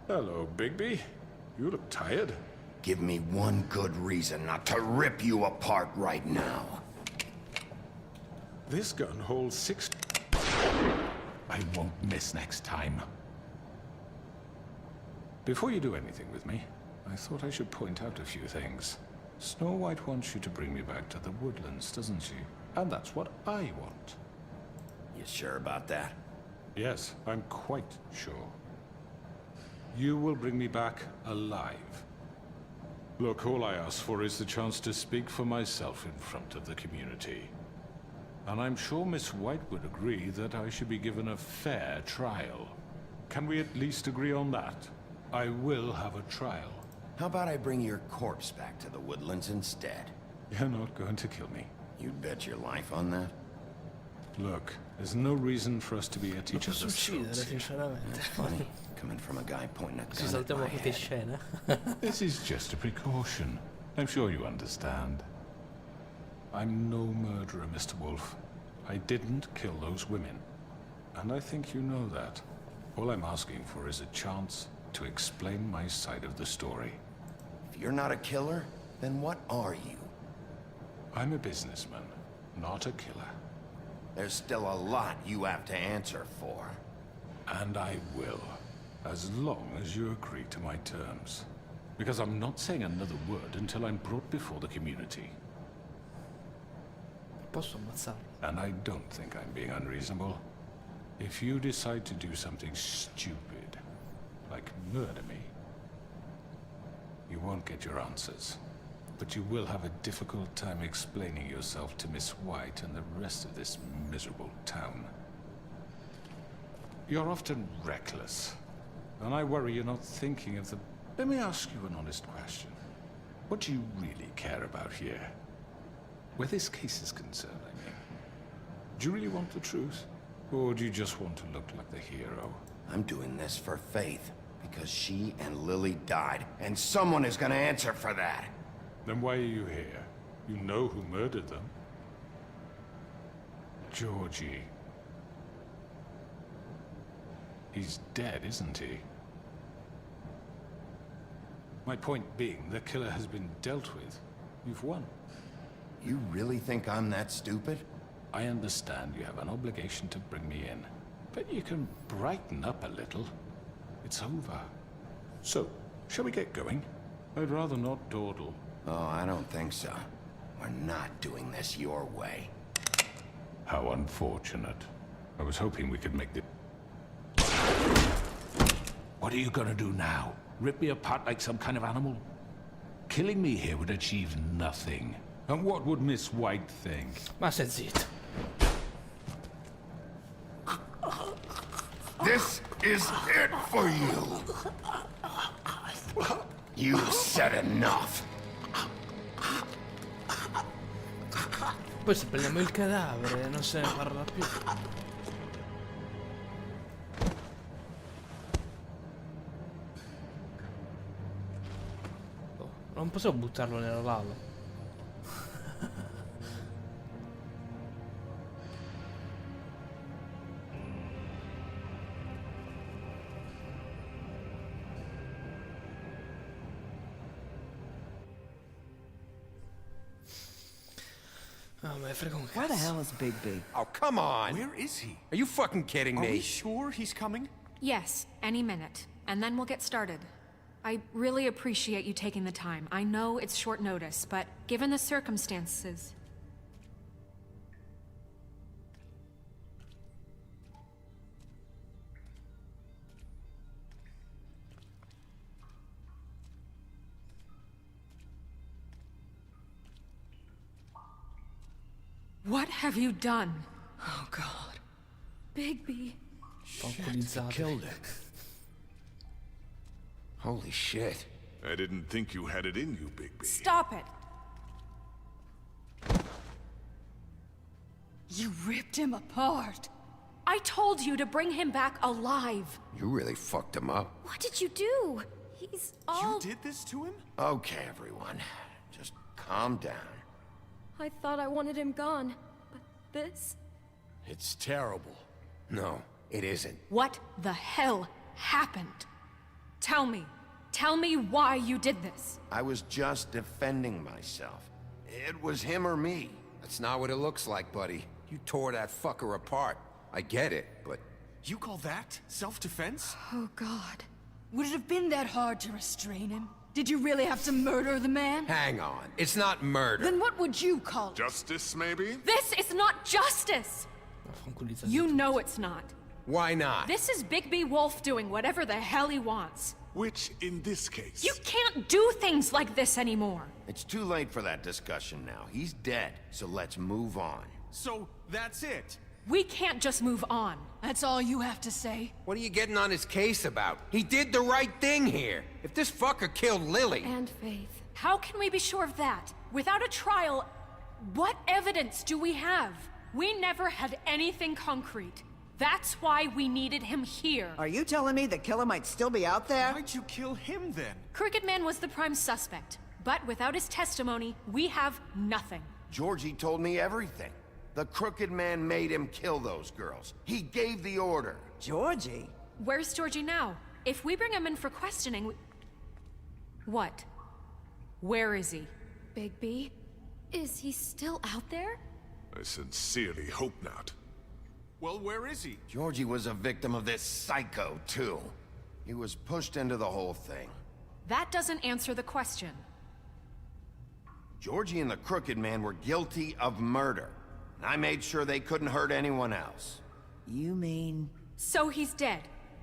Speaker 18: Hello, Bigby. You look tired.
Speaker 2: Give me one good reason not to rip you apart right now.
Speaker 18: This gun holds 6... I won't miss next time. Before you do anything with me, I thought I should point out a few things. Snow White wants you to bring me back to the woodlands, doesn't she? And that's what I want.
Speaker 2: You sure about that?
Speaker 18: Yes, I'm quite sure. You will bring me back alive. Look, all I ask for is the chance to speak for myself in front of the community. And I'm sure Miss White would agree that I should be given a fair trial. Can we at least agree on that? I will have a trial.
Speaker 2: How about I bring your corpse back to the woodlands instead?
Speaker 18: You're not going to kill me.
Speaker 2: You'd bet your life on that?
Speaker 18: Look, there's no reason for us to be at each other's throats.
Speaker 2: That's funny, coming from a guy pointing a gun
Speaker 1: Ci
Speaker 2: at
Speaker 1: saltiamo
Speaker 2: my
Speaker 1: qualche
Speaker 2: head.
Speaker 1: scena.
Speaker 18: This is just a precaution. I'm sure you understand. I'm no murderer, Mr. Wolf. I didn't kill those women. And I think you know that. All I'm asking for is a chance to explain my side of the story.
Speaker 2: If you're not a killer, then what are you?
Speaker 18: I'm a businessman, not a killer.
Speaker 2: There's still a lot you have to answer for.
Speaker 18: And I will, as long as you agree to my terms. Because I'm not saying another word until I'm brought before the community.
Speaker 1: Posso ammazzarlo?
Speaker 18: And I don't think I'm being unreasonable. If you decide to do something stupid, like murder me, you won't get your answers. But you will have a difficult time explaining yourself to Miss White and the rest of this miserable town. You're often reckless, and I worry you're not thinking of the... Let me ask you an honest question. What do you really care about here? Where this case is concerned, I mean. Do you really want the truth? Or do you just want to look like the hero?
Speaker 2: I'm doing this for Faith, because she and Lily died, and someone is gonna answer for that.
Speaker 18: Then why are you here? You know who murdered them. Georgie. He's dead, isn't he? My point being, the killer has been dealt with. You've won.
Speaker 2: You really think I'm that stupid?
Speaker 18: I understand you have an obligation to bring me in, but you can brighten up a little. It's over. So, shall we get going? I'd rather not dawdle.
Speaker 2: Oh, I don't think so. We're not doing this your way.
Speaker 18: How unfortunate. I was hoping we could make the... What are you gonna do now? Rip me apart like some kind of animal? Killing me here would achieve nothing. And what would Miss White think?
Speaker 1: Ma stai zitto.
Speaker 2: This is it for you. You've said enough.
Speaker 1: Poi se prendiamo il cadavere non se ne parla più. Oh, non possiamo buttarlo nella lava. Oh, me frega un
Speaker 20: Where the
Speaker 1: cazzo.
Speaker 20: hell is Bigby?
Speaker 6: Oh, come on!
Speaker 12: Where is he?
Speaker 6: Are you fucking kidding
Speaker 12: Are
Speaker 6: me?
Speaker 12: we sure he's coming?
Speaker 5: Yes, any minute. And then we'll get started. I really appreciate you taking the time. I know it's short notice, but given the circumstances... What have you done?
Speaker 20: Oh, God.
Speaker 5: Bigby.
Speaker 1: Tranquillizzato.
Speaker 15: Killed it.
Speaker 2: Holy shit.
Speaker 13: I didn't think you had it in you, Bigby.
Speaker 5: Stop it! You ripped him apart. I told you to bring him back alive.
Speaker 2: You really fucked him up.
Speaker 5: What did you do? He's all...
Speaker 12: You did this to him?
Speaker 2: Okay, everyone. Just calm down.
Speaker 6: I thought I wanted him gone, but this?
Speaker 15: It's terrible.
Speaker 2: No, it isn't.
Speaker 5: What the hell happened? Tell me. Tell me why you did this.
Speaker 2: I was just defending myself. It was him or me.
Speaker 22: That's not what it looks like, buddy. You tore that fucker apart. I get it, but...
Speaker 12: You call that self-defense?
Speaker 6: Oh, God. Would it have been that hard to restrain him? Did you really have to murder the man?
Speaker 22: Hang on. It's not murder.
Speaker 6: Then what would you call it?
Speaker 13: Justice, maybe?
Speaker 5: This is not justice! You know it's not.
Speaker 22: Why not?
Speaker 5: This is Bigby Wolf doing whatever the hell he wants.
Speaker 13: Which, in this case...
Speaker 5: You can't do things like this anymore.
Speaker 2: It's too late for that discussion now. He's dead, so let's move on.
Speaker 12: So, that's it?
Speaker 5: We can't just move on.
Speaker 6: That's all you have to say?
Speaker 22: What are you getting on his case about? He did the right thing here. If this fucker killed Lily...
Speaker 6: And Faith.
Speaker 5: How can we be sure of that? Without a trial, what evidence do we have? We never had anything concrete. That's why we needed him here.
Speaker 23: Are you telling me the killer might still be out there?
Speaker 12: Why'd you kill him then?
Speaker 5: Crooked Man was the prime suspect, but without his testimony, we have nothing.
Speaker 2: Georgie told me everything. The Crooked Man made him kill those girls. He gave the order.
Speaker 23: Georgie?
Speaker 5: Where's Georgie now? If we bring him in for questioning, What? Where is he?
Speaker 6: Bigby? Is he still out there?
Speaker 13: I sincerely hope not.
Speaker 12: Well, where is he?
Speaker 2: Georgie was a victim of this psycho, too. He was pushed into the whole thing.
Speaker 5: That doesn't answer the question.
Speaker 2: Georgie and the Crooked Man were guilty of murder. And I made sure they couldn't hurt anyone else.
Speaker 23: You mean...
Speaker 5: So he's dead.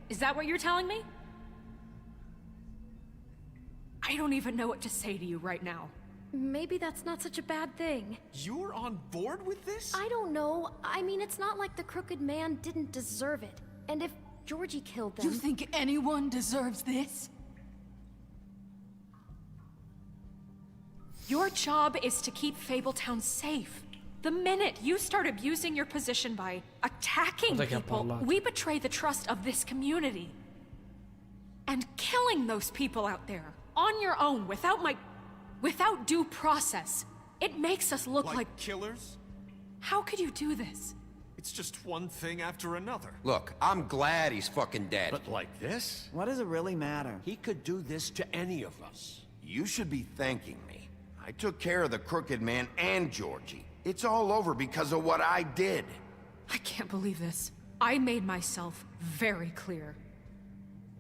Speaker 5: Is that what you're telling me? I don't even know what to say to you right now.
Speaker 6: Maybe that's not such a bad thing.
Speaker 12: You're on board with this?
Speaker 6: I don't know. I mean, it's not like the Crooked Man didn't deserve it. And if Georgie killed them...
Speaker 24: You think anyone deserves this?
Speaker 5: Your job is to keep Fabletown safe. The minute you start abusing your position by attacking people, we betray the trust of this community. And killing those people out there, on your own, without due process, it makes us look like
Speaker 12: killers?
Speaker 5: How could you do this?
Speaker 12: It's just one thing after another.
Speaker 22: Look, I'm glad he's fucking dead.
Speaker 15: But like this?
Speaker 23: What does it really matter?
Speaker 15: He could do this to any of us.
Speaker 2: You should be thanking me. I took care of the Crooked Man and Georgie. It's all over because of what I did.
Speaker 5: I can't believe this. I made myself very clear.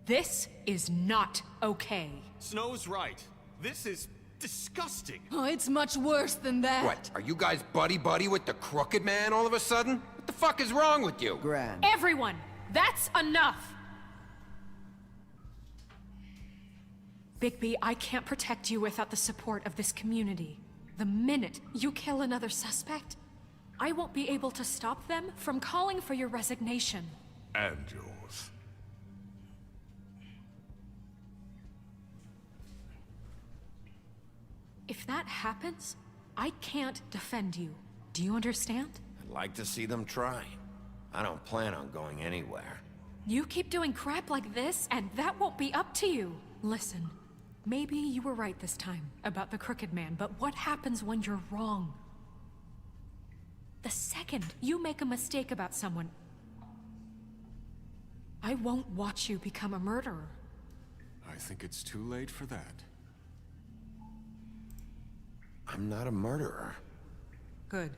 Speaker 5: This is not okay.
Speaker 12: Snow's right. This is disgusting.
Speaker 24: Oh, it's much worse than that.
Speaker 22: What, are you guys buddy-buddy with the Crooked Man all of a sudden? What the fuck is wrong with you?
Speaker 23: Gran.
Speaker 5: Everyone, that's enough! Bigby, I can't protect you without the support of this community. The minute you kill another suspect, I won't be able to stop them from calling for your resignation.
Speaker 13: And yours.
Speaker 5: If that happens, I can't defend you. Do you understand?
Speaker 2: I'd like to see them try. I don't plan on going anywhere.
Speaker 5: You keep doing crap like this, and that won't be up to you. Listen, maybe you were right this time about the Crooked Man, but what happens when you're wrong? The second you make a mistake about someone, I won't watch you become a murderer.
Speaker 12: I think it's too late for that.
Speaker 2: I'm not a murderer.
Speaker 24: Good.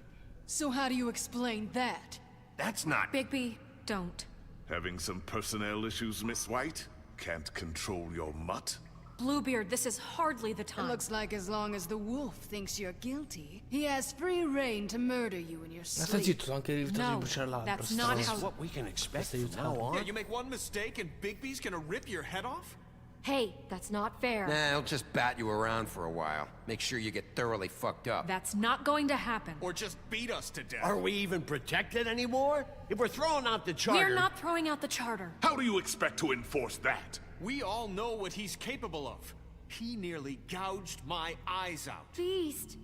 Speaker 24: So how do you explain that?
Speaker 2: That's not...
Speaker 5: Bigby, don't.
Speaker 13: Having some personnel issues, Miss White? Can't control your mutt?
Speaker 5: Bluebeard, this is hardly the time.
Speaker 24: It looks like as long as the wolf thinks you're guilty, he has free reign to murder you in your
Speaker 1: Sta
Speaker 24: sleep.
Speaker 1: zitto, anche evitato di bruciare l'albero.
Speaker 5: That's not how...
Speaker 15: What we can expect from now on.
Speaker 12: Yeah, you make one mistake and Bigby's gonna rip your head off?
Speaker 6: Hey, that's not fair.
Speaker 22: Nah, he'll just bat you around for a while. Make sure you get thoroughly fucked up.
Speaker 5: That's not going to happen.
Speaker 12: Or just beat us to death.
Speaker 15: Are we even protected anymore? If we're throwing out the charter...
Speaker 5: We're not throwing out the charter.
Speaker 13: How do you expect to enforce that?
Speaker 12: We all know what he's capable of. He nearly gouged my eyes out.
Speaker 6: Beast.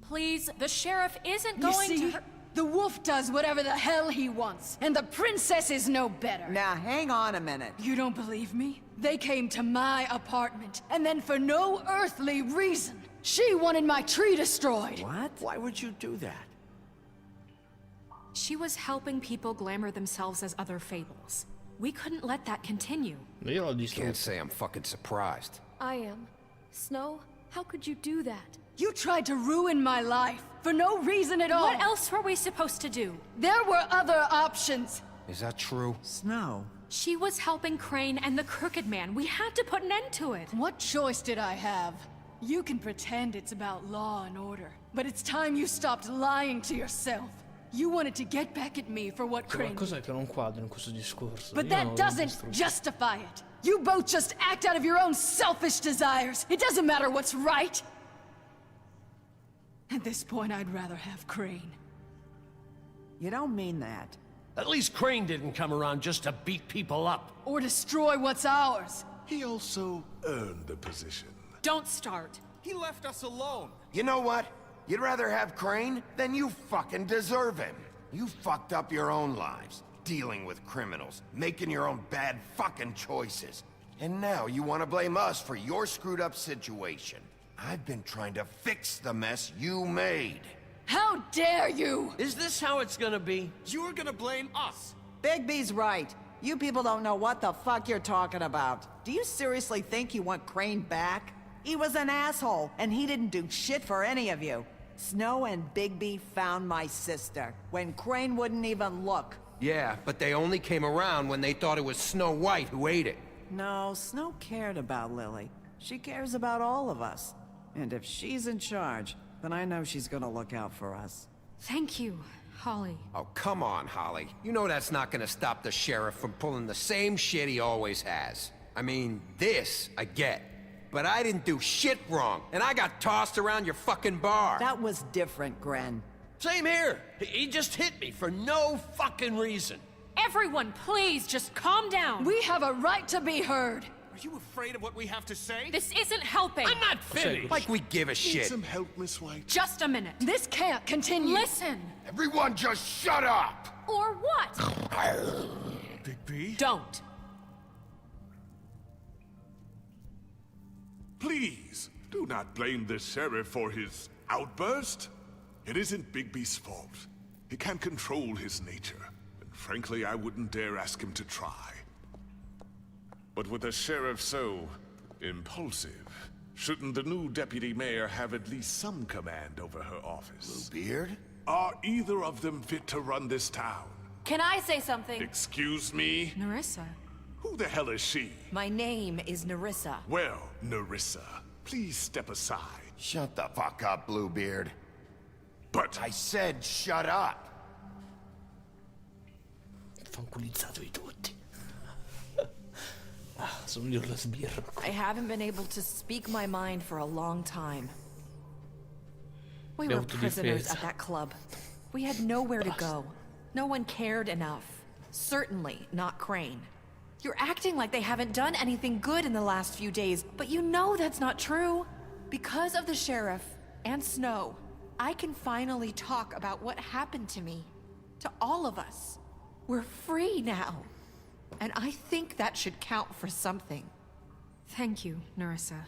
Speaker 5: Please, the sheriff isn't
Speaker 24: You
Speaker 5: going
Speaker 24: see?
Speaker 5: to...
Speaker 24: The wolf does whatever the hell he wants, and the princess is no better.
Speaker 23: Now, hang on a minute.
Speaker 24: You don't believe me? They came to my apartment, and then for no earthly reason, she wanted my tree destroyed.
Speaker 15: What? Why would you do that?
Speaker 5: She was helping people glamour themselves as other fables. We couldn't let that continue.
Speaker 22: Can't say I'm fucking surprised.
Speaker 6: I am. Snow, how could you do that?
Speaker 24: You tried to ruin my life, for no reason at all.
Speaker 5: What else were we supposed to do?
Speaker 24: There were other options.
Speaker 22: Is that true?
Speaker 23: Snow.
Speaker 5: She was helping Crane and the Crooked Man. We had to put an end to it.
Speaker 24: What choice did I have? You can pretend it's about law and order, but it's time you stopped lying to yourself. You wanted to get back at me for what Crane did.
Speaker 1: Cos'è che non quadra in questo discorso?
Speaker 24: But that doesn't justify it. You both just act out of your own selfish desires. It doesn't matter what's right. At this point, I'd rather have Crane.
Speaker 23: You don't mean that.
Speaker 15: At least Crane didn't come around just to beat people up.
Speaker 24: Or destroy what's ours.
Speaker 13: He also earned the position.
Speaker 5: Don't start.
Speaker 12: He left us alone.
Speaker 2: You know what? You'd rather have Crane? Then you fucking deserve him. You fucked up your own lives, dealing with criminals, making your own bad fucking choices. And now you want to blame us for your screwed up situation. I've been trying to fix the mess you made.
Speaker 24: How dare you!
Speaker 15: Is this how it's gonna be?
Speaker 12: You're gonna blame us.
Speaker 23: Bigby's right. You people don't know what the fuck you're talking about. Do you seriously think you want Crane back? He was an asshole, and he didn't do shit for any of you. Snow and Bigby found my sister, when Crane wouldn't even look.
Speaker 22: Yeah, but they only came around when they thought it was Snow White who ate it.
Speaker 23: No, Snow cared about Lily. She cares about all of us. And if she's in charge, then I know she's gonna look out for us.
Speaker 5: Thank you, Holly.
Speaker 22: Oh, come on, Holly. You know that's not gonna stop the sheriff from pulling the same shit he always has. I mean, this I get. But I didn't do shit wrong, and I got tossed around your fucking bar.
Speaker 23: That was different, Gren.
Speaker 15: Same here. He just hit me for no fucking reason.
Speaker 5: Everyone, please, just calm down.
Speaker 24: We have a right to be heard.
Speaker 12: Are you afraid of what we have to say?
Speaker 5: This isn't helping.
Speaker 15: I'm not finished.
Speaker 22: Like we give a
Speaker 13: Need
Speaker 22: shit.
Speaker 13: some help, Miss White?
Speaker 5: Just a minute.
Speaker 24: This can't continue.
Speaker 5: Listen.
Speaker 2: Everyone just shut up!
Speaker 6: Or what?
Speaker 13: Big B?
Speaker 5: Don't.
Speaker 13: Please, do not blame the sheriff for his outburst. It isn't Bigby's fault. He can't control his nature, and frankly, I wouldn't dare ask him to try. But with a sheriff so impulsive, shouldn't the new deputy mayor have at least some command over her office?
Speaker 2: Bluebeard?
Speaker 13: Are either of them fit to run this town?
Speaker 3: Can I say something?
Speaker 13: Excuse me?
Speaker 5: Nerissa.
Speaker 13: Who the hell is she?
Speaker 3: My name is Nerissa.
Speaker 13: Well, Nerissa, please step aside.
Speaker 2: Shut the fuck up, Bluebeard.
Speaker 13: But
Speaker 2: I said shut up.
Speaker 1: Fanculizzato tutti. Sono io la sbirro.
Speaker 3: I haven't been able to speak my mind for a long time. We
Speaker 1: Le
Speaker 3: were prisoners at that club. We had nowhere to go. No one cared enough. Certainly not Crane. You're acting like they haven't done anything good in the last few days, but you know that's not true. Because of the sheriff and Snow, I can finally talk about what happened to me. To all of us. We're free now. And I think that should count for something.
Speaker 5: Thank you, Nerissa.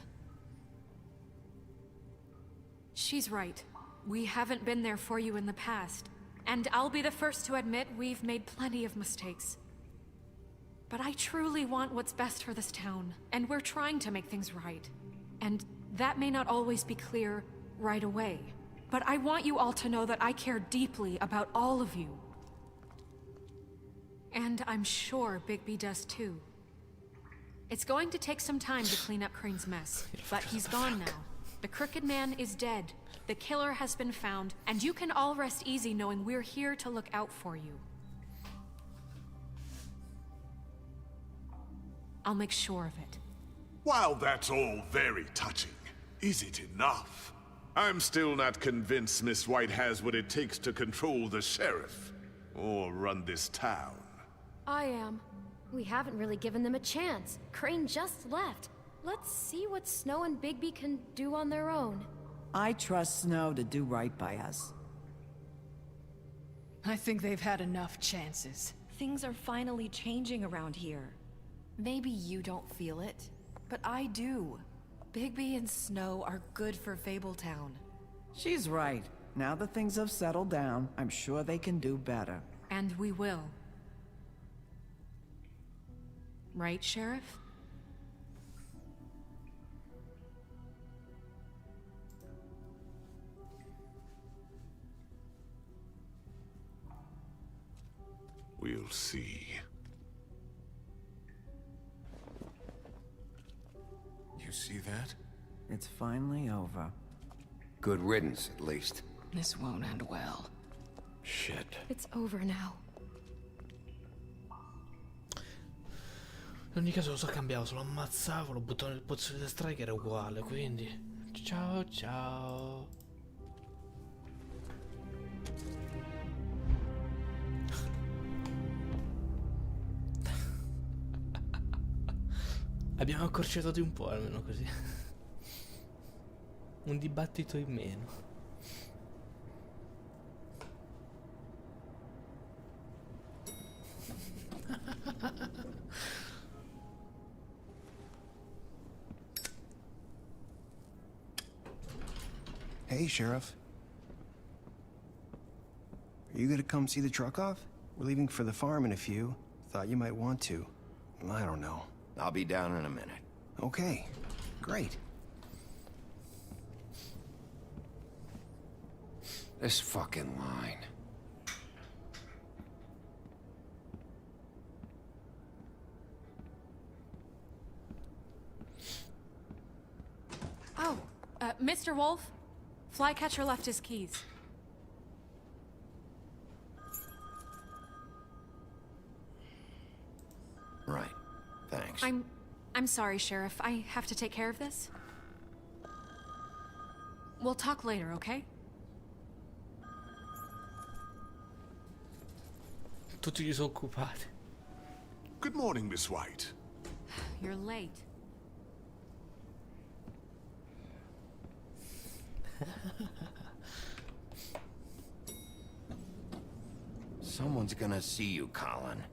Speaker 5: She's right. We haven't been there for you in the past. And I'll be the first to admit we've made plenty of mistakes. But I truly want what's best for this town, and we're trying to make things right. And that may not always be clear right away. But I want you all to know that I care deeply about all of you. And I'm sure Bigby does too. It's going to take some time to clean up Crane's mess, but he's gone now. The Crooked Man is dead, the killer has been found, and you can all rest easy knowing we're here to look out for you. I'll make sure of it.
Speaker 13: while that's all very touching, is it enough? I'm still not convinced Miss White has what it takes to control the sheriff, or run this town.
Speaker 6: I am. We haven't really given them a chance. Crane just left. Let's see what Snow and Bigby can do on their own.
Speaker 23: I trust Snow to do right by us.
Speaker 24: I think they've had enough chances.
Speaker 3: Things are finally changing around here. Maybe you don't feel it, but I do. Bigby and Snow are good for Fabletown.
Speaker 20: She's right. Now that things have settled down, I'm sure they can do better.
Speaker 5: And we will. Right, Sheriff?
Speaker 18: We'll see.
Speaker 12: You see that?
Speaker 20: It's finally over.
Speaker 22: Good riddance, at least.
Speaker 19: This won't end well.
Speaker 18: Shit.
Speaker 6: It's over now.
Speaker 1: In ogni caso cosa cambiavo? Se lo ammazzavo, lo buttavo nel pozzo di destra che era uguale, quindi... Ciao ciao. Abbiamo accorciato un po', almeno così. Un dibattito in meno.
Speaker 4: Hey, Sheriff. Are you gonna come see the truck off? We're leaving for the farm in a few. Thought you might want to. I don't know.
Speaker 2: I'll be down in a minute.
Speaker 4: Okay, great.
Speaker 22: This fucking line.
Speaker 5: Oh, Mr. Wolf? Flycatcher left his keys.
Speaker 2: Right. Thanks.
Speaker 5: I'm sorry, Sheriff. I have to take care of this. We'll talk later, okay?
Speaker 1: Tutti disoccupati.
Speaker 13: Good morning, Miss White.
Speaker 5: You're late.
Speaker 2: Someone's gonna see you, Colin.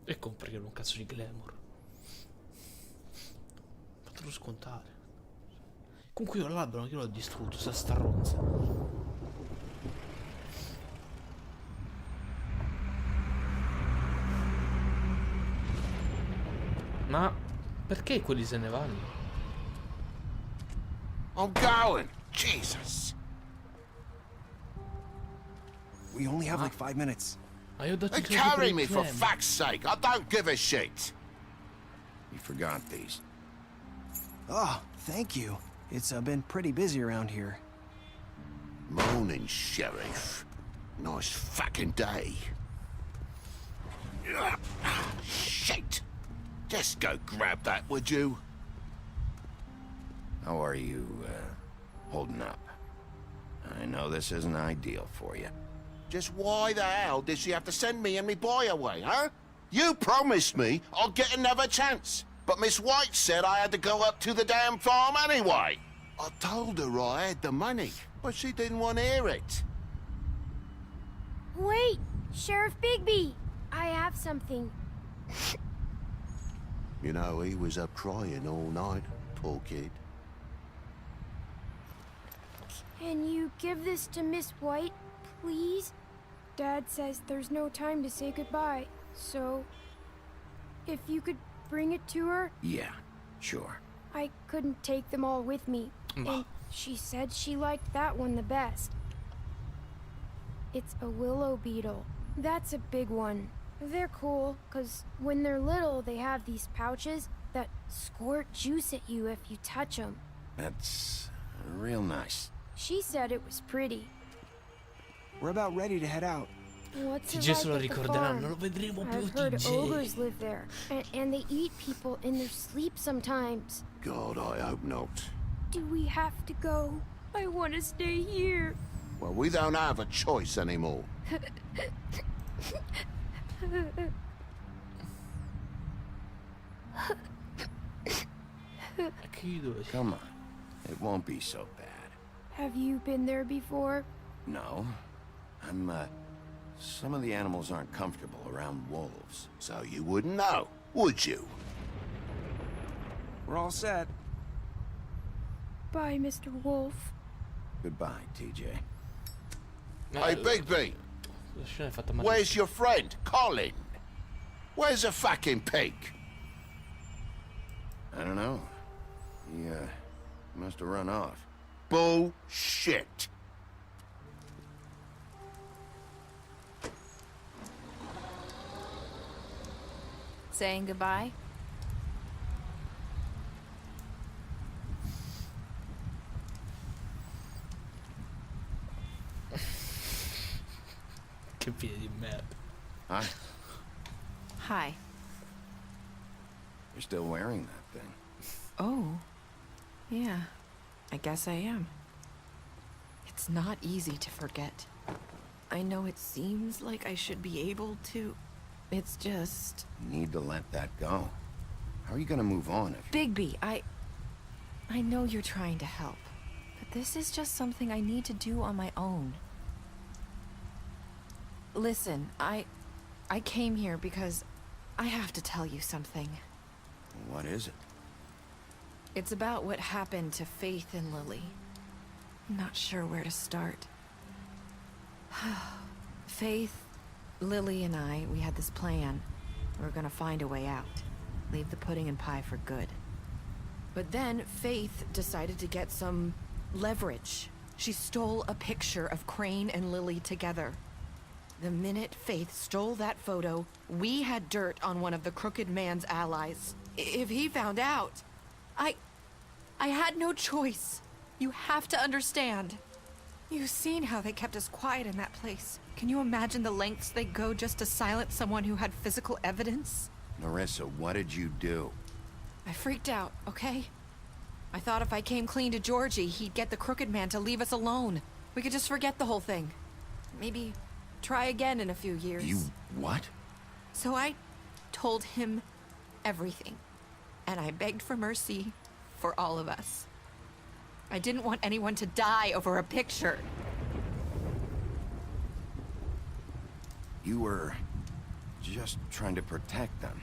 Speaker 1: E comprare un cazzo di glamour. Fatelo scontare. Comunque io l'albero io l'ho distrutto, sta starronza. Ma perché quelli se ne vanno?
Speaker 2: I'm going! Jesus!
Speaker 4: We only have like 5 minutes.
Speaker 2: They carry me for fuck's sake! I don't give a shit! You forgot these.
Speaker 4: Oh, thank you. It's been pretty busy around here.
Speaker 2: Morning, Sheriff. Nice fucking day. Shit! Just go grab that, would you? How are you, holding up? I know this isn't ideal for you. Just why the hell did she have to send me and me boy away, huh? You promised me I'd get another chance, but Miss White said I had to go up to the damn farm anyway. I told her I had the money, but she didn't want to hear it.
Speaker 6: Wait, Sheriff Bigby! I have something.
Speaker 2: You know, he was up crying all night, poor kid.
Speaker 6: Can you give this to Miss White, please? Dad says there's no time to say goodbye, so... if you could bring it to her?
Speaker 2: Yeah, sure.
Speaker 6: I couldn't take them all with me, and she said she liked that one the best. It's a willow beetle. That's a big one. They're cool, 'cause when they're little, they have these pouches that squirt juice at you if you touch them.
Speaker 2: That's real nice.
Speaker 6: She said it was pretty.
Speaker 4: We're about ready to head out.
Speaker 6: What's it
Speaker 1: TJ se lo
Speaker 6: like at the
Speaker 1: ricorderanno,
Speaker 6: farm?
Speaker 1: lo vedremo più
Speaker 6: I've heard
Speaker 1: TJ.
Speaker 6: ogres live there, and they eat people in their sleep sometimes.
Speaker 2: God, I hope not.
Speaker 6: Do we have to go? I want to stay here.
Speaker 10: Well, we don't have a choice anymore.
Speaker 2: Come on. It won't be so bad.
Speaker 6: Have you been there before?
Speaker 2: No. Some of the animals aren't comfortable around wolves.
Speaker 10: So you wouldn't know, would you?
Speaker 4: We're all set.
Speaker 6: Bye, Mr. Wolf.
Speaker 2: Goodbye, TJ.
Speaker 10: Hey, Bigby. Where's your friend, Colin? Where's the fucking pig?
Speaker 2: I don't know. He, must have run off.
Speaker 10: Bullshit.
Speaker 3: Saying goodbye?
Speaker 1: Che piedi di merda.
Speaker 2: Hi.
Speaker 3: Hi.
Speaker 2: You're still wearing that thing.
Speaker 3: Oh. Yeah. I guess I am. It's not easy to forget. I know it seems like I should be able to. It's just...
Speaker 2: You need to let that go. How are you gonna move on if...
Speaker 3: Bigby, I know you're trying to help, but this is just something I need to do on my own. Listen, I came here because I have to tell you something.
Speaker 2: What is it?
Speaker 3: It's about what happened to Faith and Lily. I'm not sure where to start. Faith, Lily and I, we had this plan. We were gonna find a way out. Leave the pudding and pie for good. But then Faith decided to get some leverage. She stole a picture of Crane and Lily together. The minute Faith stole that photo, we had dirt on one of the Crooked Man's allies. If he found out, I had no choice. You have to understand. You've seen how they kept us quiet in that place. Can you imagine the lengths they go just to silence someone who had physical evidence?
Speaker 2: Nerissa, what did you do?
Speaker 3: I freaked out, okay? I thought if I came clean to Georgie, he'd get the Crooked Man to leave us alone. We could just forget the whole thing. Maybe try again in a few years.
Speaker 2: You what?
Speaker 3: So I told him everything. And I begged for mercy for all of us. I didn't want anyone to die over a picture.
Speaker 2: You were just trying to protect them.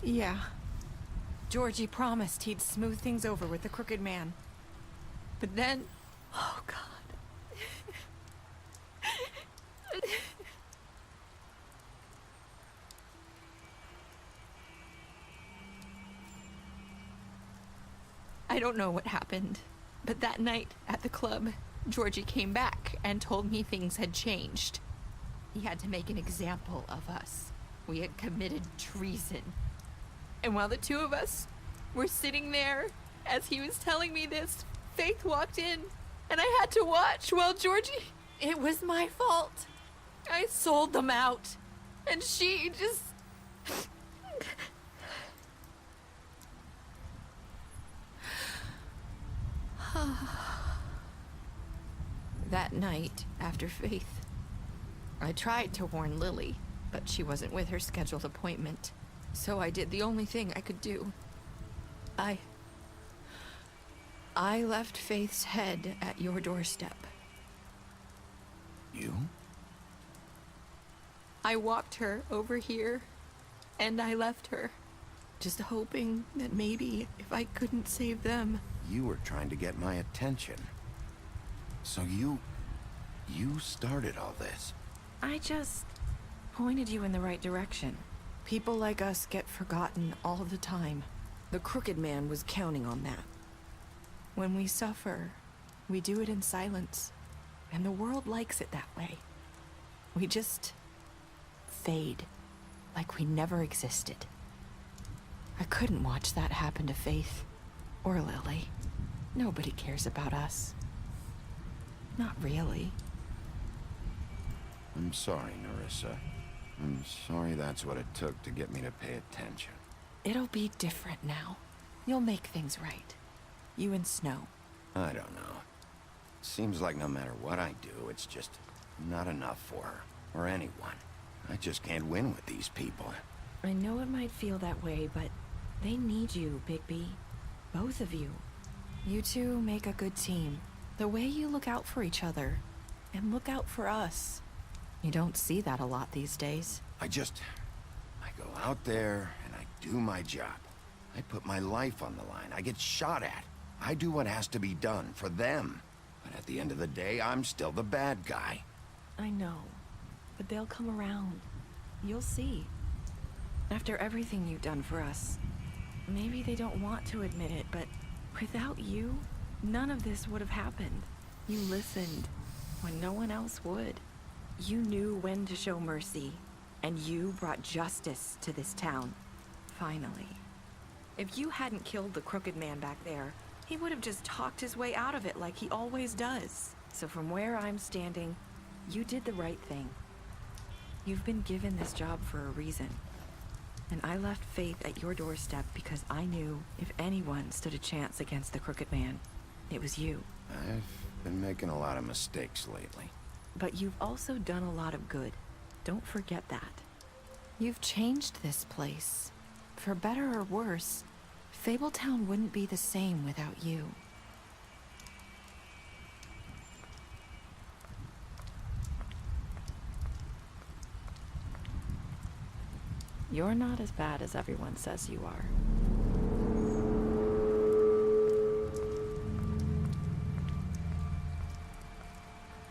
Speaker 3: Yeah. Georgie promised he'd smooth things over with the Crooked Man. But then... Oh, God. I don't know what happened, but that night at the club, Georgie came back and told me things had changed. He had to make an example of us. We had committed treason. And while the two of us were sitting there, as he was telling me this, Faith walked in, and I had to watch while Georgie... It was my fault. I sold them out, and she just... That night, after Faith, I tried to warn Lily, but she wasn't with her scheduled appointment. So I did the only thing I could do. I left Faith's head at your doorstep.
Speaker 2: You?
Speaker 3: I walked her over here, and I left her, just hoping that maybe if I couldn't save them...
Speaker 2: You were trying to get my attention. So you started all this.
Speaker 3: I just pointed you in the right direction. People like us get forgotten all the time. The Crooked Man was counting on that. When we suffer, we do it in silence, and the world likes it that way. We just fade, like we never existed. I couldn't watch that happen to Faith, or Lily. Nobody cares about us. Not really.
Speaker 2: I'm sorry, Nerissa. I'm sorry that's what it took to get me to pay attention.
Speaker 3: It'll be different now. You'll make things right. You and Snow.
Speaker 2: I don't know. Seems like no matter what I do, it's just not enough for her, or anyone. I just can't win with these people.
Speaker 3: I know it might feel that way, but they need you, Bigby. Both of you. You two make a good team. The way you look out for each other, and look out for us. You don't see that a lot these days.
Speaker 2: I go out there and I do my job. I put my life on the line. I get shot at. I do what has to be done for them. But at the end of the day, I'm still the bad guy.
Speaker 3: I know, but they'll come around. You'll see. After everything you've done for us, maybe they don't want to admit it, but without you, none of this would have happened. You listened when no one else would. You knew when to show mercy, and you brought justice to this town. Finally. If you hadn't killed the crooked man back there, he would have just talked his way out of it like he always does. So from where I'm standing, you did the right thing. You've been given this job for a reason. And I left Faith at your doorstep because I knew if anyone stood a chance against the crooked man, it was you.
Speaker 2: I've been making a lot of mistakes lately.
Speaker 3: But you've also done a lot of good. Don't forget that. You've changed this place. For better or worse, Fabletown wouldn't be the same without you. You're not as bad as everyone says you are.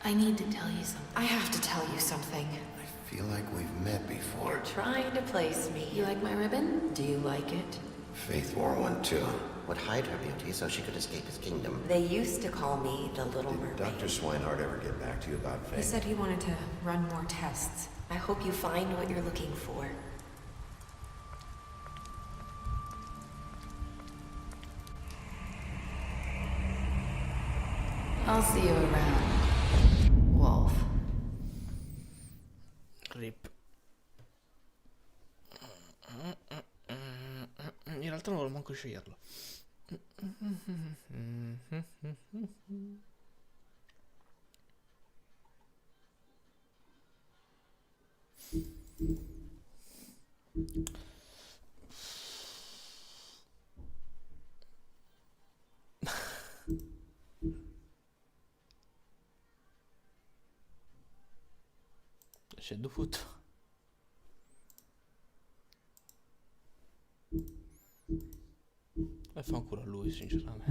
Speaker 19: I need to tell you something.
Speaker 3: I have to tell you something.
Speaker 2: I feel like we've met before.
Speaker 19: You're trying to place me. You like my ribbon? Do you like it?
Speaker 2: Faith wore one too.
Speaker 9: Would hide her beauty so she could escape his kingdom.
Speaker 19: They used to call me the Little Mermaid.
Speaker 2: Dr. Swinehart ever get back to you about Faith?
Speaker 19: He said he wanted to run more tests. I hope you find what you're looking for. I'll see you around, Wolf.
Speaker 1: Rip. In realtà non volevo manco sceglierlo. C'è dovuto. E fa ancora lui, sinceramente.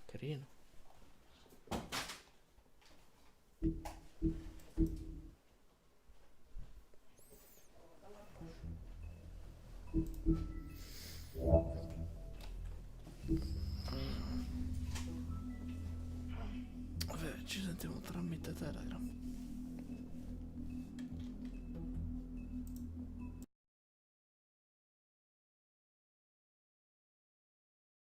Speaker 1: Carino.